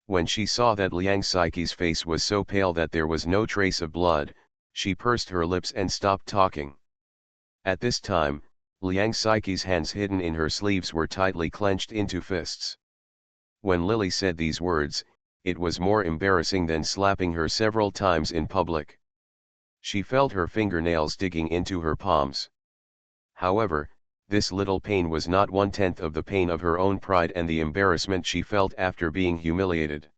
When she saw that Liang Psyche's face was so pale that there was no trace of blood, she pursed her lips and stopped talking. At this time, Liang Psyche's hands hidden in her sleeves were tightly clenched into fists. When Lily said these words, it was more embarrassing than slapping her several times in public. She felt her fingernails digging into her palms. However, this little pain was not 1/10 of the pain of her own pride and the embarrassment she felt after being humiliated.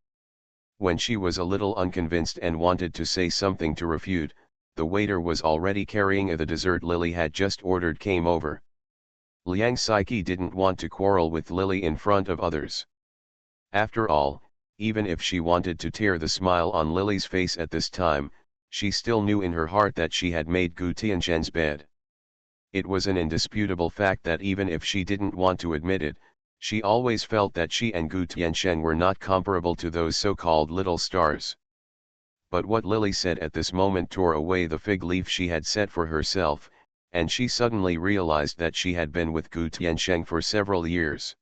When she was a little unconvinced and wanted to say something to refute, the waiter was already carrying the dessert Lily had just ordered came over. Liang Psyche didn't want to quarrel with Lily in front of others. After all, even if she wanted to tear the smile on Lily's face at this time, she still knew in her heart that she had made Gu Tiansheng's bed. It was an indisputable fact that even if she didn't want to admit it, she always felt that she and Gu Tiansheng were not comparable to those so-called little stars. But what Lily said at this moment tore away the fig leaf she had set for herself, and she suddenly realized that she had been with Gu Tiansheng for several years.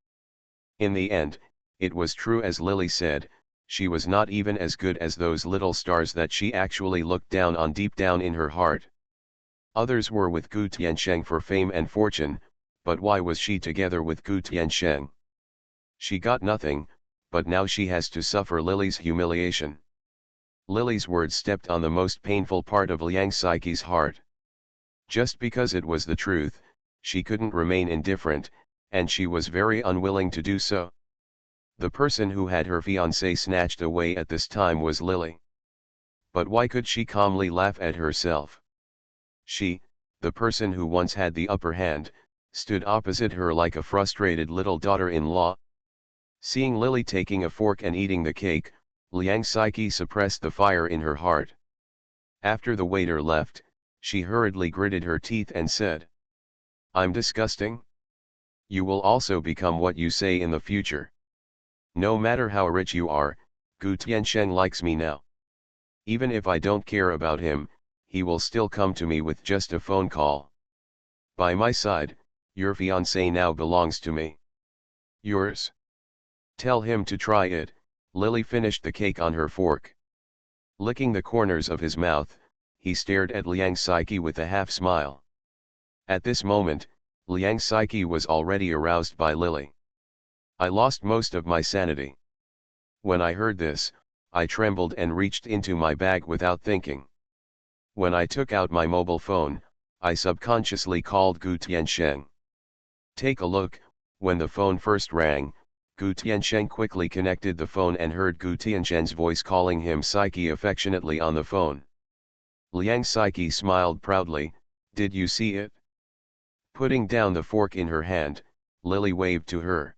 In the end, it was true as Lily said, she was not even as good as those little stars that she actually looked down on deep down in her heart. Others were with Gu Tiansheng for fame and fortune, but why was she together with Gu Tiansheng? She got nothing, but now she has to suffer Lily's humiliation. Lily's words stepped on the most painful part of Liang Psyche's heart. Just because it was the truth, she couldn't remain indifferent, and she was very unwilling to do so. The person who had her fiancé snatched away at this time was Lily. But why could she calmly laugh at herself? She, the person who once had the upper hand, stood opposite her like a frustrated little daughter-in-law. Seeing Lily taking a fork and eating the cake, Liang Psyche suppressed the fire in her heart. After the waiter left, she hurriedly gritted her teeth and said, "I'm disgusting? You will also become what you say in the future. No matter how rich you are, Gu Tiansheng likes me now. Even if I don't care about him, he will still come to me with just a phone call. By my side, your fiancé now belongs to me. Yours. Tell him to try it." Lily finished the cake on her fork. Licking the corners of his mouth, he stared at Liang Psyche with a half-smile. At this moment, Liang Psyche was already aroused by Lily. I lost most of my sanity. When I heard this, I trembled and reached into my bag without thinking. When I took out my mobile phone, I subconsciously called Gu Tiansheng. Take a look. When the phone first rang, Gu Tiansheng quickly connected the phone and heard Gu Tiansheng's voice calling him Psyche affectionately on the phone. Liang Psyche smiled proudly. "Did you see it?" Putting down the fork in her hand, Lily waved to her.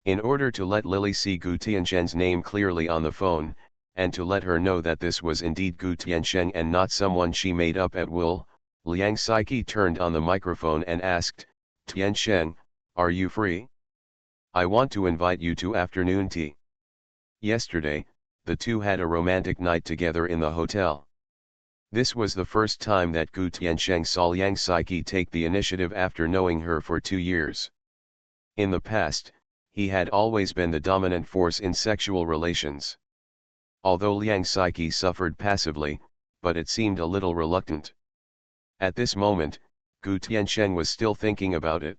In order to let Lily see Gu Tiansheng's name clearly on the phone, and to let her know that this was indeed Gu Tiansheng and not someone she made up at will, Liang Saiqi turned on the microphone and asked, "Tiansheng, are you free? I want to invite you to afternoon tea." Yesterday, the two had a romantic night together in the hotel. This was the first time that Gu Tiansheng saw Liang Saiqi take the initiative after knowing her for 2 years. In the past, he had always been the dominant force in sexual relations. Although Liang Saiqi suffered passively, but it seemed a little reluctant. At this moment, Gu Tiansheng was still thinking about it.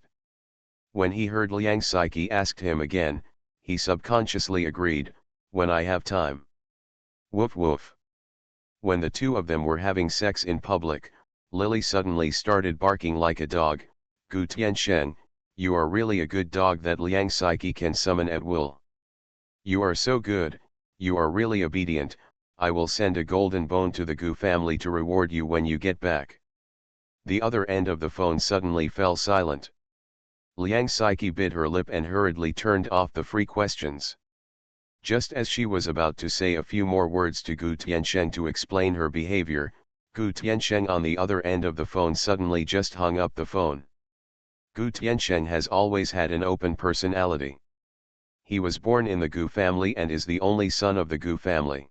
When he heard Liang Saiqi asked him again, he subconsciously agreed, "When I have time." Woof woof. When the two of them were having sex in public, Lily suddenly started barking like a dog. "Gu Tiansheng, you are really a good dog that Liang Saiqi can summon at will. You are so good, you are really obedient. I will send a golden bone to the Gu family to reward you when you get back." The other end of the phone suddenly fell silent. Liang Saiqi bit her lip and hurriedly turned off the free questions. Just as she was about to say a few more words to Gu Tiansheng to explain her behavior, Gu Tiansheng on the other end of the phone suddenly just hung up the phone. Gu Tiansheng has always had an open personality. He was born in the Gu family and is the only son of the Gu family.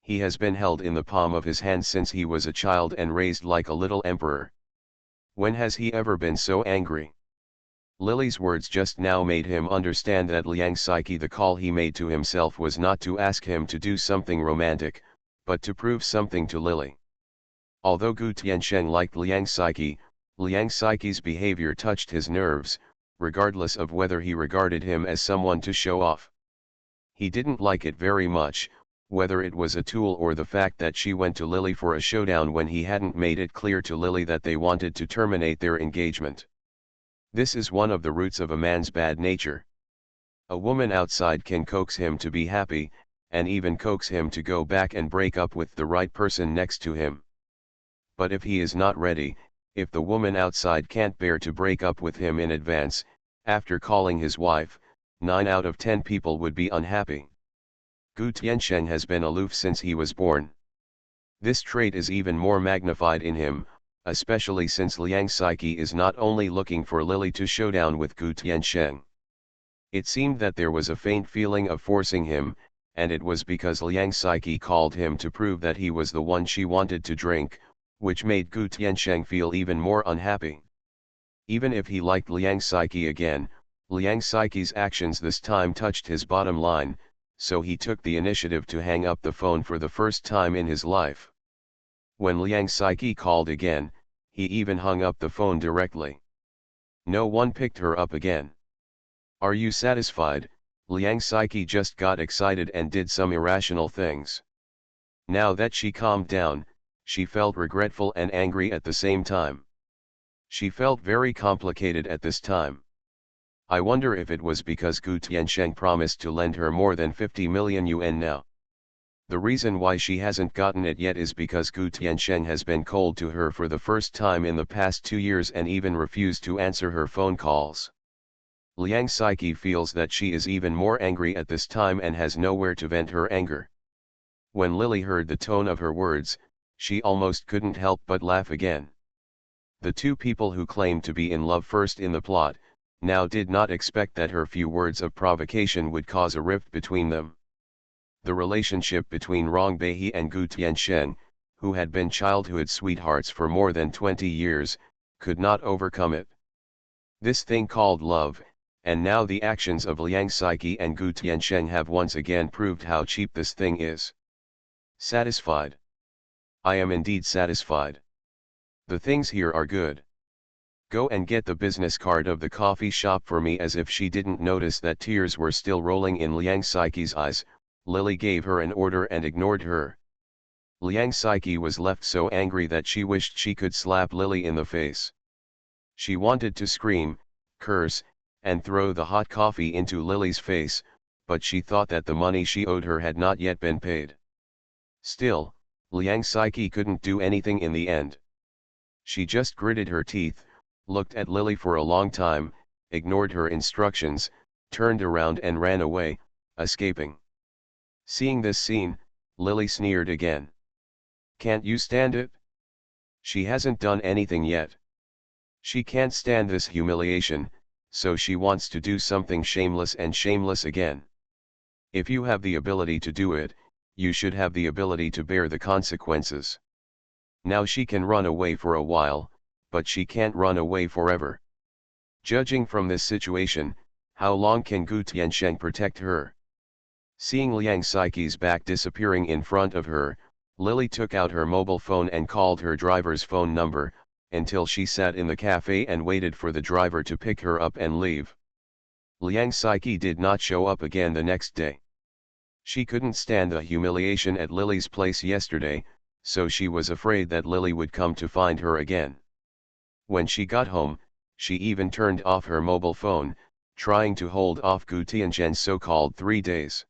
He has been held in the palm of his hand since he was a child and raised like a little emperor. When has he ever been so angry? Lily's words just now made him understand that Liang Saiqi, the call he made to himself was not to ask him to do something romantic, but to prove something to Lily. Although Gu Tiansheng liked Liang Saiqi's behavior touched his nerves, regardless of whether he regarded him as someone to show off. He didn't like it very much, whether it was a tool or the fact that she went to Lily for a showdown when he hadn't made it clear to Lily that they wanted to terminate their engagement. This is one of the roots of a man's bad nature. A woman outside can coax him to be happy, and even coax him to go back and break up with the right person next to him. But if he is not ready, if the woman outside can't bear to break up with him in advance, after calling his wife, 9 out of 10 people would be unhappy. Gu Tiansheng has been aloof since he was born. This trait is even more magnified in him, especially since Liang Saiqi is not only looking for Lily to showdown with Gu Tiansheng. It seemed that there was a faint feeling of forcing him, and it was because Liang Saiqi called him to prove that he was the one she wanted to drink, which made Gu Tiansheng feel even more unhappy. Even if he liked Liang Saiqi again, Liang Saiqi's actions this time touched his bottom line, so he took the initiative to hang up the phone for the first time in his life. When Liang Saiqi called again, he even hung up the phone directly. No one picked her up again. "Are you satisfied?" Liang Saiqi just got excited and did some irrational things. Now that she calmed down, she felt regretful and angry at the same time. She felt very complicated at this time. I wonder if it was because Gu Tiansheng promised to lend her more than 50 million yuan now. The reason why she hasn't gotten it yet is because Gu Tiansheng has been cold to her for the first time in the past 2 years and even refused to answer her phone calls. Liang Saiqi feels that she is even more angry at this time and has nowhere to vent her anger. When Lily heard the tone of her words, she almost couldn't help but laugh again. The two people who claimed to be in love first in the plot, now did not expect that her few words of provocation would cause a rift between them. The relationship between Rong Beihe and Gu Tiansheng, who had been childhood sweethearts for more than 20 years, could not overcome it. This thing called love, and now the actions of Liang Saiqi and Gu Tiansheng have once again proved how cheap this thing is. Satisfied. I am indeed satisfied. The things here are good. Go and get the business card of the coffee shop for me. As if she didn't notice that tears were still rolling in Liang Saiqi's eyes, Lily gave her an order and ignored her. Liang Saiqi was left so angry that she wished she could slap Lily in the face. She wanted to scream, curse, and throw the hot coffee into Lily's face, but she thought that the money she owed her had not yet been paid. Still, Liang Saiqi couldn't do anything in the end. She just gritted her teeth, looked at Lily for a long time, ignored her instructions, turned around and ran away, escaping. Seeing this scene, Lily sneered again. Can't you stand it? She hasn't done anything yet. She can't stand this humiliation, so she wants to do something shameless and shameless again. If you have the ability to do it, you should have the ability to bear the consequences. Now she can run away for a while, but she can't run away forever. Judging from this situation, how long can Gu Tiansheng protect her? Seeing Liang Saiqi's back disappearing in front of her, Lily took out her mobile phone and called her driver's phone number, until she sat in the cafe and waited for the driver to pick her up and leave. Liang Saiqi did not show up again the next day. She couldn't stand the humiliation at Lily's place yesterday, so she was afraid that Lily would come to find her again. When she got home, she even turned off her mobile phone, trying to hold off Gu Tianzhen's so-called 3 days.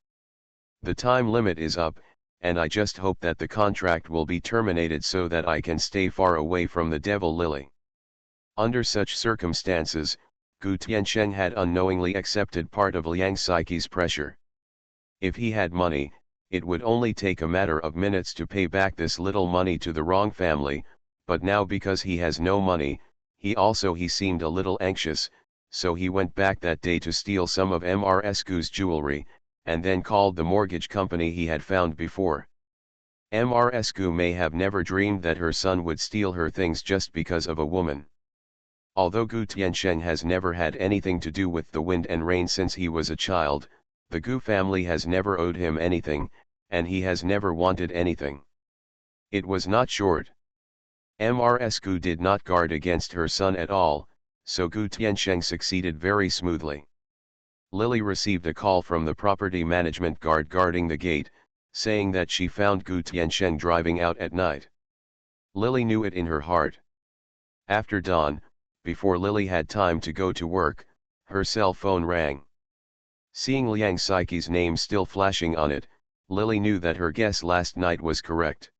The time limit is up, and I just hope that the contract will be terminated so that I can stay far away from the devil Lily. Under such circumstances, Gu Tianzheng had unknowingly accepted part of Liang Saiqi's pressure. If he had money, it would only take a matter of minutes to pay back this little money to the wrong family, but now because he has no money, he seemed a little anxious, so he went back that day to steal some of Mrs. Gu's jewelry, and then called the mortgage company he had found before. Mrs. Gu may have never dreamed that her son would steal her things just because of a woman. Although Gu Tiansheng has never had anything to do with the wind and rain since he was a child, the Gu family has never owed him anything, and he has never wanted anything. It was not short. Mrs. Gu did not guard against her son at all, so Gu Tiansheng succeeded very smoothly. Lily received a call from the property management guard guarding the gate, saying that she found Gu Tiansheng driving out at night. Lily knew it in her heart. After dawn, before Lily had time to go to work, her cell phone rang. Seeing Liang Saiqi's name still flashing on it, Lily knew that her guess last night was correct.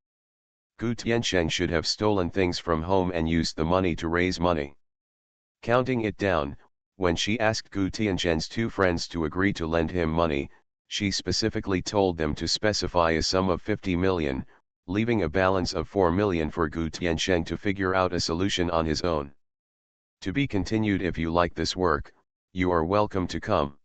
Gu Tiansheng should have stolen things from home and used the money to raise money. Counting it down, when she asked Gu Tiansheng's 2 friends to agree to lend him money, she specifically told them to specify a sum of 50 million, leaving a balance of 4 million for Gu Tiansheng to figure out a solution on his own. To be continued. If you like this work, you are welcome to come.